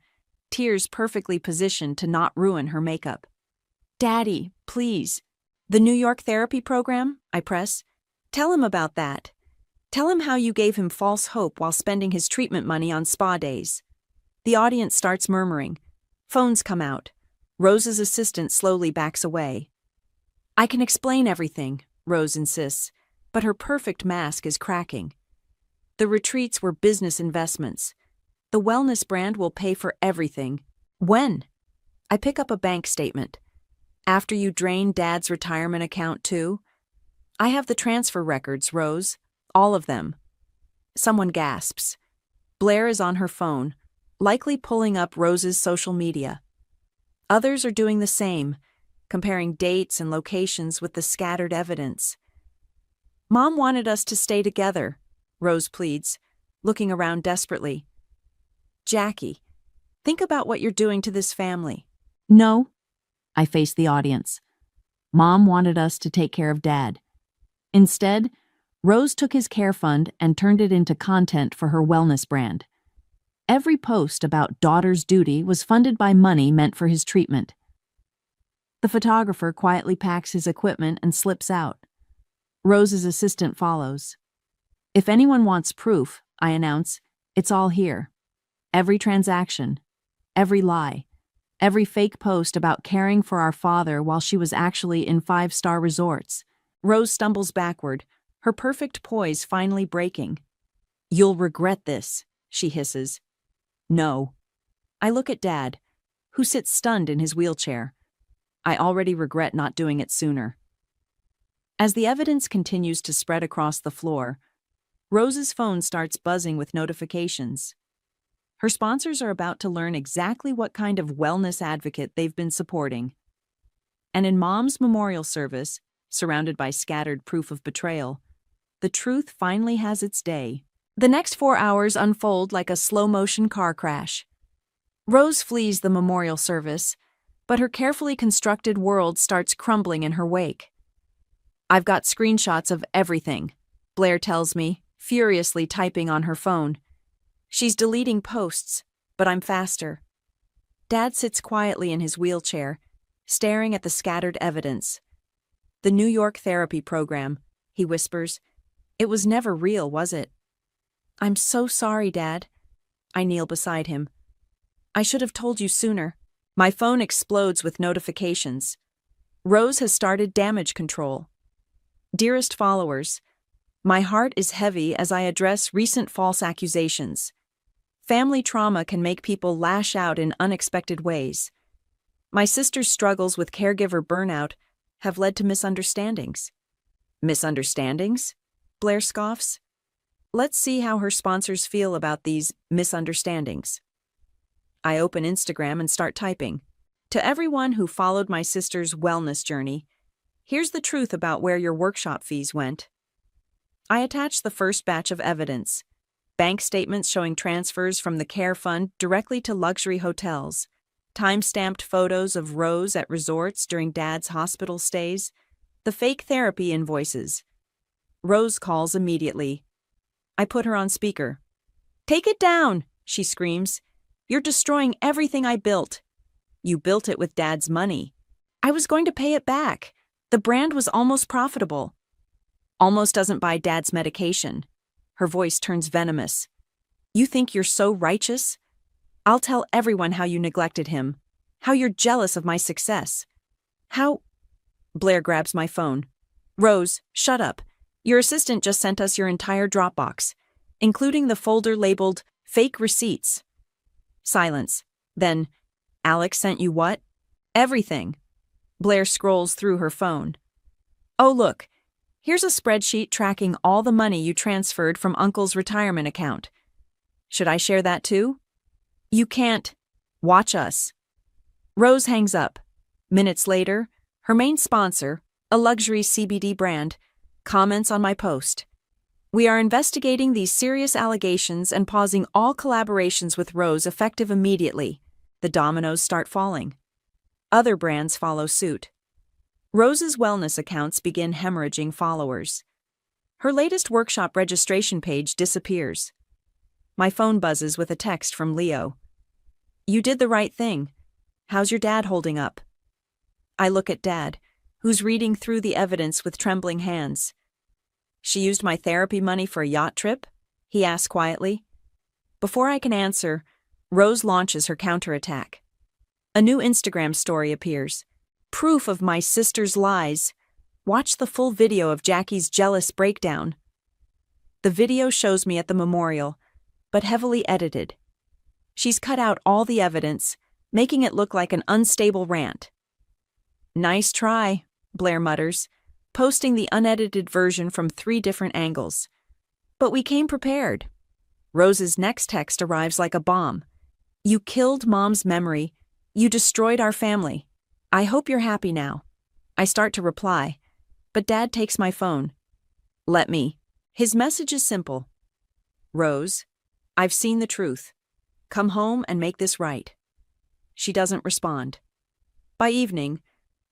tears perfectly positioned to not ruin her makeup. Daddy, please. The New York therapy program? I press. Tell him about that. Tell him how you gave him false hope while spending his treatment money on spa days. The audience starts murmuring. Phones come out. Rose's assistant slowly backs away. I can explain everything, Rose insists, but her perfect mask is cracking. The retreats were business investments. The wellness brand will pay for everything. When? I pick up a bank statement. After you drain Dad's retirement account too? I have the transfer records, Rose. All of them. Someone gasps. Blair is on her phone, likely pulling up Rose's social media. Others are doing the same, comparing dates and locations with the scattered evidence. Mom wanted us to stay together, Rose pleads, looking around desperately. Jackie, think about what you're doing to this family. No, I face the audience. Mom wanted us to take care of Dad. Instead, Rose took his care fund and turned it into content for her wellness brand. Every post about daughter's duty was funded by money meant for his treatment. The photographer quietly packs his equipment and slips out. Rose's assistant follows. If anyone wants proof, I announce, it's all here. Every transaction, every lie, every fake post about caring for our father while she was actually in 5-star resorts. Rose stumbles backward, her perfect poise finally breaking. You'll regret this, she hisses. No. I look at Dad, who sits stunned in his wheelchair. I already regret not doing it sooner. As the evidence continues to spread across the floor, Rose's phone starts buzzing with notifications. Her sponsors are about to learn exactly what kind of wellness advocate they've been supporting. And in Mom's memorial service, surrounded by scattered proof of betrayal, the truth finally has its day. The next 4 hours unfold like a slow-motion car crash. Rose flees the memorial service, but her carefully constructed world starts crumbling in her wake. I've got screenshots of everything, Blair tells me, furiously typing on her phone. She's deleting posts, but I'm faster. Dad sits quietly in his wheelchair, staring at the scattered evidence. The New York therapy program, he whispers. It was never real, was it? I'm so sorry, Dad. I kneel beside him. I should have told you sooner. My phone explodes with notifications. Rose has started damage control. Dearest followers, my heart is heavy as I address recent false accusations. Family trauma can make people lash out in unexpected ways. My sister's struggles with caregiver burnout have led to misunderstandings. Misunderstandings? Blair scoffs. Let's see how her sponsors feel about these misunderstandings. I open Instagram and start typing. To everyone who followed my sister's wellness journey, here's the truth about where your workshop fees went. I attach the first batch of evidence. Bank statements showing transfers from the care fund directly to luxury hotels. Time-stamped photos of Rose at resorts during Dad's hospital stays. The fake therapy invoices. Rose calls immediately. I put her on speaker. Take it down, she screams. You're destroying everything I built. You built it with Dad's money. I was going to pay it back. The brand was almost profitable. Almost doesn't buy Dad's medication. Her voice turns venomous. You think you're so righteous? I'll tell everyone how you neglected him. How you're jealous of my success. How... Blair grabs my phone. Rose, shut up. Your assistant just sent us your entire Dropbox, including the folder labeled fake receipts. Silence. Then, Alex sent you what? Everything. Blair scrolls through her phone. Oh, look. Here's a spreadsheet tracking all the money you transferred from Uncle's retirement account. Should I share that too? You can't. Watch us. Rose hangs up. Minutes later, her main sponsor, a luxury CBD brand, comments on my post. We are investigating these serious allegations and pausing all collaborations with Rose effective immediately. The dominoes start falling. Other brands follow suit. Rose's wellness accounts begin hemorrhaging followers. Her latest workshop registration page disappears. My phone buzzes with a text from Leo. You did the right thing. How's your dad holding up? I look at Dad, who's reading through the evidence with trembling hands. She used my therapy money for a yacht trip? He asks quietly. Before I can answer, Rose launches her counterattack. A new Instagram story appears. Proof of my sister's lies. Watch the full video of Jackie's jealous breakdown. The video shows me at the memorial, but heavily edited. She's cut out all the evidence, making it look like an unstable rant. Nice try, Blair mutters, posting the unedited version from 3 different angles. But we came prepared. Rose's next text arrives like a bomb. You killed Mom's memory. You destroyed our family. I hope you're happy now. I start to reply, but Dad takes my phone. Let me. His message is simple. Rose, I've seen the truth. Come home and make this right. She doesn't respond. By evening,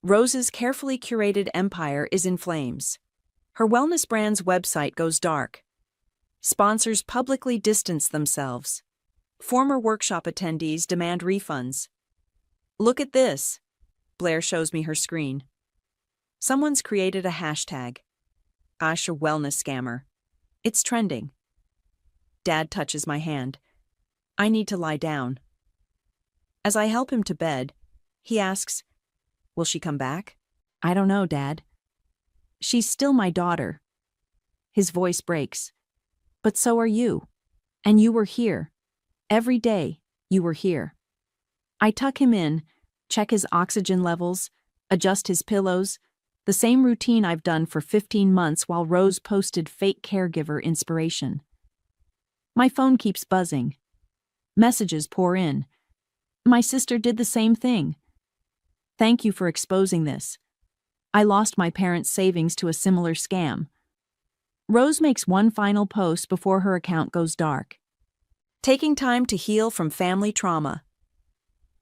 Rose's carefully curated empire is in flames. Her wellness brand's website goes dark. Sponsors publicly distance themselves. Former workshop attendees demand refunds. Look at this. Blair shows me her screen. Someone's created a hashtag. Asha Wellness Scammer. It's trending. Dad touches my hand. I need to lie down. As I help him to bed, he asks, will she come back? I don't know, Dad. She's still my daughter. His voice breaks. But so are you. And you were here. Every day, you were here. I tuck him in, check his oxygen levels, adjust his pillows, the same routine I've done for 15 months while Rose posted fake caregiver inspiration. My phone keeps buzzing. Messages pour in. My sister did the same thing. Thank you for exposing this. I lost my parents' savings to a similar scam. Rose makes one final post before her account goes dark. Taking time to heal from family trauma.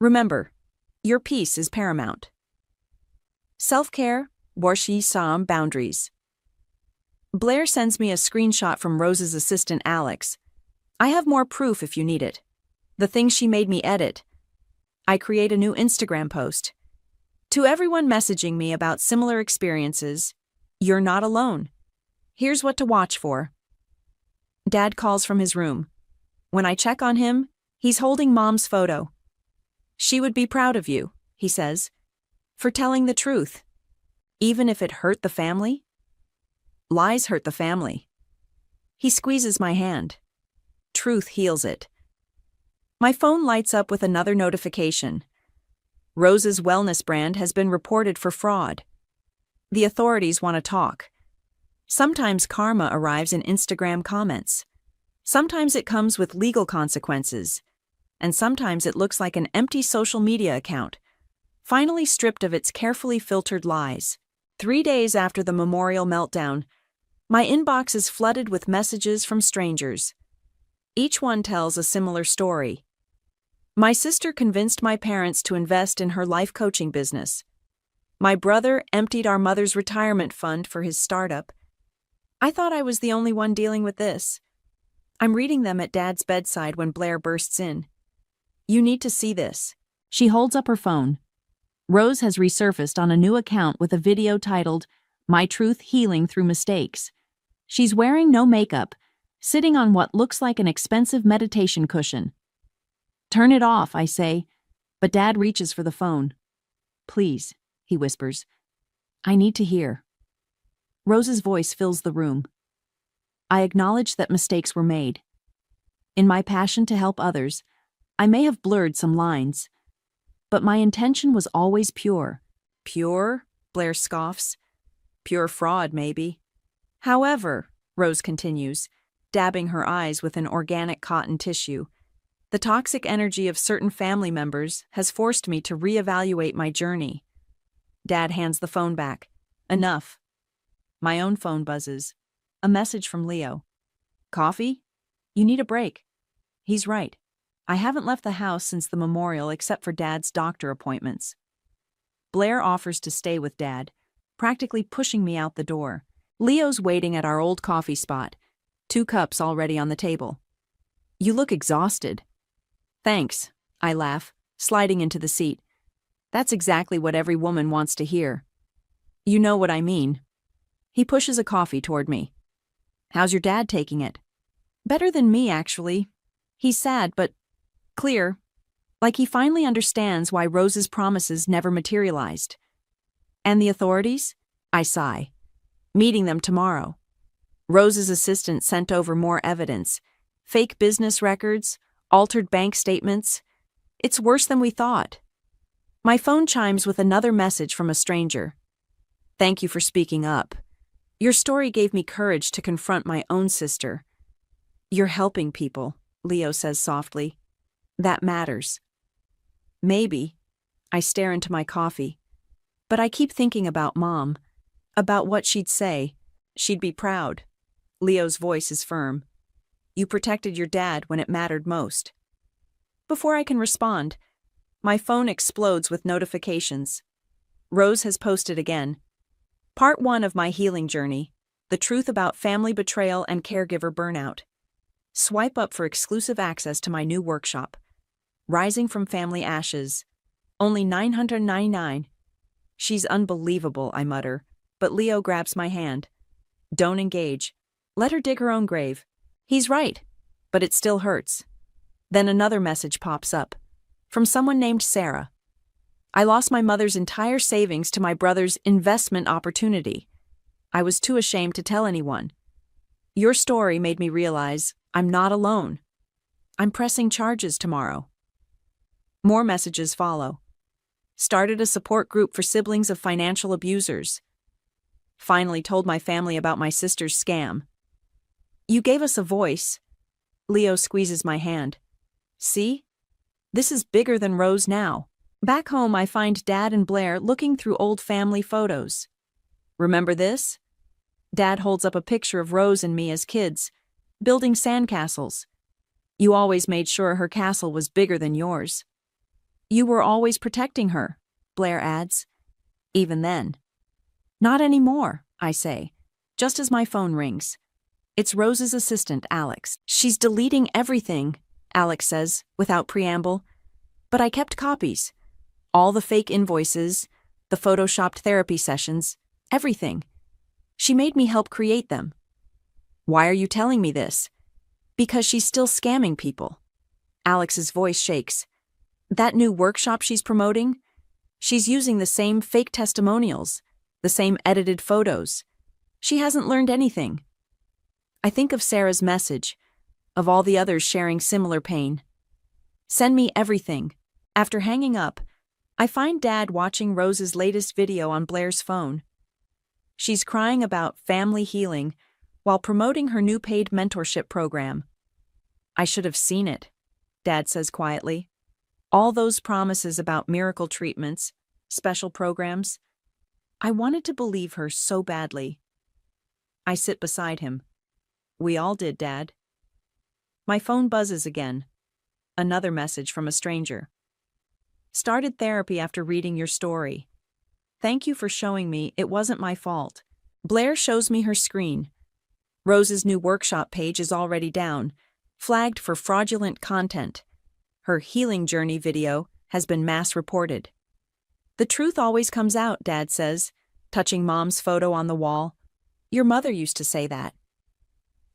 Remember, your peace is paramount. Self-care, warshi sam boundaries. Blair sends me a screenshot from Rose's assistant Alex. I have more proof if you need it. The thing she made me edit. I create a new Instagram post. To everyone messaging me about similar experiences, you're not alone. Here's what to watch for. Dad calls from his room. When I check on him, he's holding Mom's photo. She would be proud of you, he says, for telling the truth, even if it hurt the family. Lies hurt the family. He squeezes my hand. Truth heals it. My phone lights up with another notification. Rose's wellness brand has been reported for fraud. The authorities want to talk. Sometimes karma arrives in Instagram comments. Sometimes it comes with legal consequences. And sometimes it looks like an empty social media account, finally stripped of its carefully filtered lies. 3 days after the memorial meltdown, my inbox is flooded with messages from strangers. Each one tells a similar story. My sister convinced my parents to invest in her life coaching business. My brother emptied our mother's retirement fund for his startup. I thought I was the only one dealing with this. I'm reading them at Dad's bedside when Blair bursts in. You need to see this. She holds up her phone. Rose has resurfaced on a new account with a video titled, My Truth Healing Through Mistakes. She's wearing no makeup, sitting on what looks like an expensive meditation cushion. Turn it off, I say, but Dad reaches for the phone. Please, he whispers. I need to hear. Rose's voice fills the room. I acknowledge that mistakes were made. In my passion to help others, I may have blurred some lines, but my intention was always pure. Pure? Blair scoffs. Pure fraud, maybe. However, Rose continues, dabbing her eyes with an organic cotton tissue, the toxic energy of certain family members has forced me to reevaluate my journey. Dad hands the phone back. Enough. My own phone buzzes. A message from Leo. Coffee? You need a break. He's right. I haven't left the house since the memorial except for Dad's doctor appointments. Blair offers to stay with Dad, practically pushing me out the door. Leo's waiting at our old coffee spot, 2 cups already on the table. You look exhausted. Thanks, I laugh, sliding into the seat. That's exactly what every woman wants to hear. You know what I mean. He pushes a coffee toward me. How's your dad taking it? Better than me, actually. He's sad, but clear, like he finally understands why Rose's promises never materialized. And the authorities? I sigh. Meeting them tomorrow. Rose's assistant sent over more evidence. Fake business records, altered bank statements. It's worse than we thought. My phone chimes with another message from a stranger. Thank you for speaking up. Your story gave me courage to confront my own sister. You're helping people, Leo says softly. That matters. Maybe. I stare into my coffee. But I keep thinking about Mom, about what she'd say. She'd be proud. Leo's voice is firm. You protected your dad when it mattered most. Before I can respond, my phone explodes with notifications. Rose has posted again. Part 1 of my healing journey, the truth about family betrayal and caregiver burnout. Swipe up for exclusive access to my new workshop. Rising from Family Ashes. Only $999. She's unbelievable, I mutter, but Leo grabs my hand. Don't engage. Let her dig her own grave. He's right, but it still hurts. Then another message pops up. From someone named Sarah. I lost my mother's entire savings to my brother's investment opportunity. I was too ashamed to tell anyone. Your story made me realize I'm not alone. I'm pressing charges tomorrow. More messages follow. Started a support group for siblings of financial abusers. Finally told my family about my sister's scam. You gave us a voice. Leo squeezes my hand. See? This is bigger than Rose now. Back home, I find Dad and Blair looking through old family photos. Remember this? Dad holds up a picture of Rose and me as kids, building sandcastles. You always made sure her castle was bigger than yours. You were always protecting her, Blair adds. Even then. Not anymore, I say, just as my phone rings. It's Rose's assistant, Alex. She's deleting everything, Alex says, without preamble. But I kept copies. All the fake invoices, the photoshopped therapy sessions, everything. She made me help create them. Why are you telling me this? Because she's still scamming people. Alex's voice shakes. That new workshop she's promoting? She's using the same fake testimonials, the same edited photos. She hasn't learned anything. I think of Sarah's message, of all the others sharing similar pain. Send me everything. After hanging up, I find Dad watching Rose's latest video on Blair's phone. She's crying about family healing while promoting her new paid mentorship program. I should have seen it, Dad says quietly. All those promises about miracle treatments, special programs. I wanted to believe her so badly. I sit beside him. We all did, Dad. My phone buzzes again. Another message from a stranger. Started therapy after reading your story. Thank you for showing me it wasn't my fault. Blair shows me her screen. Rose's new workshop page is already down, flagged for fraudulent content. Her healing journey video has been mass reported. The truth always comes out, Dad says, touching Mom's photo on the wall. Your mother used to say that.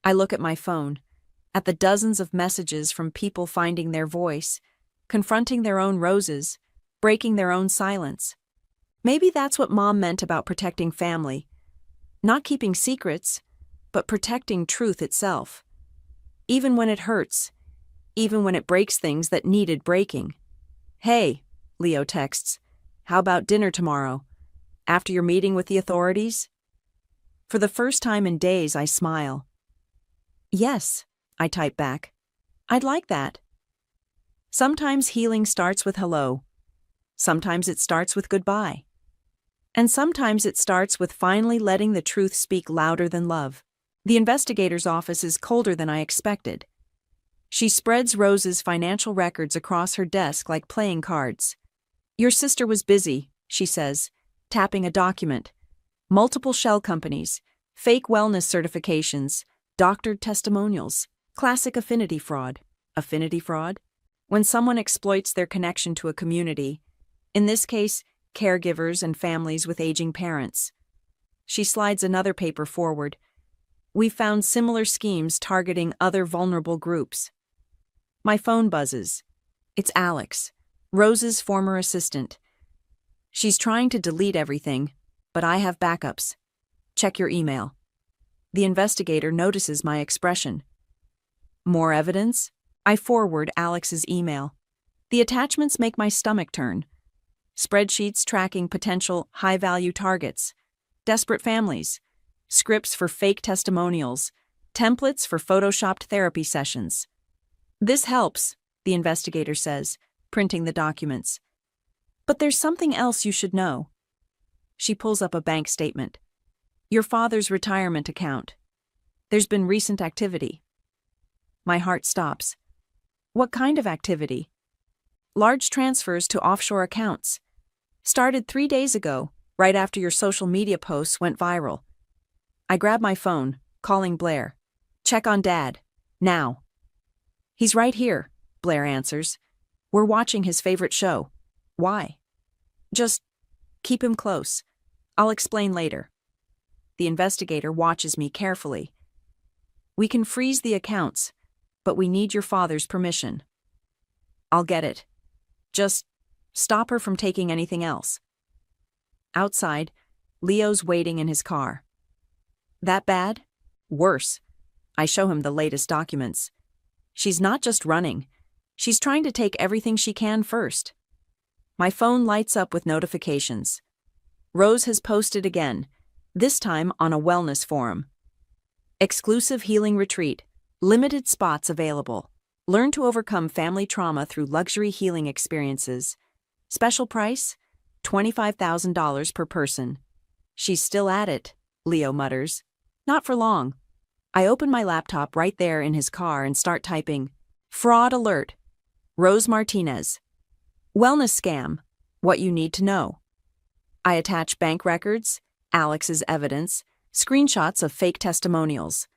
I look at my phone, at the dozens of messages from people finding their voice, confronting their own Roses, breaking their own silence. Maybe that's what Mom meant about protecting family. Not keeping secrets, but protecting truth itself. Even when it hurts. Even when it breaks things that needed breaking. "Hey," Leo texts, "how about dinner tomorrow? After your meeting with the authorities?" For the first time in days, I smile. "Yes," I type back. "I'd like that." Sometimes healing starts with hello. Sometimes it starts with goodbye. And sometimes it starts with finally letting the truth speak louder than love. The investigator's office is colder than I expected. She spreads Rose's financial records across her desk like playing cards. "Your sister was busy," she says, tapping a document. "Multiple shell companies, fake wellness certifications, doctored testimonials, classic affinity fraud." Affinity fraud? When someone exploits their connection to a community, in this case, caregivers and families with aging parents. She slides another paper forward. "We found similar schemes targeting other vulnerable groups." My phone buzzes. It's Alex, Rose's former assistant. She's trying to delete everything, but I have backups. "Check your email." The investigator notices my expression. "More evidence?" I forward Alex's email. The attachments make my stomach turn. Spreadsheets tracking potential high-value targets, desperate families, scripts for fake testimonials, templates for photoshopped therapy sessions. "This helps," the investigator says, printing the documents. "But there's something else you should know." She pulls up a bank statement. "Your father's retirement account. There's been recent activity." My heart stops. "What kind of activity?" "Large transfers to offshore accounts. Started 3 days ago, right after your social media posts went viral." I grab my phone, calling Blair. "Check on Dad. Now." "He's right here," Blair answers. "We're watching his favorite show." "Why?" "Just keep him close. I'll explain later." The investigator watches me carefully. "We can freeze the accounts, but we need your father's permission." "I'll get it. Just stop her from taking anything else." Outside, Leo's waiting in his car. "That bad?" "Worse." I show him the latest documents. "She's not just running. She's trying to take everything she can first." My phone lights up with notifications. Rose has posted again, this time on a wellness forum. "Exclusive healing retreat. Limited spots available. Learn to overcome family trauma through luxury healing experiences. Special price? $25,000 per person." "She's still at it," Leo mutters. "Not for long." I open my laptop right there in his car and start typing, "Fraud alert. Rose Martinez. Wellness scam. What you need to know." I attach bank records, Alex's evidence, screenshots of fake testimonials.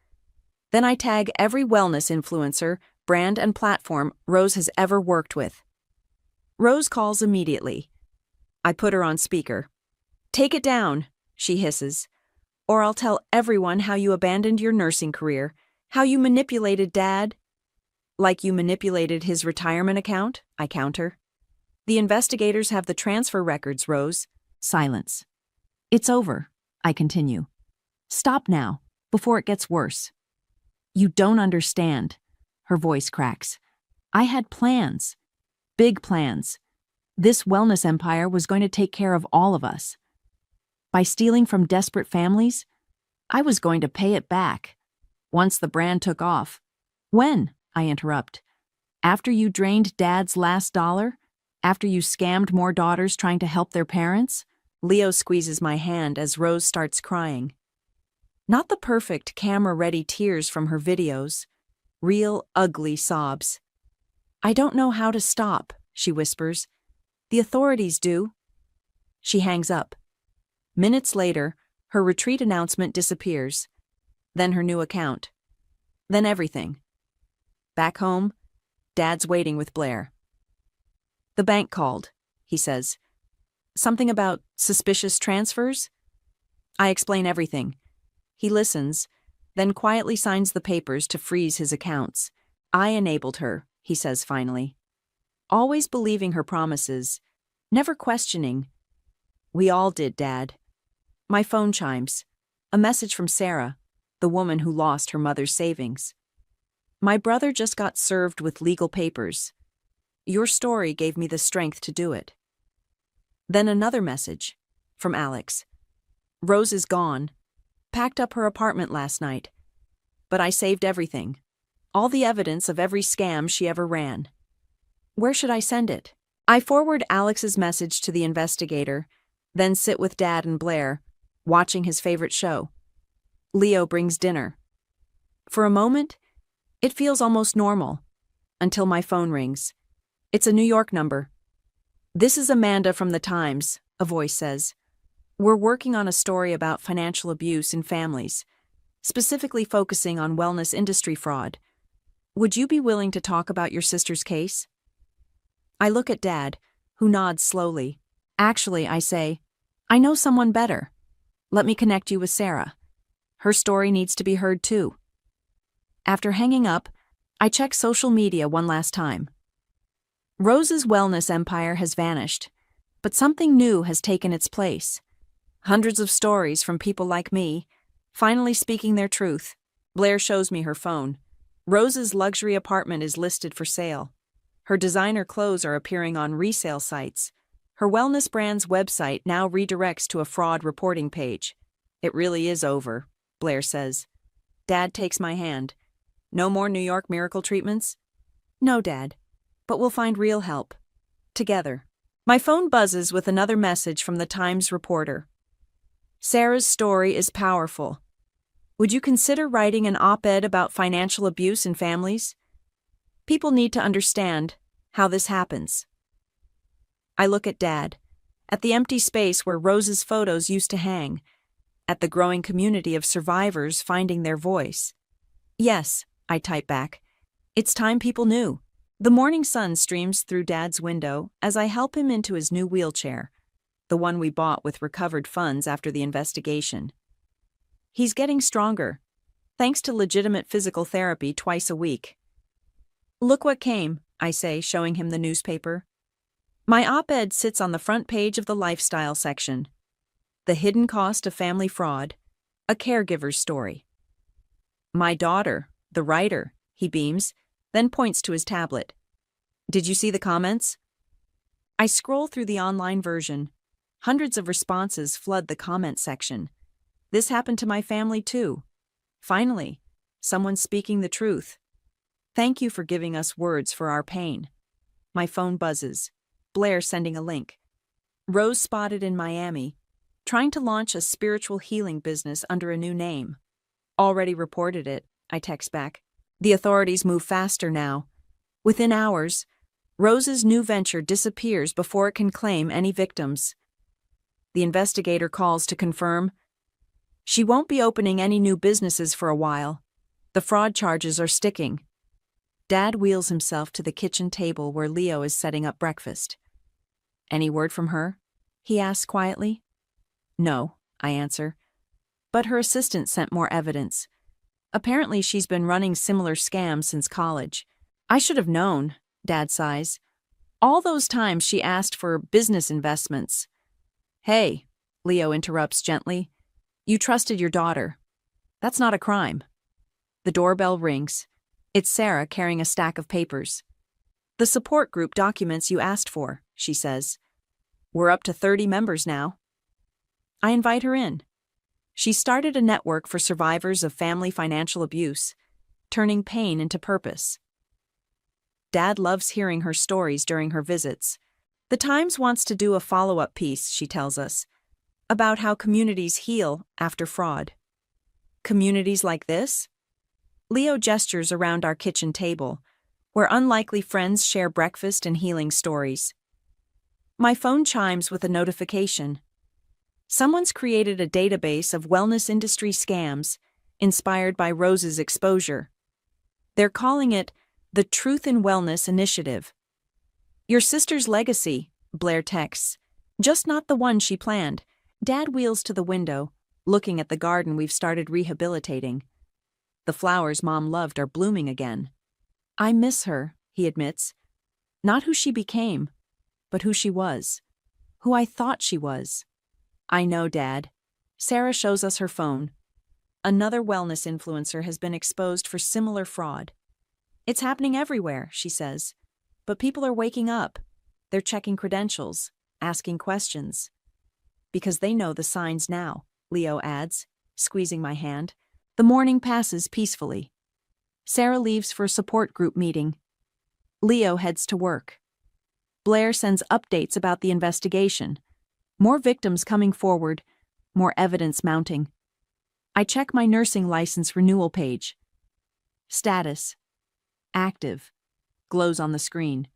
Then I tag every wellness influencer, brand and platform Rose has ever worked with. Rose calls immediately. I put her on speaker. "Take it down," she hisses, "or I'll tell everyone how you abandoned your nursing career, how you manipulated Dad." "Like you manipulated his retirement account?" I counter. "The investigators have the transfer records, Rose." Silence. "It's over," I continue. "Stop now, before it gets worse." "You don't understand." Her voice cracks. "I had plans. Big plans. This wellness empire was going to take care of all of us. By stealing from desperate families, I was going to pay it back. Once the brand took off." "When?" I interrupt. "After you drained Dad's last dollar? After you scammed more daughters trying to help their parents?" Leo squeezes my hand as Rose starts crying. Not the perfect, camera-ready tears from her videos. Real, ugly sobs. "I don't know how to stop," she whispers. "The authorities do." She hangs up. Minutes later, her retreat announcement disappears. Then her new account. Then everything. Back home, Dad's waiting with Blair. "The bank called," he says. "Something about suspicious transfers?" I explain everything. He listens, then quietly signs the papers to freeze his accounts. "I enabled her," he says finally. Always believing her promises, never questioning. We all did, Dad. My phone chimes. A message from Sarah, the woman who lost her mother's savings. My brother just got served with legal papers. Your story gave me the strength to do it. Then another message from Alex. Rose is gone. Packed up her apartment last night. But I saved everything. All the evidence of every scam she ever ran. Where should I send it? I forward Alex's message to the investigator, then sit with Dad and Blair, watching his favorite show. Leo brings dinner. For a moment, it feels almost normal, until my phone rings. It's a New York number. This is Amanda from the Times, a voice says. We're working on a story about financial abuse in families, specifically focusing on wellness industry fraud. Would you be willing to talk about your sister's case? I look at Dad, who nods slowly. Actually, I say, I know someone better. Let me connect you with Sarah. Her story needs to be heard too. After hanging up, I check social media one last time. Rose's wellness empire has vanished, but something new has taken its place. Hundreds of stories from people like me, finally speaking their truth. Blair shows me her phone. Rose's luxury apartment is listed for sale. Her designer clothes are appearing on resale sites. Her wellness brand's website now redirects to a fraud reporting page. It really is over, Blair says. Dad takes my hand. No more New York miracle treatments? No, Dad, but we'll find real help. Together. My phone buzzes with another message from the Times reporter. Sarah's story is powerful. Would you consider writing an op-ed about financial abuse in families? People need to understand how this happens. I look at Dad, at the empty space where Rose's photos used to hang, at the growing community of survivors finding their voice. Yes, I type back. It's time people knew. The morning sun streams through Dad's window as I help him into his new wheelchair, the one we bought with recovered funds after the investigation. He's getting stronger, thanks to legitimate physical therapy twice a week. Look what came, I say, showing him the newspaper. My op-ed sits on the front page of the lifestyle section. The hidden cost of family fraud, a caregiver's story. My daughter, the writer, he beams, then points to his tablet. Did you see the comments? I scroll through the online version. Hundreds of responses flood the comment section. This happened to my family too. Finally, someone speaking the truth. Thank you for giving us words for our pain. My phone buzzes. Blair sending a link. Rose spotted in Miami, trying to launch a spiritual healing business under a new name. Already reported it, I text back. The authorities move faster now. Within hours, Rose's new venture disappears before it can claim any victims. The investigator calls to confirm. She won't be opening any new businesses for a while. The fraud charges are sticking. Dad wheels himself to the kitchen table where Leo is setting up breakfast. Any word from her? He asks quietly. No, I answer. But her assistant sent more evidence. Apparently she's been running similar scams since college. I should have known, Dad sighs. All those times she asked for business investments. Hey, Leo interrupts gently. You trusted your daughter. That's not a crime. The doorbell rings. It's Sarah carrying a stack of papers. The support group documents you asked for, she says. We're up to 30 members now. I invite her in. She started a network for survivors of family financial abuse, turning pain into purpose. Dad loves hearing her stories during her visits. The Times wants to do a follow-up piece, she tells us, about how communities heal after fraud. Communities like this? Leo gestures around our kitchen table, where unlikely friends share breakfast and healing stories. My phone chimes with a notification. Someone's created a database of wellness industry scams inspired by Rose's exposure. They're calling it the Truth in Wellness Initiative. Your sister's legacy, Blair texts. Just not the one she planned. Dad wheels to the window, looking at the garden we've started rehabilitating. The flowers Mom loved are blooming again. I miss her, he admits. Not who she became, but who she was. Who I thought she was. I know, Dad. Sarah shows us her phone. Another wellness influencer has been exposed for similar fraud. It's happening everywhere, she says. But people are waking up. They're checking credentials, asking questions. Because they know the signs now, Leo adds, squeezing my hand. The morning passes peacefully. Sarah leaves for a support group meeting. Leo heads to work. Blair sends updates about the investigation. More victims coming forward, more evidence mounting. I check my nursing license renewal page. Status. Active. Glows on the screen.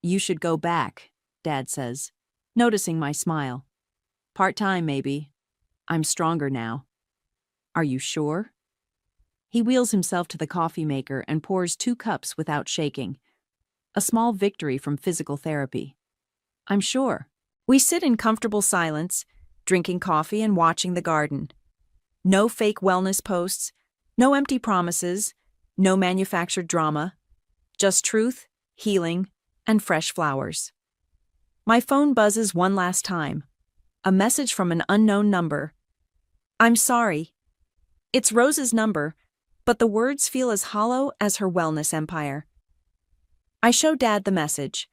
You should go back, Dad says, noticing my smile. Part-time, maybe. I'm stronger now. Are you sure? He wheels himself to the coffee maker and pours 2 cups without shaking. A small victory from physical therapy. I'm sure. We sit in comfortable silence, drinking coffee and watching the garden. No fake wellness posts, no empty promises, no manufactured drama. Just truth, healing, and fresh flowers. My phone buzzes one last time. A message from an unknown number. I'm sorry. It's Rose's number, but the words feel as hollow as her wellness empire. I show Dad the message.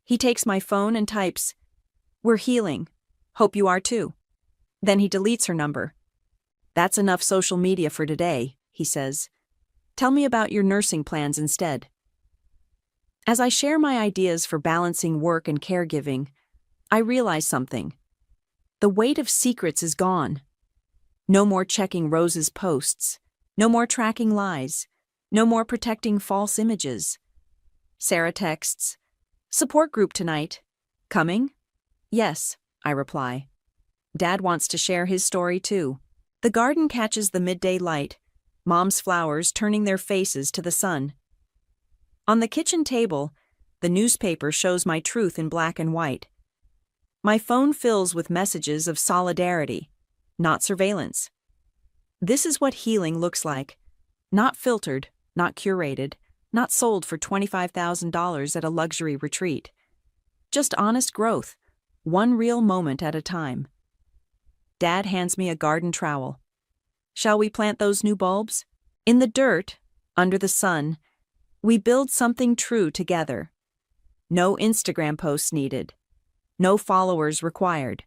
He takes my phone and types, "We're healing. Hope you are too." Then he deletes her number. That's enough social media for today, he says. Tell me about your nursing plans instead. As I share my ideas for balancing work and caregiving, I realize something. The weight of secrets is gone. No more checking Rose's posts. No more tracking lies. No more protecting false images. Sarah texts, "Support group tonight. Coming?" "Yes," I reply. Dad wants to share his story too. The garden catches the midday light, Mom's flowers turning their faces to the sun. On the kitchen table, the newspaper shows my truth in black and white. My phone fills with messages of solidarity, not surveillance. This is what healing looks like. Not filtered, not curated, not sold for $25,000 at a luxury retreat. Just honest growth, one real moment at a time. Dad hands me a garden trowel. Shall we plant those new bulbs? In the dirt, under the sun, we build something true together. No Instagram posts needed. No followers required.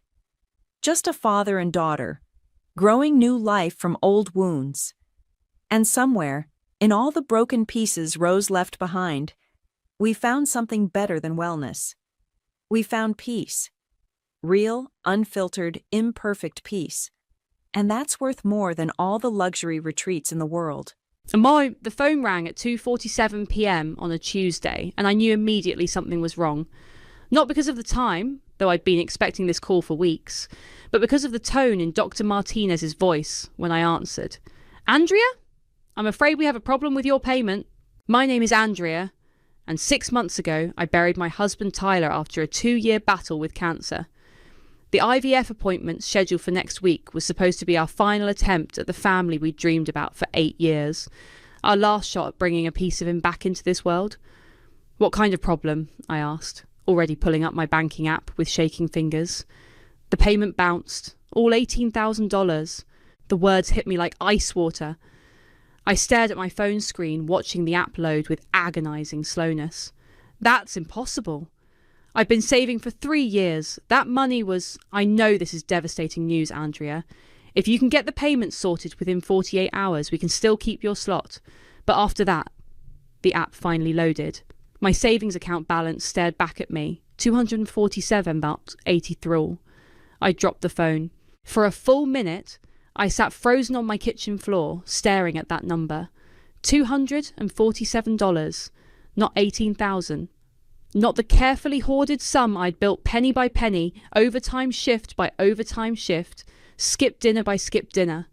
Just a father and daughter, growing new life from old wounds. And somewhere, in all the broken pieces Rose left behind, we found something better than wellness. We found peace. Real, unfiltered, imperfect peace. And that's worth more than all the luxury retreats in the world. The phone rang at 2:47 p.m. on a Tuesday, and I knew immediately something was wrong. Not because of the time, though I'd been expecting this call for weeks, but because of the tone in Dr. Martinez's voice when I answered. "Andrea? I'm afraid we have a problem with your payment. My name is Andrea, and 6 months ago I buried my husband Tyler after a 2-year battle with cancer. The IVF appointment scheduled for next week was supposed to be our final attempt at the family we'd dreamed about for 8 years. Our last shot at bringing a piece of him back into this world." "What kind of problem?" I asked, already pulling up my banking app with shaking fingers. The payment bounced, all $18,000. The words hit me like ice water. I stared at my phone screen, watching the app load with agonizing slowness. "That's impossible. I've been saving for 3 years. That money was..." "I know this is devastating news, Andrea. If you can get the payment sorted within 48 hours, we can still keep your slot. But after that..." The app finally loaded. My savings account balance stared back at me, $247.83. I dropped the phone. For a full minute, I sat frozen on my kitchen floor, staring at that number. $247, not $18,000. Not the carefully hoarded sum I'd built penny by penny, overtime shift by overtime shift, skip dinner by skip dinner.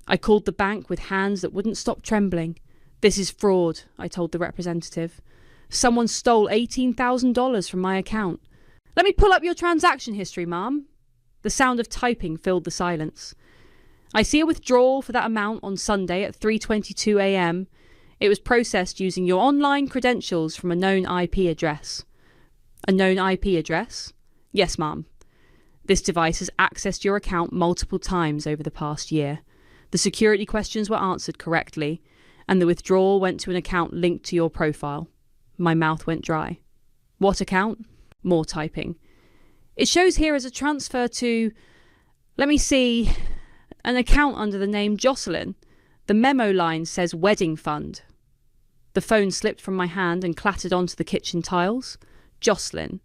I called the bank with hands that wouldn't stop trembling. "This is fraud," I told the representative. "Someone stole $18,000 from my account." "Let me pull up your transaction history, ma'am." The sound of typing filled the silence. "I see a withdrawal for that amount on Sunday at 3:22 a.m. It was processed using your online credentials from a known IP address." "A known IP address?" "Yes, ma'am." This device has accessed your account multiple times over the past year. The security questions were answered correctly, and the withdrawal went to an account linked to your profile. My mouth went dry. What account? More typing. It shows here as a transfer to, let me see, an account under the name Jocelyn. The memo line says wedding fund. The phone slipped from my hand and clattered onto the kitchen tiles. Jocelyn,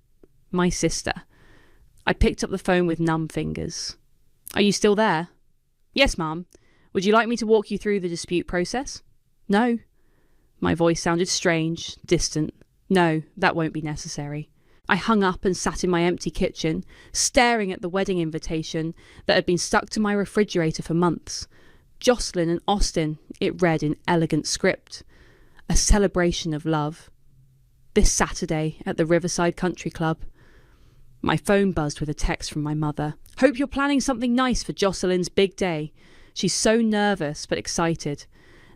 my sister. I picked up the phone with numb fingers. Are you still there? Yes, Mum. Would you like me to walk you through the dispute process? No. My voice sounded strange, distant. No, that won't be necessary. I hung up and sat in my empty kitchen, staring at the wedding invitation that had been stuck to my refrigerator for months. Jocelyn and Austin, it read in elegant script. A celebration of love. This Saturday at the Riverside Country Club. My phone buzzed with a text from my mother. Hope you're planning something nice for Jocelyn's big day. She's so nervous but excited.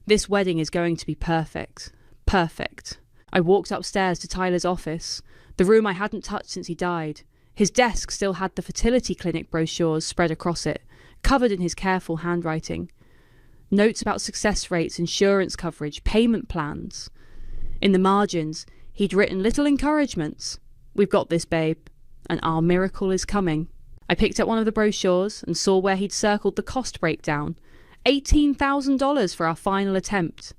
This wedding is going to be perfect. Perfect. I walked upstairs to Tyler's office, the room I hadn't touched since he died. His desk still had the fertility clinic brochures spread across it, covered in his careful handwriting. Notes about success rates, insurance coverage, payment plans. In the margins, he'd written little encouragements. We've got this, babe, and our miracle is coming. I picked up one of the brochures and saw where he'd circled the cost breakdown. $18,000 for our final attempt.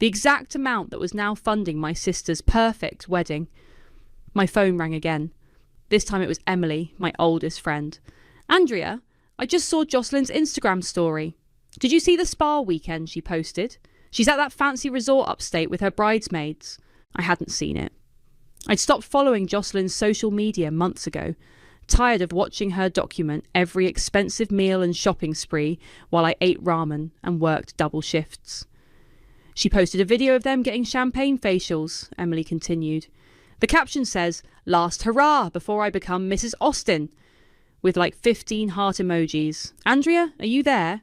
The exact amount that was now funding my sister's perfect wedding. My phone rang again. This time it was Emily, my oldest friend. Andrea, I just saw Jocelyn's Instagram story. Did you see the spa weekend she posted? She's at that fancy resort upstate with her bridesmaids. I hadn't seen it. I'd stopped following Jocelyn's social media months ago, tired of watching her document every expensive meal and shopping spree while I ate ramen and worked double shifts. She posted a video of them getting champagne facials, Emily continued. The caption says, "Last hurrah before I become Mrs. Austin," with like 15 heart emojis. Andrea, are you there?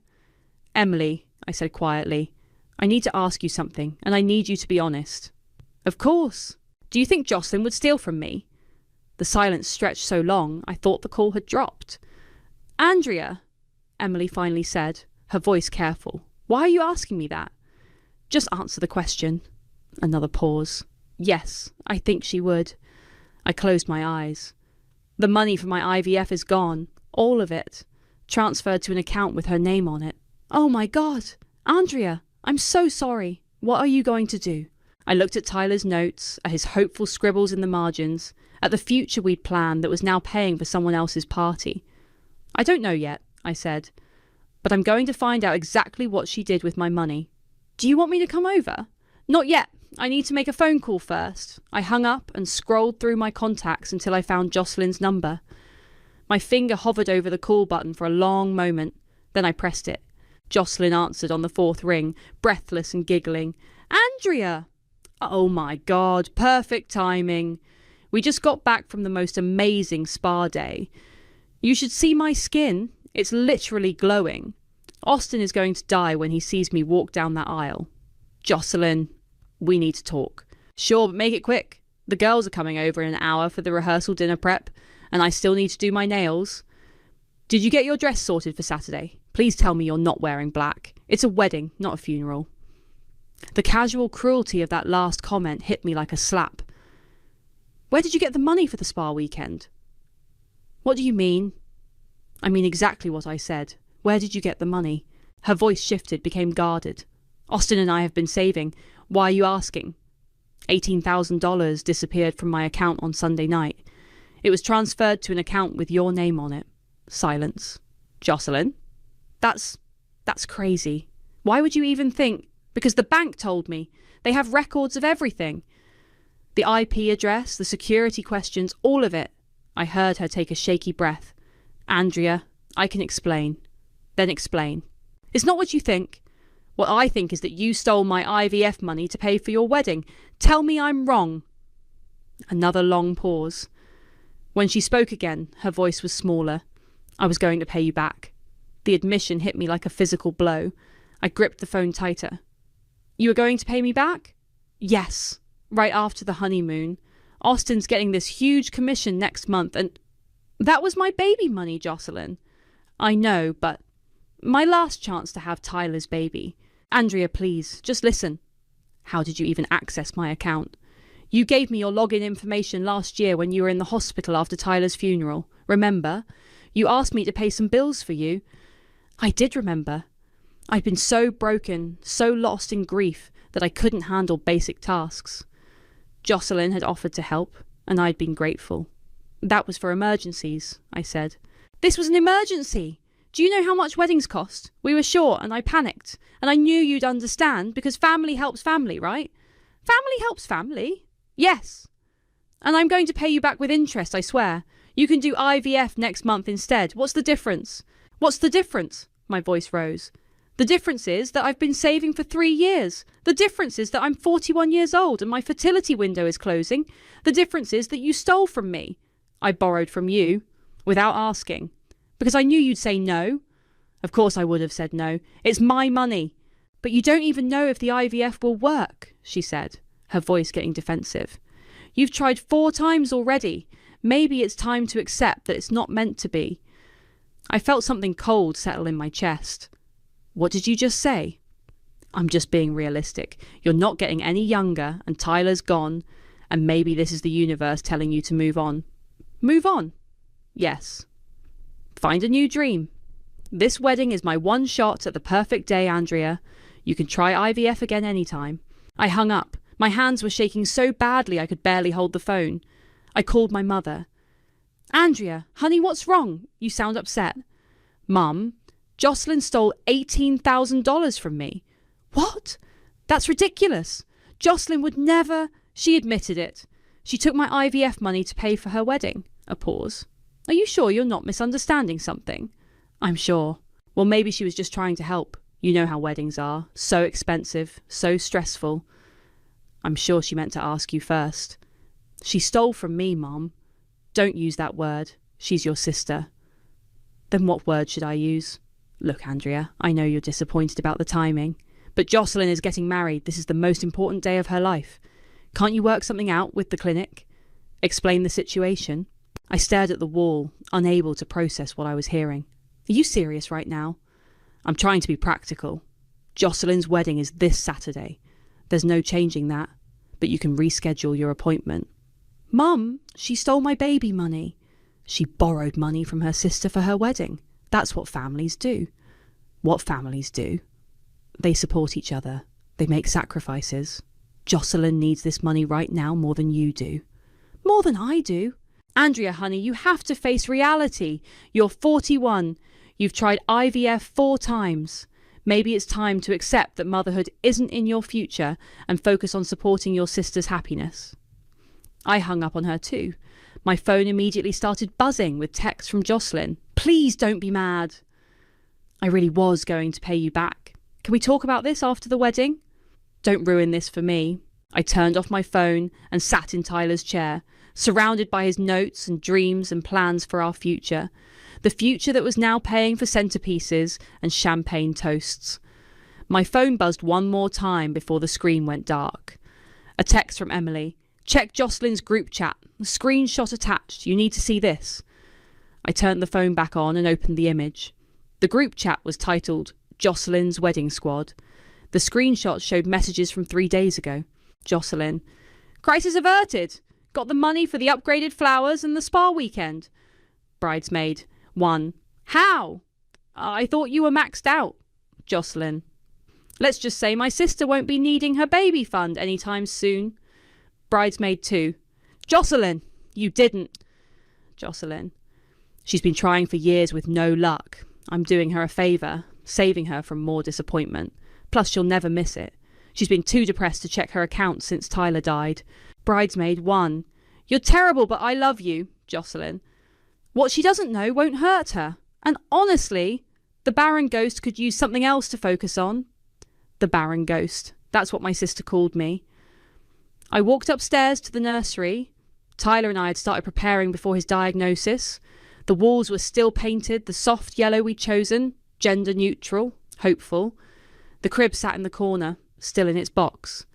Emily, I said quietly, I need to ask you something, and I need you to be honest. Of course. Do you think Jocelyn would steal from me? The silence stretched so long, I thought the call had dropped. Andrea, Emily finally said, her voice careful. Why are you asking me that? Just answer the question. Another pause. Yes, I think she would. I closed my eyes. The money for my IVF is gone. All of it. Transferred to an account with her name on it. Oh my God. Andrea, I'm so sorry. What are you going to do? I looked at Tyler's notes, at his hopeful scribbles in the margins, at the future we'd planned that was now paying for someone else's party. I don't know yet, I said, but I'm going to find out exactly what she did with my money. Do you want me to come over? Not yet. I need to make a phone call first. I hung up and scrolled through my contacts until I found Jocelyn's number. My finger hovered over the call button for a long moment. Then I pressed it. Jocelyn answered on the fourth ring, breathless and giggling. Andrea! Oh my God, perfect timing. We just got back from the most amazing spa day. You should see my skin. It's literally glowing. Austin is going to die when he sees me walk down that aisle. Jocelyn, we need to talk. Sure, but make it quick. The girls are coming over in an hour for the rehearsal dinner prep, and I still need to do my nails. Did you get your dress sorted for Saturday? Please tell me you're not wearing black. It's a wedding, not a funeral. The casual cruelty of that last comment hit me like a slap. Where did you get the money for the spa weekend? What do you mean? I mean exactly what I said. Where did you get the money? Her voice shifted, became guarded. Austin and I have been saving. Why are you asking? $18,000 disappeared from my account on Sunday night. It was transferred to an account with your name on it. Silence. Jocelyn? That's crazy. Why would you even think? Because the bank told me. They have records of everything. The IP address, the security questions, all of it. I heard her take a shaky breath. Andrea, I can explain. Then explain. It's not what you think. What I think is that you stole my IVF money to pay for your wedding. Tell me I'm wrong. Another long pause. When she spoke again, her voice was smaller. I was going to pay you back. The admission hit me like a physical blow. I gripped the phone tighter. You were going to pay me back? Yes. Right after the honeymoon. Austin's getting this huge commission next month and... That was my baby money, Jocelyn. I know, but my last chance to have Tyler's baby. Andrea, please, just listen. How did you even access my account? You gave me your login information last year when you were in the hospital after Tyler's funeral. Remember? You asked me to pay some bills for you. I did remember. I'd been so broken, so lost in grief, that I couldn't handle basic tasks. Jocelyn had offered to help, and I'd been grateful. That was for emergencies, I said. This was an emergency! Do you know how much weddings cost? We were short and I panicked. And I knew you'd understand because family helps family, right? Family helps family? Yes. And I'm going to pay you back with interest, I swear. You can do IVF next month instead. What's the difference? What's the difference? My voice rose. The difference is that I've been saving for 3 years. The difference is that I'm 41 years old and my fertility window is closing. The difference is that you stole from me. I borrowed from you, without asking. Because I knew you'd say no. Of course I would have said no. It's my money. But you don't even know if the IVF will work, she said, her voice getting defensive. You've tried 4 times already. Maybe it's time to accept that it's not meant to be. I felt something cold settle in my chest. What did you just say? I'm just being realistic. You're not getting any younger, and Tyler's gone, and maybe this is the universe telling you to move on. Move on? Yes. Find a new dream. This wedding is my one shot at the perfect day, Andrea. You can try IVF again anytime. I hung up. My hands were shaking so badly I could barely hold the phone. I called my mother. Andrea, honey, what's wrong? You sound upset. Mum, Jocelyn stole $18,000 from me. What? That's ridiculous. Jocelyn would never... She admitted it. She took my IVF money to pay for her wedding. A pause. Are you sure you're not misunderstanding something? I'm sure. Well, maybe she was just trying to help. You know how weddings are. So expensive, so stressful. I'm sure she meant to ask you first. She stole from me, Mom. Don't use that word. She's your sister. Then what word should I use? Look, Andrea, I know you're disappointed about the timing, but Jocelyn is getting married. This is the most important day of her life. Can't you work something out with the clinic? Explain the situation? I stared at the wall, unable to process what I was hearing. Are you serious right now? I'm trying to be practical. Jocelyn's wedding is this Saturday. There's no changing that, but you can reschedule your appointment. Mum, she stole my baby money. She borrowed money from her sister for her wedding. That's what families do. What families do? They support each other. They make sacrifices. Jocelyn needs this money right now more than you do. More than I do. Andrea, honey, you have to face reality. You're 41. You've tried IVF 4 times. Maybe it's time to accept that motherhood isn't in your future and focus on supporting your sister's happiness. I hung up on her too. My phone immediately started buzzing with texts from Jocelyn. Please don't be mad. I really was going to pay you back. Can we talk about this after the wedding? Don't ruin this for me. I turned off my phone and sat in Tyler's chair, surrounded by his notes and dreams and plans for our future. The future that was now paying for centerpieces and champagne toasts. My phone buzzed one more time before the screen went dark. A text from Emily. Check Jocelyn's group chat. The screenshot attached. You need to see this. I turned the phone back on and opened the image. The group chat was titled Jocelyn's Wedding Squad. The screenshot showed messages from 3 days ago. Jocelyn. Crisis averted. Got the money for the upgraded flowers and the spa weekend. Bridesmaid. 1. How? I thought you were maxed out. Jocelyn. Let's just say my sister won't be needing her baby fund anytime soon. Bridesmaid 2. Jocelyn. You didn't. Jocelyn. She's been trying for years with no luck. I'm doing her a favour, saving her from more disappointment. Plus she'll never miss it. She's been too depressed to check her account since Tyler died. Bridesmaid 1. You're terrible, but I love you. Jocelyn. What she doesn't know won't hurt her. And honestly, the barren ghost could use something else to focus on. The barren ghost. That's what my sister called me. I walked upstairs to the nursery. Tyler and I had started preparing before his diagnosis. The walls were still painted, the soft yellow we'd chosen, gender neutral, hopeful. The crib sat in the corner, still in its box.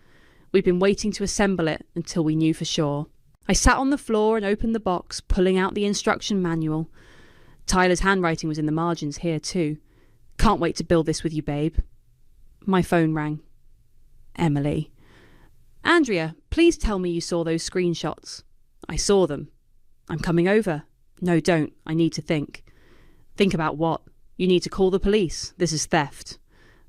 We'd been waiting to assemble it until we knew for sure. I I sat on the floor and opened the box, pulling out the instruction manual. Tyler's handwriting was in the margins here too. Can't wait to build this with you, babe. My phone rang. Emily. Andrea, please tell me you saw those screenshots. I saw them. I'm coming over. No, don't. I need to think. Think about what? You need to call the police. This is theft.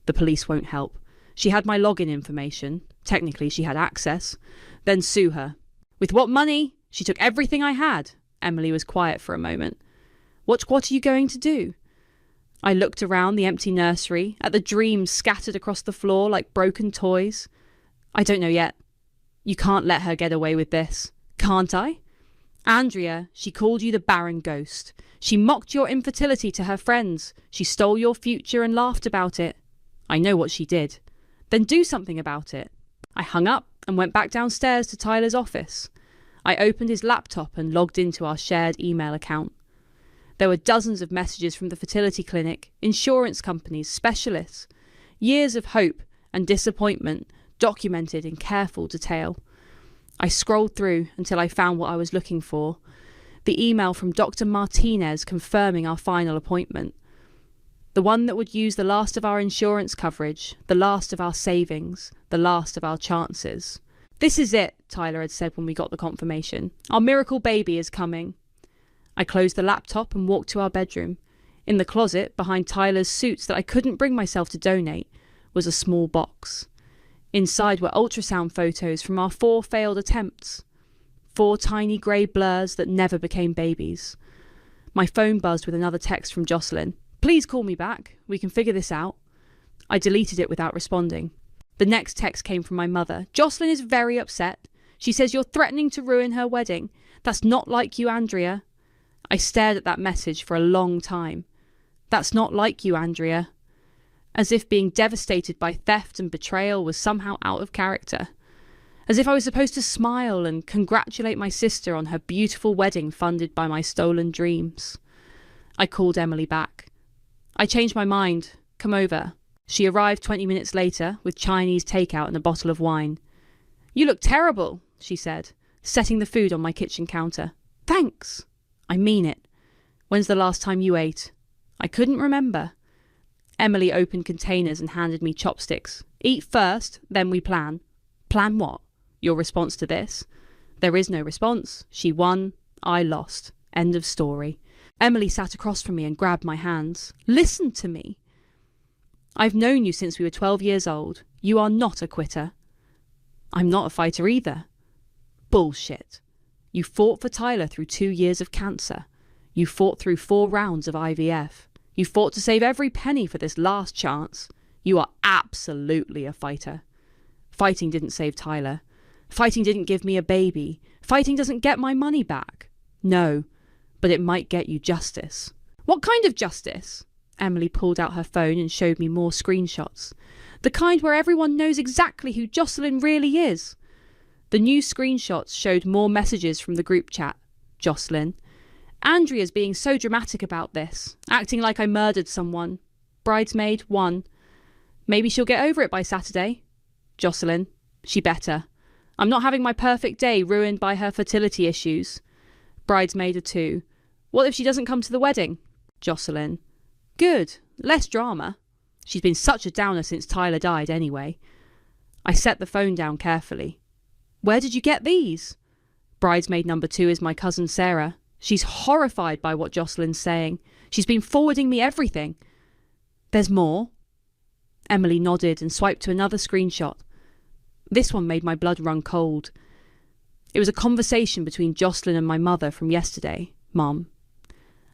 The police won't help. She had my login information. Technically, she had access. Then sue her. With what money? She took everything I had. Emily was quiet for a moment. What are you going to do? I looked around the empty nursery, at the dreams scattered across the floor like broken toys. I don't know yet. You can't let her get away with this. Can't I? Andrea, she called you the barren ghost. She mocked your infertility to her friends. She stole your future and laughed about it. I know what she did. Then do something about it. I hung up and went back downstairs to Tyler's office. I opened his laptop and logged into our shared email account. There were dozens of messages from the fertility clinic, insurance companies, specialists. Years of hope and disappointment documented in careful detail. I scrolled through until I found what I was looking for. The email from Dr. Martinez confirming our final appointment. The one that would use the last of our insurance coverage, the last of our savings, the last of our chances. This is it, Tyler had said when we got the confirmation. Our miracle baby is coming. I closed the laptop and walked to our bedroom. In the closet, behind Tyler's suits that I couldn't bring myself to donate, was a small box. Inside were ultrasound photos from our 4 failed attempts. 4 tiny grey blurs that never became babies. My phone buzzed with another text from Jocelyn. Please call me back. We can figure this out. I deleted it without responding. The next text came from my mother. Jocelyn is very upset. She says you're threatening to ruin her wedding. That's not like you, Andrea. I stared at that message for a long time. That's not like you, Andrea. As if being devastated by theft and betrayal was somehow out of character. As if I was supposed to smile and congratulate my sister on her beautiful wedding funded by my stolen dreams. I called Emily back. I changed my mind. Come over. She arrived 20 minutes later with Chinese takeout and a bottle of wine. You look terrible, she said, setting the food on my kitchen counter. Thanks. I mean it. When's the last time you ate? I couldn't remember. Emily opened containers and handed me chopsticks. Eat first, then we plan. Plan what? Your response to this? There is no response. She won. I lost. End of story. Emily sat across from me and grabbed my hands. Listen to me. I've known you since we were 12 years old. You are not a quitter. I'm not a fighter either. Bullshit. You fought for Tyler through 2 years of cancer. You fought through 4 rounds of IVF. You fought to save every penny for this last chance. You are absolutely a fighter. Fighting didn't save Tyler. Fighting didn't give me a baby. Fighting doesn't get my money back. No, but it might get you justice. What kind of justice? Emily pulled out her phone and showed me more screenshots. The kind where everyone knows exactly who Jocelyn really is. The new screenshots showed more messages from the group chat. Jocelyn. Andrea's being so dramatic about this, acting like I murdered someone. Bridesmaid 1. Maybe she'll get over it by Saturday. Jocelyn. She better. I'm not having my perfect day ruined by her fertility issues. Bridesmaid 2. What if she doesn't come to the wedding? Jocelyn. Good. Less drama. She's been such a downer since Tyler died anyway. I set the phone down carefully. Where did you get these? Bridesmaid number 2 is my cousin Sarah. She's horrified by what Jocelyn's saying. She's been forwarding me everything. There's more? Emily nodded and swiped to another screenshot. This one made my blood run cold. It was a conversation between Jocelyn and my mother from yesterday, Mom.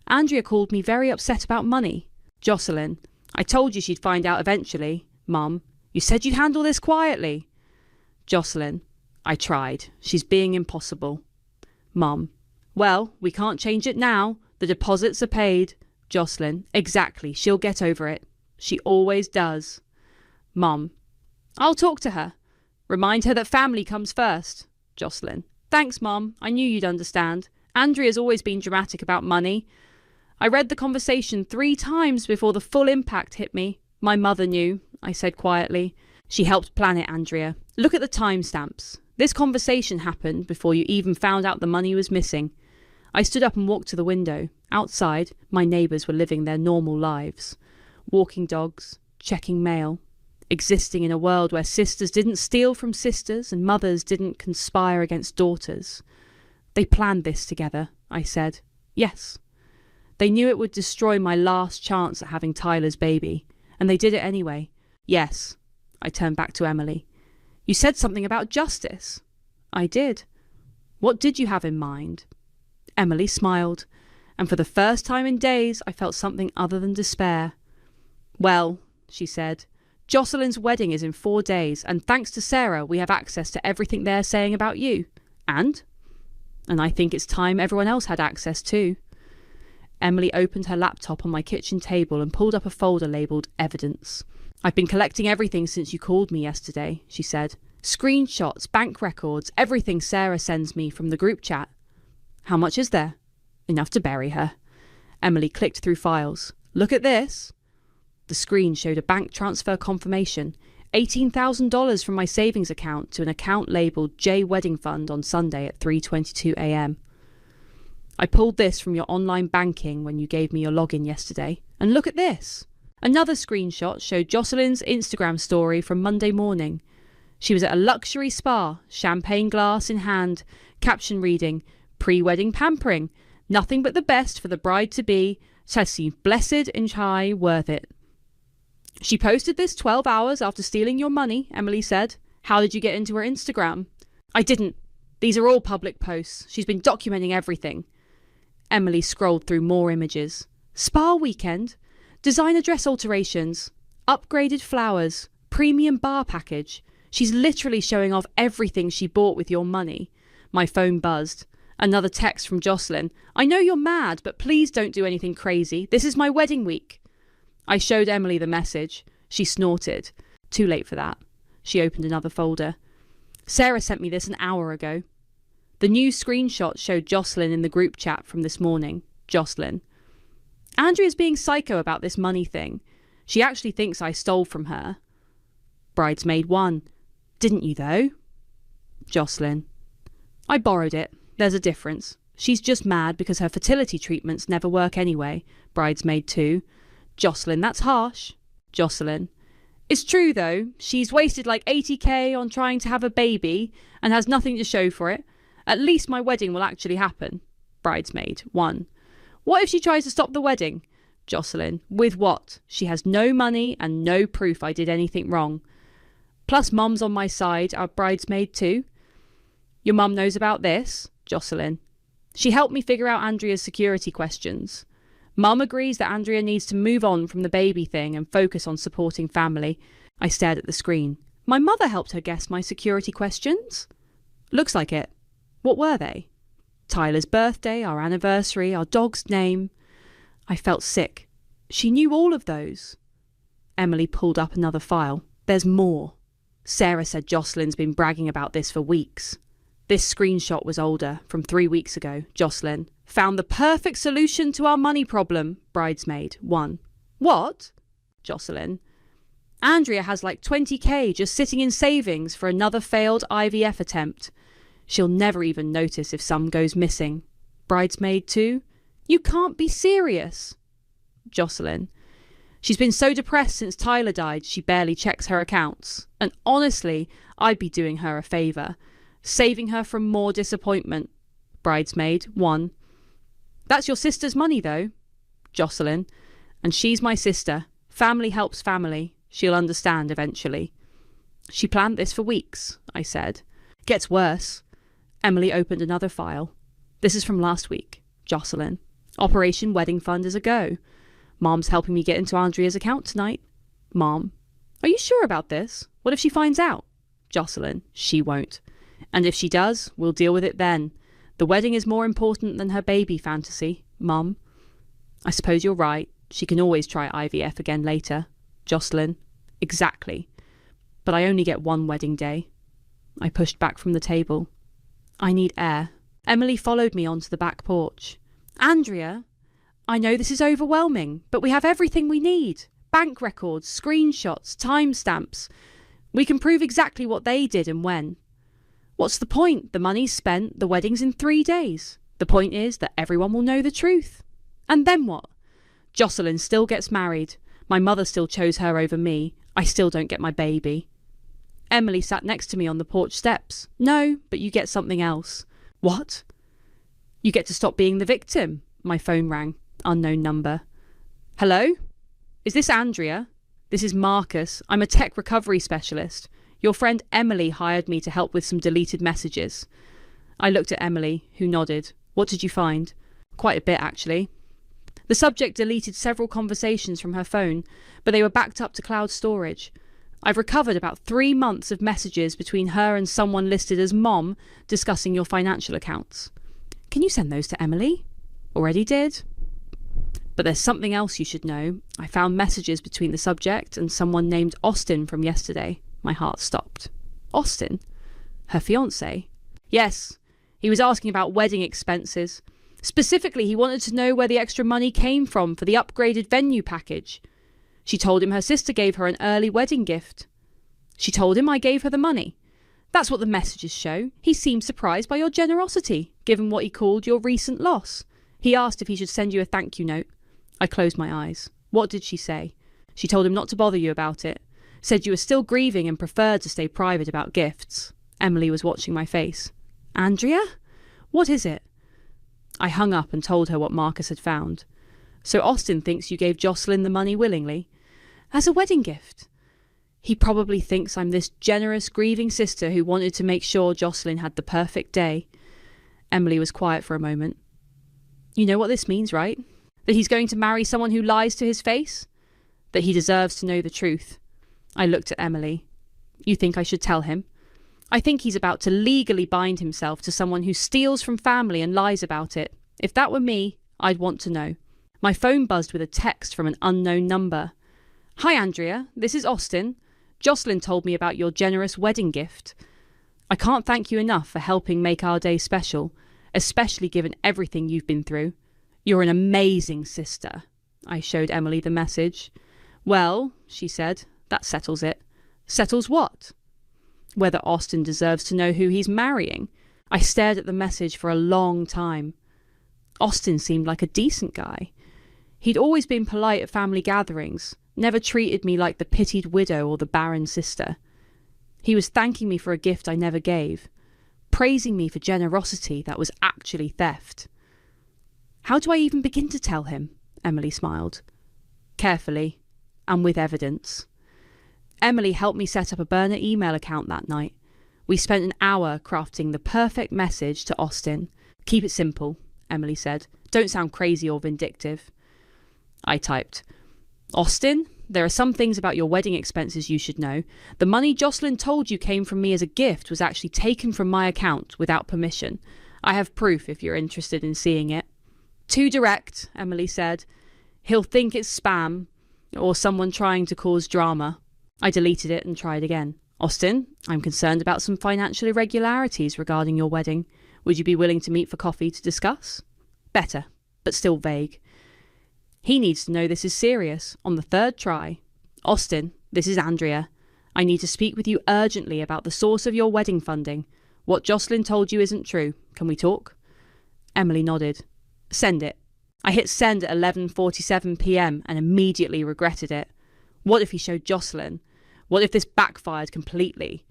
Andrea called me very upset about money. Jocelyn. I told you she'd find out eventually, Mum. You said you'd handle this quietly. Jocelyn. I tried. She's being impossible. Mum. Well, we can't change it now. The deposits are paid. Jocelyn. Exactly. She'll get over it. She always does. Mum. I'll talk to her. Remind her that family comes first. Jocelyn. Thanks, Mum. I knew you'd understand. Andrea's always been dramatic about money. I read the conversation 3 times before the full impact hit me. My mother knew, I said quietly. She helped plan it, Andrea. Look at the timestamps. This conversation happened before you even found out the money was missing. I stood up and walked to the window. Outside, my neighbours were living their normal lives. Walking dogs, checking mail, existing in a world where sisters didn't steal from sisters and mothers didn't conspire against daughters. They planned this together, I said. Yes. They knew it would destroy my last chance at having Tyler's baby, and they did it anyway. Yes. I turned back to Emily. You said something about justice. I did. What did you have in mind? Emily smiled, and for the first time in days I felt something other than despair. Well, she said, Jocelyn's wedding is in 4 days, and thanks to Sarah we have access to everything they're saying about you. And I think it's time everyone else had access too. Emily opened her laptop on my kitchen table and pulled up a folder labelled Evidence. I've been collecting everything since you called me yesterday, she said. Screenshots, bank records, everything Sarah sends me from the group chat. How much is there? Enough to bury her. Emily clicked through files. Look at this. The screen showed a bank transfer confirmation. $18,000 from my savings account to an account labelled J Wedding Fund on Sunday at 3:22 a.m. I pulled this from your online banking when you gave me your login yesterday. And look at this. Another screenshot showed Jocelyn's Instagram story from Monday morning. She was at a luxury spa, champagne glass in hand, caption reading, pre-wedding pampering, nothing but the best for the bride-to-be, Tessie, blessed and high, worth it. She posted this 12 hours after stealing your money, Emily said. How did you get into her Instagram? I didn't. These are all public posts. She's been documenting everything. Emily scrolled through more images. Spa weekend, designer dress alterations, upgraded flowers, premium bar package. She's literally showing off everything she bought with your money. My phone buzzed. Another text from Jocelyn. I know you're mad, but please don't do anything crazy. This is my wedding week. I showed Emily the message. She snorted. Too late for that. She opened another folder. Sarah sent me this an hour ago. The new screenshot showed Jocelyn in the group chat from this morning. Jocelyn. Andrea's being psycho about this money thing. She actually thinks I stole from her. Bridesmaid 1. Didn't you though? Jocelyn. I borrowed it. There's a difference. She's just mad because her fertility treatments never work anyway. Bridesmaid 2. Jocelyn, that's harsh. Jocelyn. It's true though. She's wasted like 80k on trying to have a baby and has nothing to show for it. At least my wedding will actually happen. Bridesmaid 1. What if she tries to stop the wedding? Jocelyn. With what? She has no money and no proof I did anything wrong. Plus mum's on my side, our bridesmaid 2. Your mum knows about this? Jocelyn. She helped me figure out Andrea's security questions. Mum agrees that Andrea needs to move on from the baby thing and focus on supporting family. I stared at the screen. My mother helped her guess my security questions? Looks like it. What were they? Tyler's birthday, our anniversary, our dog's name. I felt sick. She knew all of those. Emily pulled up another file. There's more. Sarah said Jocelyn's been bragging about this for weeks. This screenshot was older, from 3 weeks ago. Jocelyn. Found the perfect solution to our money problem. Bridesmaid 1. What? Jocelyn. Andrea has like 20k just sitting in savings for another failed IVF attempt. She'll never even notice if some goes missing. Bridesmaid 2. You can't be serious. Jocelyn. She's been so depressed since Tyler died she barely checks her accounts. And honestly, I'd be doing her a favour. Saving her from more disappointment. Bridesmaid 1. That's your sister's money though. Jocelyn. And she's my sister. Family helps family. She'll understand eventually. She planned this for weeks, I said. Gets worse. Emily opened another file. This is from last week. Jocelyn. Operation Wedding Fund is a go. Mom's helping me get into Andrea's account tonight. Mom. Are you sure about this? What if she finds out? Jocelyn. She won't. And if she does, we'll deal with it then. The wedding is more important than her baby fantasy. Mum. I suppose you're right. She can always try IVF again later. Jocelyn. Exactly. But I only get one wedding day. I pushed back from the table. I need air. Emily followed me onto the back porch. Andrea, I know this is overwhelming, but we have everything we need. Bank records, screenshots, timestamps. We can prove exactly what they did and when. What's the point? The money's spent, the wedding's in 3 days. The point is that everyone will know the truth. And then what? Jocelyn still gets married. My mother still chose her over me. I still don't get my baby. Emily sat next to me on the porch steps. No, but you get something else. What? You get to stop being the victim. My phone rang. Unknown number. Hello? Is this Andrea? This is Marcus. I'm a tech recovery specialist. Your friend Emily hired me to help with some deleted messages. I looked at Emily, who nodded. What did you find? Quite a bit, actually. The subject deleted several conversations from her phone, but they were backed up to cloud storage. I've recovered about 3 months of messages between her and someone listed as Mom discussing your financial accounts. Can you send those to Emily? Already did. But there's something else you should know. I found messages between the subject and someone named Austin from yesterday. My heart stopped. Austin? Her fiancé? Yes. He was asking about wedding expenses. Specifically, he wanted to know where the extra money came from for the upgraded venue package. She told him her sister gave her an early wedding gift. She told him I gave her the money. That's what the messages show. He seemed surprised by your generosity, given what he called your recent loss. He asked if he should send you a thank you note. I closed my eyes. What did she say? She told him not to bother you about it. Said you were still grieving and preferred to stay private about gifts. Emily was watching my face. Andrea? What is it? I hung up and told her what Marcus had found. So Austin thinks you gave Jocelyn the money willingly? As a wedding gift? He probably thinks I'm this generous, grieving sister who wanted to make sure Jocelyn had the perfect day. Emily was quiet for a moment. You know what this means, right? That he's going to marry someone who lies to his face? That he deserves to know the truth. I looked at Emily. You think I should tell him? I think he's about to legally bind himself to someone who steals from family and lies about it. If that were me, I'd want to know. My phone buzzed with a text from an unknown number. Hi, Andrea. This is Austin. Jocelyn told me about your generous wedding gift. I can't thank you enough for helping make our day special, especially given everything you've been through. You're an amazing sister. I showed Emily the message. Well, she said, that settles it. Settles what? Whether Austin deserves to know who he's marrying. I stared at the message for a long time. Austin seemed like a decent guy. He'd always been polite at family gatherings, never treated me like the pitied widow or the barren sister. He was thanking me for a gift I never gave, praising me for generosity that was actually theft. How do I even begin to tell him? Emily smiled. Carefully, and with evidence. Emily helped me set up a burner email account that night. We spent an hour crafting the perfect message to Austin. Keep it simple, Emily said. Don't sound crazy or vindictive. I typed, Austin, there are some things about your wedding expenses you should know. The money Jocelyn told you came from me as a gift was actually taken from my account without permission. I have proof if you're interested in seeing it. Too direct, Emily said. He'll think it's spam or someone trying to cause drama. I deleted it and tried again. Austin, I'm concerned about some financial irregularities regarding your wedding. Would you be willing to meet for coffee to discuss? Better, but still vague. He needs to know this is serious, on the third try. Austin, this is Andrea. I need to speak with you urgently about the source of your wedding funding. What Jocelyn told you isn't true. Can we talk? Emily nodded. Send it. I hit send at 11:47 p.m. and immediately regretted it. What if he showed Jocelyn? What if this backfired completely?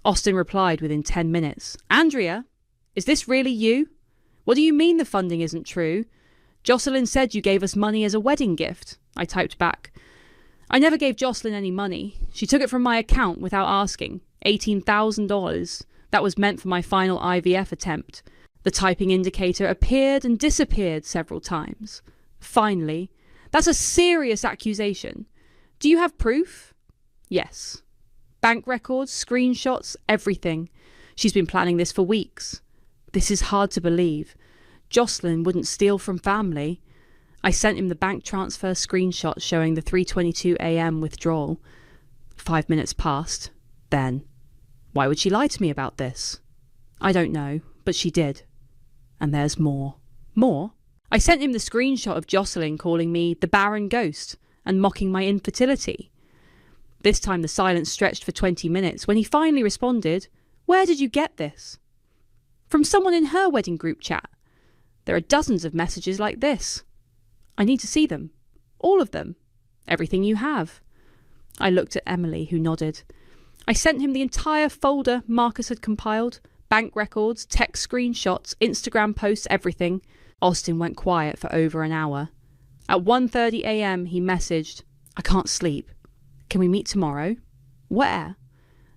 Austin replied within 10 minutes. Andrea, is this really you? What do you mean the funding isn't true? Jocelyn said you gave us money as a wedding gift. I typed back. I never gave Jocelyn any money. She took it from my account without asking. $18,000. That was meant for my final IVF attempt. The typing indicator appeared and disappeared several times. Finally, that's a serious accusation. Do you have proof? Yes. Bank records, screenshots, everything. She's been planning this for weeks. This is hard to believe. Jocelyn wouldn't steal from family. I sent him the bank transfer screenshot showing the 3:22 a.m. withdrawal. 5 minutes passed. Then, why would she lie to me about this? I don't know, but she did. And there's more. More? I sent him the screenshot of Jocelyn calling me the barren ghost and mocking my infertility. This time the silence stretched for 20 minutes when he finally responded, Where did you get this? From someone in her wedding group chat. There are dozens of messages like this. I need to see them. All of them. Everything you have. I looked at Emily, who nodded. I sent him the entire folder Marcus had compiled. Bank records, text screenshots, Instagram posts, everything. Austin went quiet for over an hour. At 1:30 a.m. he messaged, I can't sleep. Can we meet tomorrow? Where?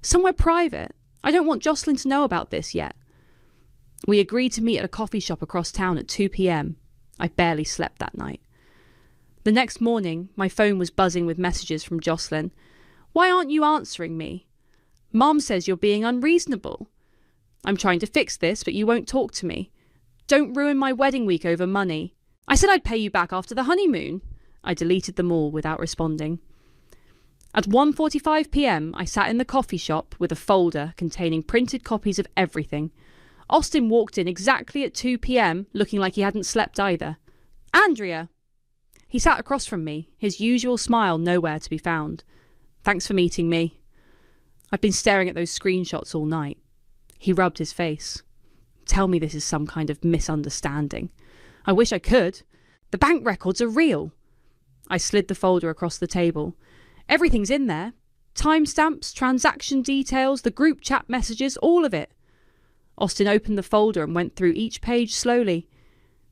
Somewhere private. I don't want Jocelyn to know about this yet. We agreed to meet at a coffee shop across town at 2 p.m. I barely slept that night. The next morning, my phone was buzzing with messages from Jocelyn. Why aren't you answering me? Mom says you're being unreasonable. I'm trying to fix this, but you won't talk to me. Don't ruin my wedding week over money. I said I'd pay you back after the honeymoon. I deleted them all without responding. At 1:45 p.m, I sat in the coffee shop with a folder containing printed copies of everything. Austin walked in exactly at 2 p.m, looking like he hadn't slept either. Andrea! He sat across from me, his usual smile nowhere to be found. Thanks for meeting me. I've been staring at those screenshots all night. He rubbed his face. Tell me this is some kind of misunderstanding. I wish I could. The bank records are real. I slid the folder across the table. Everything's in there. Timestamps, transaction details, the group chat messages, all of it. Austin opened the folder and went through each page slowly.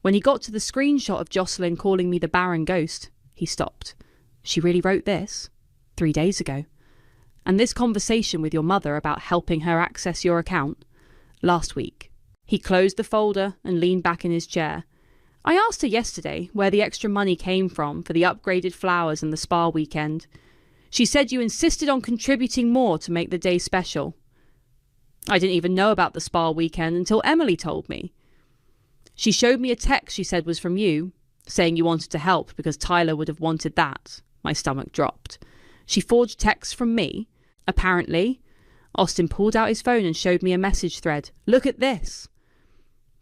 When he got to the screenshot of Jocelyn calling me the barren ghost, he stopped. She really wrote this? 3 days ago. And this conversation with your mother about helping her access your account? Last week. He closed the folder and leaned back in his chair. I asked her yesterday where the extra money came from for the upgraded flowers and the spa weekend. She said you insisted on contributing more to make the day special. I didn't even know about the spa weekend until Emily told me. She showed me a text she said was from you, saying you wanted to help because Tyler would have wanted that. My stomach dropped. She forged texts from me. Apparently, Austin pulled out his phone and showed me a message thread. Look at this.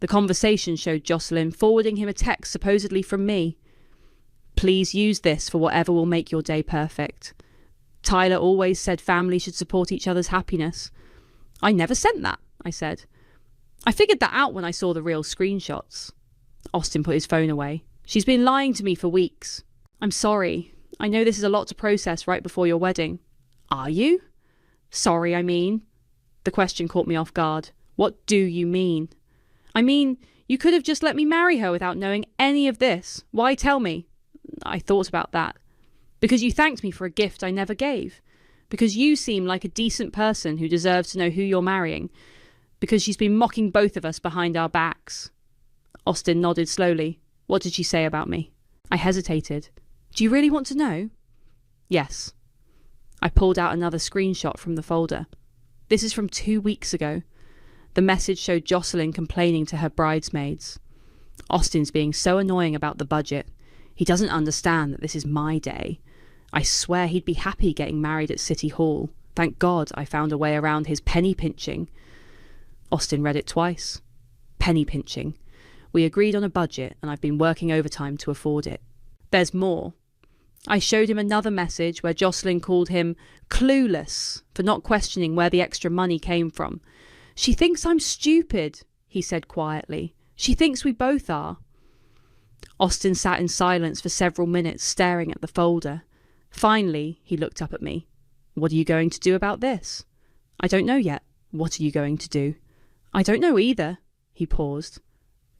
The conversation showed Jocelyn forwarding him a text supposedly from me. Please use this for whatever will make your day perfect. Tyler always said family should support each other's happiness. I never sent that, I said. I figured that out when I saw the real screenshots. Austin put his phone away. She's been lying to me for weeks. I'm sorry. I know this is a lot to process right before your wedding. Are you? Sorry, I mean. The question caught me off guard. What do you mean? I mean, you could have just let me marry her without knowing any of this. Why tell me? I thought about that. Because you thanked me for a gift I never gave. Because you seem like a decent person who deserves to know who you're marrying. Because she's been mocking both of us behind our backs. Austin nodded slowly. What did she say about me? I hesitated. Do you really want to know? Yes. I pulled out another screenshot from the folder. This is from 2 weeks ago. The message showed Jocelyn complaining to her bridesmaids. Austin's being so annoying about the budget. He doesn't understand that this is my day. I swear he'd be happy getting married at City Hall. Thank God I found a way around his penny pinching. Austin read it twice. Penny pinching. We agreed on a budget and I've been working overtime to afford it. There's more. I showed him another message where Jocelyn called him clueless for not questioning where the extra money came from. She thinks I'm stupid, he said quietly. She thinks we both are. Austin sat in silence for several minutes staring at the folder. Finally, he looked up at me. What are you going to do about this? I don't know yet. What are you going to do? I don't know either. He paused.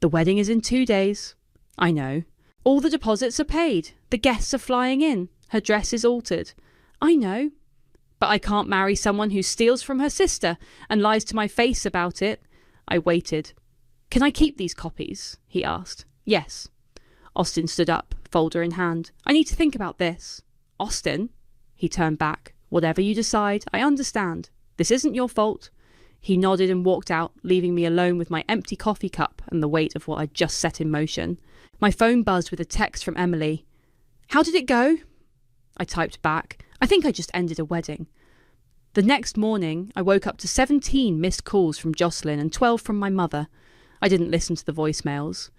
The wedding is in 2 days. I know. All the deposits are paid. The guests are flying in. Her dress is altered. I know. But I can't marry someone who steals from her sister and lies to my face about it. I waited. Can I keep these copies? He asked. Yes. Austin stood up, folder in hand. I need to think about this. Austin? He turned back. Whatever you decide, I understand. This isn't your fault. He nodded and walked out, leaving me alone with my empty coffee cup and the weight of what I'd just set in motion. My phone buzzed with a text from Emily. How did it go? I typed back. I think I just ended a wedding. The next morning, I woke up to 17 missed calls from Jocelyn and 12 from my mother. I didn't listen to the voicemails.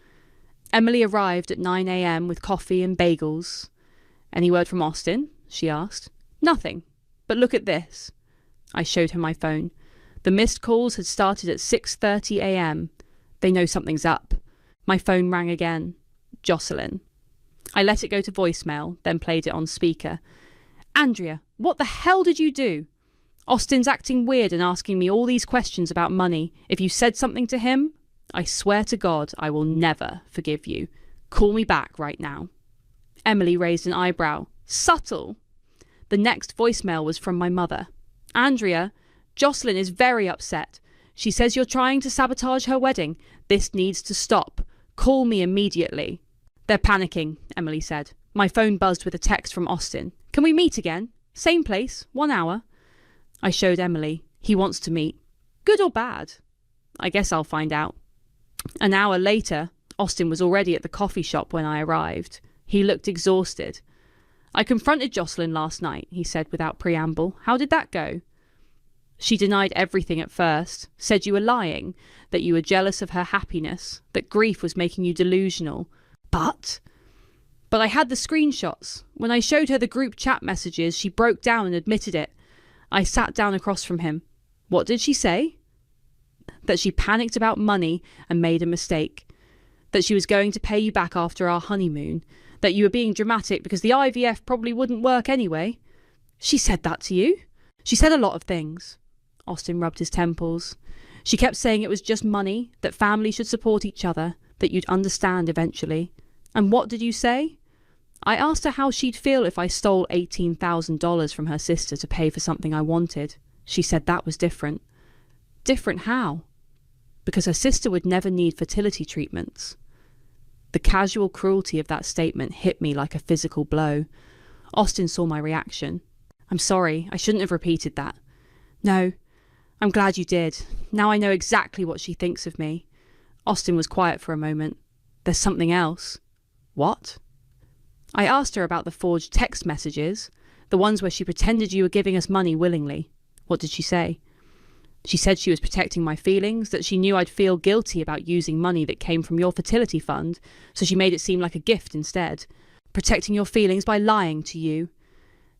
Emily arrived at 9 a.m. with coffee and bagels. Any word from Austin? She asked. Nothing. But look at this. I showed her my phone. The missed calls had started at 6:30 a.m. They know something's up. My phone rang again. Jocelyn. I let it go to voicemail, then played it on speaker. Andrea, what the hell did you do? Austin's acting weird and asking me all these questions about money. If you said something to him, I swear to God I will never forgive you. Call me back right now. Emily raised an eyebrow. Subtle. The next voicemail was from my mother. Andrea, Jocelyn is very upset. She says you're trying to sabotage her wedding. This needs to stop. Call me immediately. They're panicking, Emily said. My phone buzzed with a text from Austin. Can we meet again? Same place, 1 hour. I showed Emily. He wants to meet. Good or bad? I guess I'll find out. An hour later, Austin was already at the coffee shop when I arrived. He looked exhausted. I confronted Jocelyn last night, he said without preamble. How did that go? She denied everything at first, said you were lying, that you were jealous of her happiness, that grief was making you delusional. But I had the screenshots. When I showed her the group chat messages, she broke down and admitted it. I sat down across from him. What did she say? That she panicked about money and made a mistake. That she was going to pay you back after our honeymoon. That you were being dramatic because the IVF probably wouldn't work anyway. She said that to you? She said a lot of things. Austin rubbed his temples. She kept saying it was just money, that families should support each other, that you'd understand eventually. And what did you say? I asked her how she'd feel if I stole $18,000 from her sister to pay for something I wanted. She said that was different. Different how? Because her sister would never need fertility treatments. The casual cruelty of that statement hit me like a physical blow. Austin saw my reaction. I'm sorry, I shouldn't have repeated that. No, I'm glad you did. Now I know exactly what she thinks of me. Austin was quiet for a moment. There's something else. What? I asked her about the forged text messages, the ones where she pretended you were giving us money willingly. What did she say? She said she was protecting my feelings, that she knew I'd feel guilty about using money that came from your fertility fund, so she made it seem like a gift instead. Protecting your feelings by lying to you.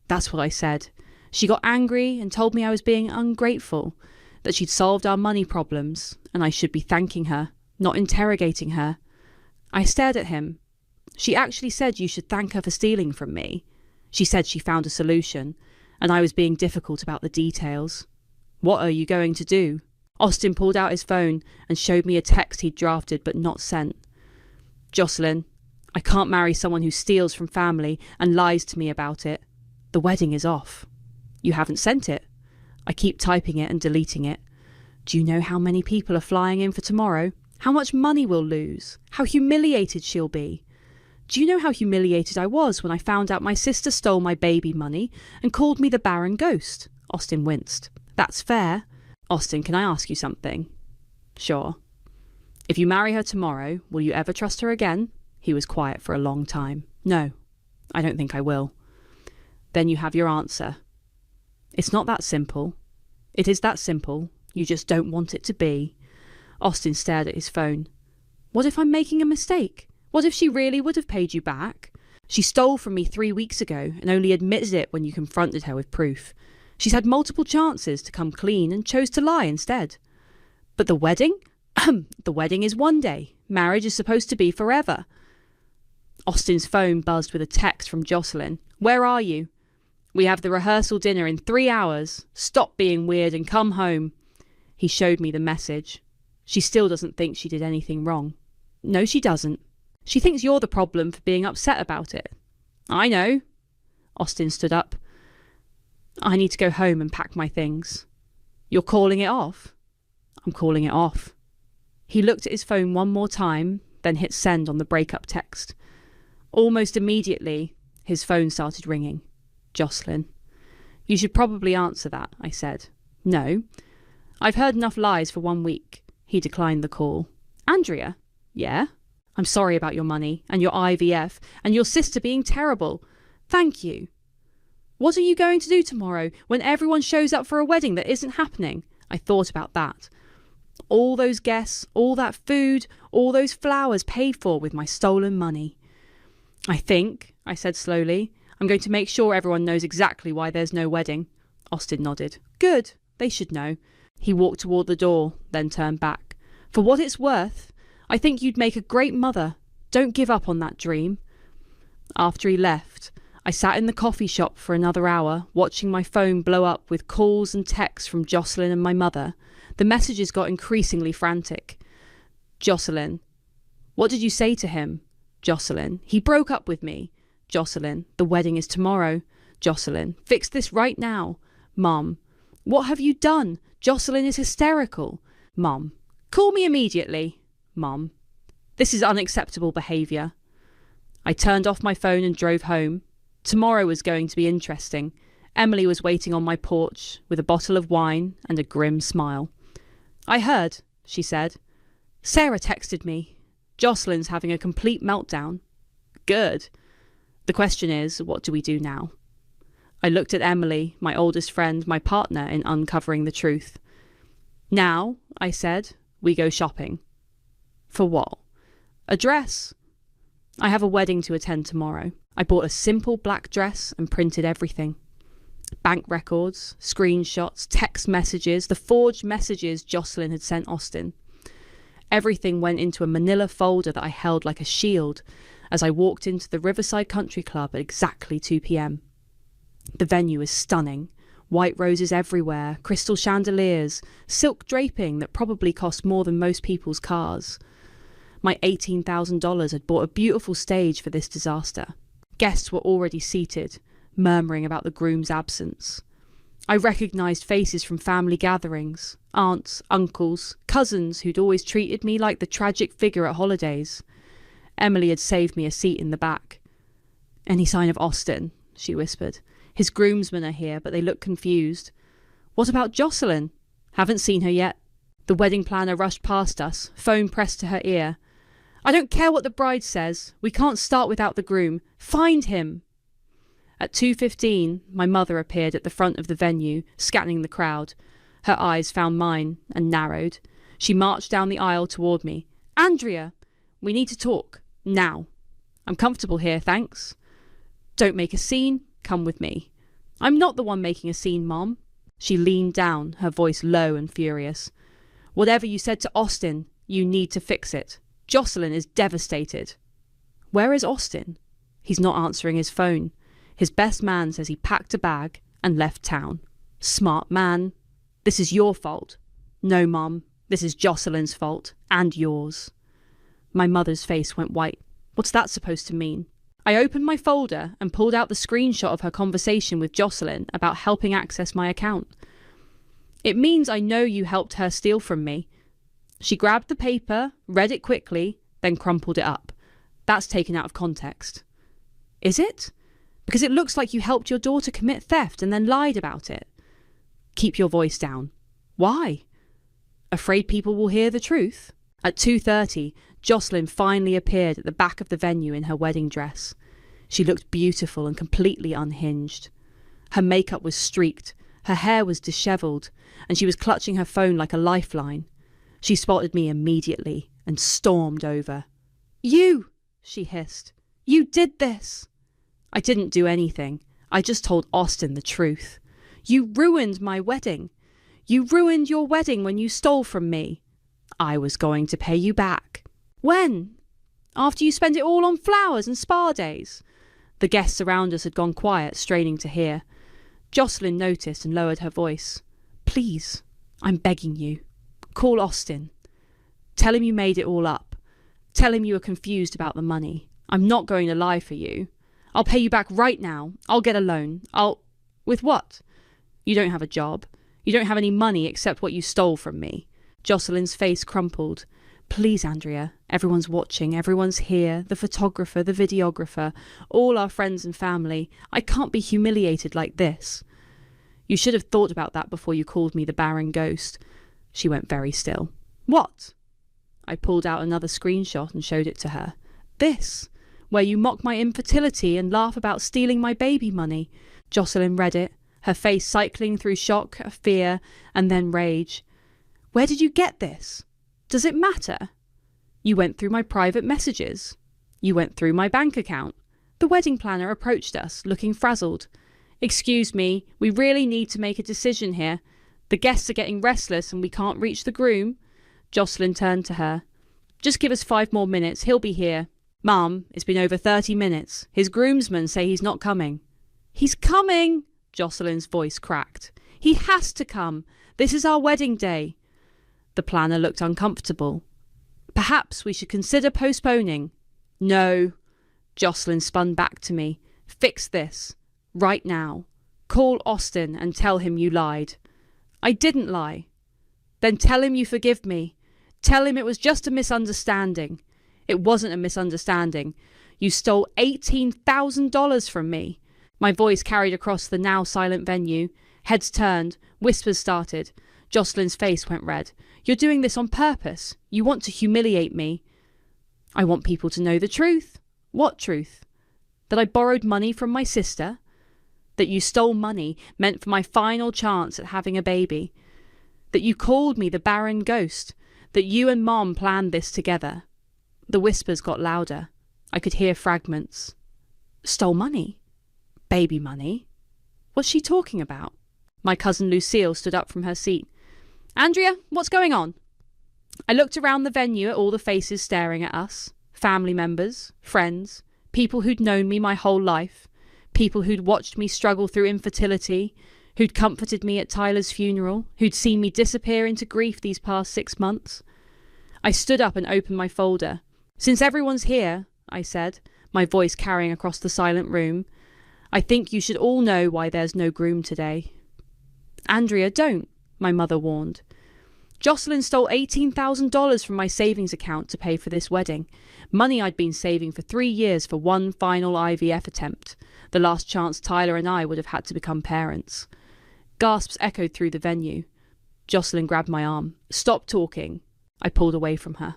That's what I said. She got angry and told me I was being ungrateful, that she'd solved our money problems, and I should be thanking her, not interrogating her. I stared at him. She actually said you should thank her for stealing from me. She said she found a solution, and I was being difficult about the details. What are you going to do? Austin pulled out his phone and showed me a text he'd drafted but not sent. Jocelyn, I can't marry someone who steals from family and lies to me about it. The wedding is off. You haven't sent it. I keep typing it and deleting it. Do you know how many people are flying in for tomorrow? How much money we'll lose? How humiliated she'll be? Do you know how humiliated I was when I found out my sister stole my baby money and called me the barren ghost? Austin winced. That's fair. Austin, can I ask you something? Sure. If you marry her tomorrow, will you ever trust her again? He was quiet for a long time. No, I don't think I will. Then you have your answer. It's not that simple. It is that simple. You just don't want it to be. Austin stared at his phone. What if I'm making a mistake? What if she really would have paid you back? She stole from me 3 weeks ago and only admitted it when you confronted her with proof. She's had multiple chances to come clean and chose to lie instead. But the wedding? The wedding is one day. Marriage is supposed to be forever. Austin's phone buzzed with a text from Jocelyn. Where are you? We have the rehearsal dinner in 3 hours. Stop being weird and come home. He showed me the message. She still doesn't think she did anything wrong. No, she doesn't. She thinks you're the problem for being upset about it. I know. Austin stood up. I need to go home and pack my things. You're calling it off? I'm calling it off. He looked at his phone one more time, then hit send on the breakup text. Almost immediately, his phone started ringing. Jocelyn. You should probably answer that, I said. No. I've heard enough lies for 1 week. He declined the call. Andrea? Yeah? I'm sorry about your money, and your IVF, and your sister being terrible. Thank you. What are you going to do tomorrow when everyone shows up for a wedding that isn't happening? I thought about that. All those guests, all that food, all those flowers paid for with my stolen money. I said slowly, I'm going to make sure everyone knows exactly why there's no wedding. Austin nodded. Good, they should know. He walked toward the door, then turned back. For what it's worth, I think you'd make a great mother. Don't give up on that dream. After he left, I sat in the coffee shop for another hour, watching my phone blow up with calls and texts from Jocelyn and my mother. The messages got increasingly frantic. Jocelyn. What did you say to him? Jocelyn. He broke up with me. Jocelyn. The wedding is tomorrow. Jocelyn. Fix this right now. Mum. What have you done? Jocelyn is hysterical. Mum. Call me immediately. Mum. This is unacceptable behaviour. I turned off my phone and drove home. Tomorrow was going to be interesting. Emily was waiting on my porch with a bottle of wine and a grim smile. I heard, she said. Sarah texted me. Jocelyn's having a complete meltdown. Good. The question is, what do we do now? I looked at Emily, my oldest friend, my partner in uncovering the truth. Now, I said, we go shopping. For what? A dress. I have a wedding to attend tomorrow. I bought a simple black dress and printed everything. Bank records, screenshots, text messages, the forged messages Jocelyn had sent Austin. Everything went into a manila folder that I held like a shield as I walked into the Riverside Country Club at exactly 2 p.m. The venue is stunning. White roses everywhere, crystal chandeliers, silk draping that probably cost more than most people's cars. My $18,000 had bought a beautiful stage for this disaster. Guests were already seated, murmuring about the groom's absence. I recognised faces from family gatherings, aunts, uncles, cousins who'd always treated me like the tragic figure at holidays. Emily had saved me a seat in the back. Any sign of Austin? She whispered. His groomsmen are here, but they look confused. What about Jocelyn? Haven't seen her yet. The wedding planner rushed past us, phone pressed to her ear. I don't care what the bride says. We can't start without the groom. Find him. At 2:15, my mother appeared at the front of the venue, scanning the crowd. Her eyes found mine and narrowed. She marched down the aisle toward me. Andrea, we need to talk. Now. I'm comfortable here, thanks. Don't make a scene. Come with me. I'm not the one making a scene, Mom. She leaned down, her voice low and furious. Whatever you said to Austin, you need to fix it. Jocelyn is devastated. Where is Austin? He's not answering his phone. His best man says he packed a bag and left town. Smart man. This is your fault. No, Mom. This is Jocelyn's fault. And yours. My mother's face went white. What's that supposed to mean? I opened my folder and pulled out the screenshot of her conversation with Jocelyn about helping access my account. It means I know you helped her steal from me. She grabbed the paper, read it quickly, then crumpled it up. That's taken out of context. Is it? Because it looks like you helped your daughter commit theft and then lied about it. Keep your voice down. Why? Afraid people will hear the truth? At 2:30, Jocelyn finally appeared at the back of the venue in her wedding dress. She looked beautiful and completely unhinged. Her makeup was streaked, her hair was dishevelled, and she was clutching her phone like a lifeline. She spotted me immediately and stormed over. You! She hissed. You did this! I didn't do anything. I just told Austin the truth. You ruined my wedding. You ruined your wedding when you stole from me. I was going to pay you back. When? After you spent it all on flowers and spa days? The guests around us had gone quiet, straining to hear. Jocelyn noticed and lowered her voice. Please, I'm begging you. Call Austin. Tell him you made it all up. Tell him you were confused about the money. I'm not going to lie for you. I'll pay you back right now. I'll get a loan. With what? You don't have a job. You don't have any money except what you stole from me. Jocelyn's face crumpled. Please, Andrea. Everyone's watching. Everyone's here. The photographer, the videographer, all our friends and family. I can't be humiliated like this. You should have thought about that before you called me the barren ghost. She went very still. What? I pulled out another screenshot and showed it to her. This, where you mock my infertility and laugh about stealing my baby money. Jocelyn read it, her face cycling through shock, fear, and then rage. Where did you get this? Does it matter? You went through my private messages. You went through my bank account. The wedding planner approached us, looking frazzled. Excuse me, we really need to make a decision here. The guests are getting restless and we can't reach the groom. Jocelyn turned to her. Just give us 5 more minutes. He'll be here. Mum, it's been over 30 minutes. His groomsmen say he's not coming. He's coming, Jocelyn's voice cracked. He has to come. This is our wedding day. The planner looked uncomfortable. Perhaps we should consider postponing. No. Jocelyn spun back to me. Fix this. Right now. Call Austin and tell him you lied. I didn't lie. Then tell him you forgive me. Tell him it was just a misunderstanding. It wasn't a misunderstanding. You stole $18,000 from me. My voice carried across the now silent venue. Heads turned. Whispers started. Jocelyn's face went red. You're doing this on purpose. You want to humiliate me. I want people to know the truth. What truth? That I borrowed money from my sister? That you stole money meant for my final chance at having a baby? That you called me the barren ghost? That you and Mom planned this together? The whispers got louder. I could hear fragments. Stole money? Baby money? What's she talking about? My cousin Lucille stood up from her seat. Andrea, what's going on? I looked around the venue at all the faces staring at us. Family members, friends, people who'd known me my whole life, people who'd watched me struggle through infertility, who'd comforted me at Tyler's funeral, who'd seen me disappear into grief these past 6 months. I stood up and opened my folder. Since everyone's here, I said, my voice carrying across the silent room, I think you should all know why there's no groom today. Andrea, don't, my mother warned. Jocelyn stole $18,000 from my savings account to pay for this wedding. Money I'd been saving for 3 years for one final IVF attempt, the last chance Tyler and I would have had to become parents. Gasps echoed through the venue. Jocelyn grabbed my arm. Stop talking. I pulled away from her.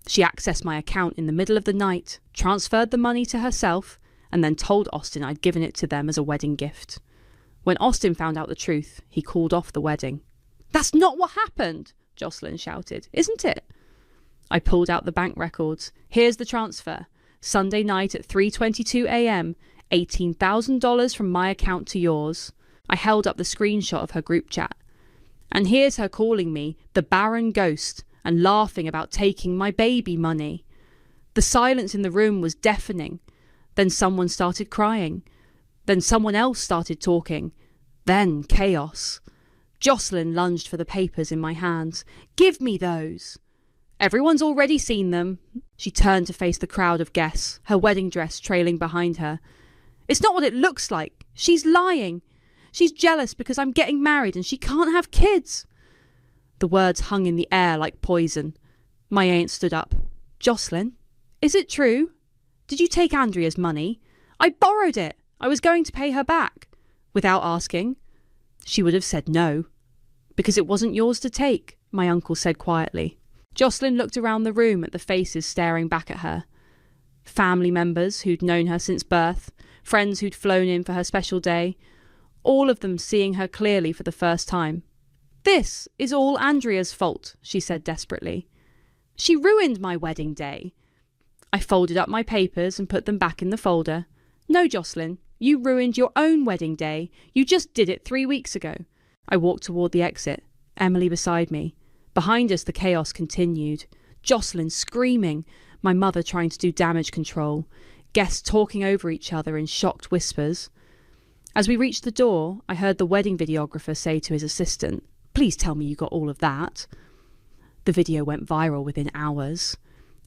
She accessed my account in the middle of the night, transferred the money to herself, and then told Austin I'd given it to them as a wedding gift. When Austin found out the truth, he called off the wedding. That's not what happened, Jocelyn shouted. Isn't it? I pulled out the bank records. Here's the transfer. Sunday night at 3:22 a.m., $18,000 from my account to yours. I held up the screenshot of her group chat. And here's her calling me the barren ghost and laughing about taking my baby money. The silence in the room was deafening. Then someone started crying. Then someone else started talking. Then chaos. Jocelyn lunged for the papers in my hands. Give me those. Everyone's already seen them. She turned to face the crowd of guests, her wedding dress trailing behind her. It's not what it looks like. She's lying. She's jealous because I'm getting married and she can't have kids. The words hung in the air like poison. My aunt stood up. Jocelyn, is it true? Did you take Andrea's money? I borrowed it. I was going to pay her back. Without asking. She would have said no. Because it wasn't yours to take, my uncle said quietly. Jocelyn looked around the room at the faces staring back at her. Family members who'd known her since birth, friends who'd flown in for her special day, all of them seeing her clearly for the first time. This is all Andrea's fault, she said desperately. She ruined my wedding day. I folded up my papers and put them back in the folder. No, Jocelyn, you ruined your own wedding day. You just did it 3 weeks ago. I walked toward the exit, Emily beside me. Behind us, the chaos continued. Jocelyn screaming, my mother trying to do damage control, guests talking over each other in shocked whispers. As we reached the door, I heard the wedding videographer say to his assistant, "Please tell me you got all of that." The video went viral within hours.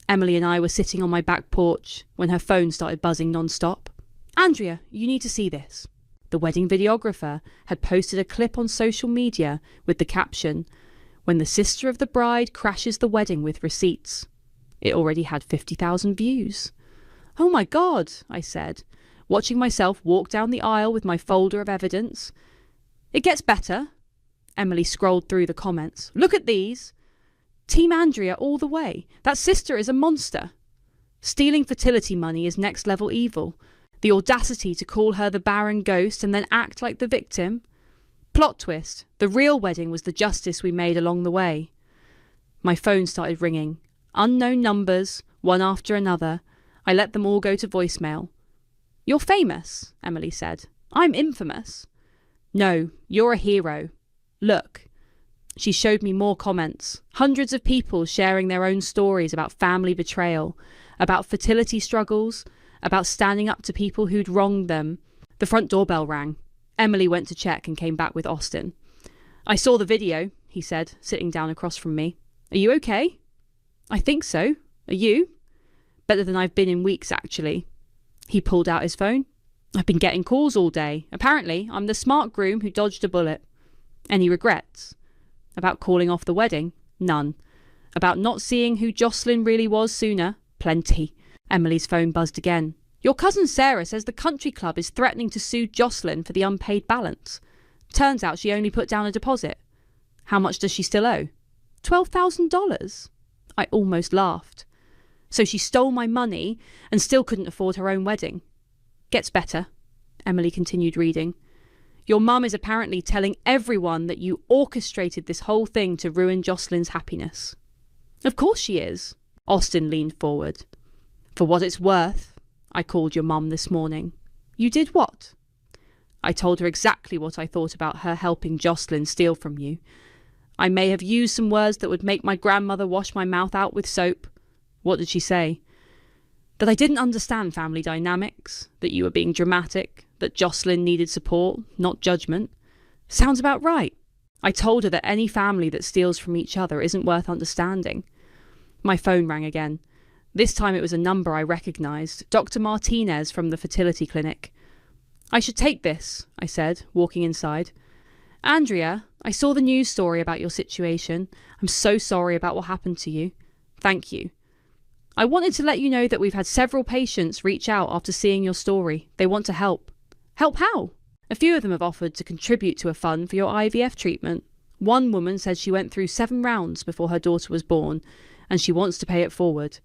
Emily and I were sitting on my back porch when her phone started buzzing non-stop. "Andrea, you need to see this." The wedding videographer had posted a clip on social media with the caption, "When the sister of the bride crashes the wedding with receipts." It already had 50,000 views. "Oh my God," I said, watching myself walk down the aisle with my folder of evidence. "It gets better." Emily scrolled through the comments. "Look at these. Team Andrea all the way. That sister is a monster. Stealing fertility money is next level evil. The audacity to call her the barren ghost and then act like the victim. Plot twist, the real wedding was the justice we made along the way." My phone started ringing. Unknown numbers, one after another. I let them all go to voicemail. "You're famous," Emily said. "I'm infamous." "No, you're a hero. Look. She showed me more comments. Hundreds of people sharing their own stories about family betrayal, about fertility struggles, about standing up to people who'd wronged them. The front doorbell rang. Emily went to check and came back with Austin. I saw the video, he said, sitting down across from me. Are you okay? I think so. Are you? Better than I've been in weeks, actually. He pulled out his phone. I've been getting calls all day. Apparently, I'm the smart groom who dodged a bullet. Any regrets? About calling off the wedding? None. About not seeing who Jocelyn really was sooner? Plenty. Emily's phone buzzed again. Your cousin Sarah says the country club is threatening to sue Jocelyn for the unpaid balance. Turns out she only put down a deposit. How much does she still owe? $12,000. I almost laughed. So she stole my money and still couldn't afford her own wedding. Gets better. Emily continued reading. Your mum is apparently telling everyone that you orchestrated this whole thing to ruin Jocelyn's happiness. Of course she is. Austin leaned forward. For what it's worth, I called your mum this morning. You did what? I told her exactly what I thought about her helping Jocelyn steal from you. I may have used some words that would make my grandmother wash my mouth out with soap. What did she say? That I didn't understand family dynamics, that you were being dramatic, that Jocelyn needed support, not judgment. Sounds about right. I told her that any family that steals from each other isn't worth understanding. My phone rang again. This time it was a number I recognised, Dr. Martinez from the fertility clinic. I should take this, I said, walking inside. Andrea, I saw the news story about your situation. I'm so sorry about what happened to you. Thank you. I wanted to let you know that we've had several patients reach out after seeing your story. They want to help. Help how? A few of them have offered to contribute to a fund for your IVF treatment. One woman said she went through 7 rounds before her daughter was born, and she wants to pay it forward.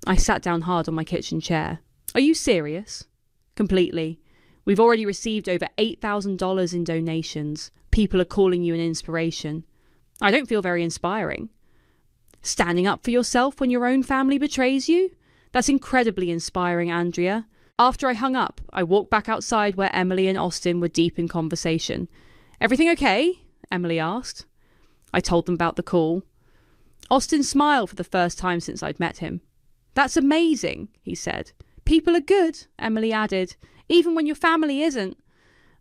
I sat down hard on my kitchen chair. Are you serious? Completely. We've already received over $8,000 in donations. People are calling you an inspiration. I don't feel very inspiring. Standing up for yourself when your own family betrays you? That's incredibly inspiring, Andrea. After I hung up, I walked back outside where Emily and Austin were deep in conversation. Everything okay? Emily asked. I told them about the call. Austin smiled for the first time since I'd met him. That's amazing, he said. People are good, Emily added, even when your family isn't.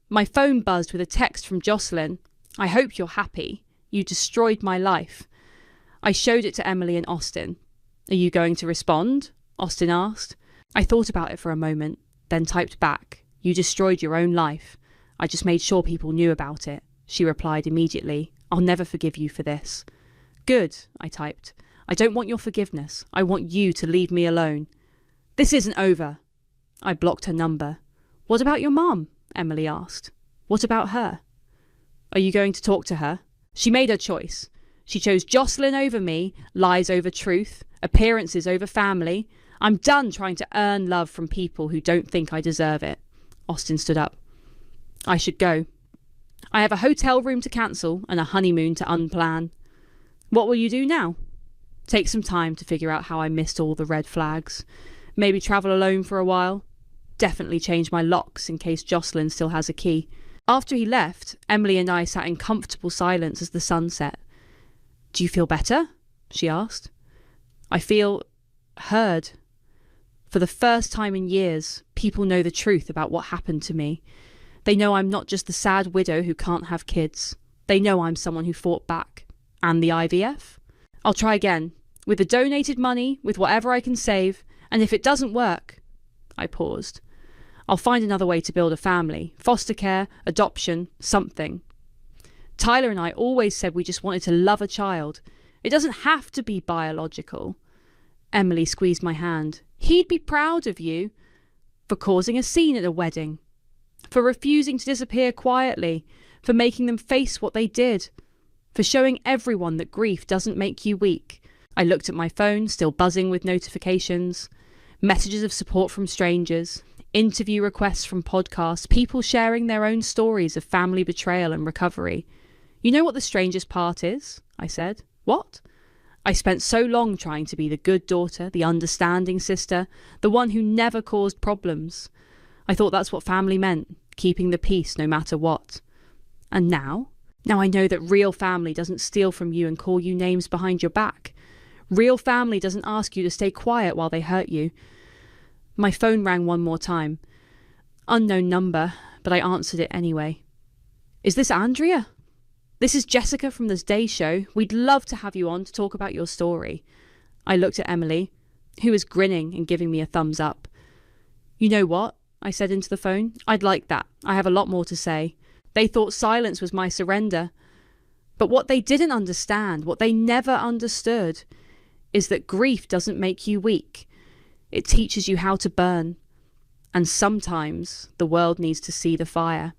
My phone buzzed with a text from Jocelyn. I hope you're happy. You destroyed my life. I showed it to Emily and Austin. Are you going to respond? Austin asked. I thought about it for a moment, then typed back. You destroyed your own life. I just made sure people knew about it. She replied immediately. I'll never forgive you for this. Good, I typed. I don't want your forgiveness. I want you to leave me alone. This isn't over. I blocked her number. What about your mum? Emily asked. What about her? Are you going to talk to her? She made her choice. She chose Jocelyn over me, lies over truth, appearances over family. I'm done trying to earn love from people who don't think I deserve it. Austin stood up. I should go. I have a hotel room to cancel and a honeymoon to unplan. What will you do now? Take some time to figure out how I missed all the red flags. Maybe travel alone for a while. Definitely change my locks in case Jocelyn still has a key. After he left, Emily and I sat in comfortable silence as the sun set. Do you feel better? She asked. I feel heard. For the first time in years, people know the truth about what happened to me. They know I'm not just the sad widow who can't have kids. They know I'm someone who fought back. And the IVF? I'll try again, with the donated money, with whatever I can save, and if it doesn't work... I paused. I'll find another way to build a family. Foster care, adoption, something. Tyler and I always said we just wanted to love a child. It doesn't have to be biological. Emily squeezed my hand. He'd be proud of you for causing a scene at a wedding, for refusing to disappear quietly, for making them face what they did, for showing everyone that grief doesn't make you weak. I looked at my phone, still buzzing with notifications, messages of support from strangers, interview requests from podcasts, people sharing their own stories of family betrayal and recovery. You know what the strangest part is? I said. What? I spent so long trying to be the good daughter, the understanding sister, the one who never caused problems. I thought that's what family meant, keeping the peace no matter what. And now Now I know that real family doesn't steal from you and call you names behind your back. Real family doesn't ask you to stay quiet while they hurt you. My phone rang one more time. Unknown number, but I answered it anyway. Is this Andrea? This is Jessica from the Day Show. We'd love to have you on to talk about your story. I looked at Emily, who was grinning and giving me a thumbs up. You know what? I said into the phone. I'd like that. I have a lot more to say. They thought silence was my surrender. But what they didn't understand, what they never understood, is that grief doesn't make you weak. It teaches you how to burn. And sometimes the world needs to see the fire.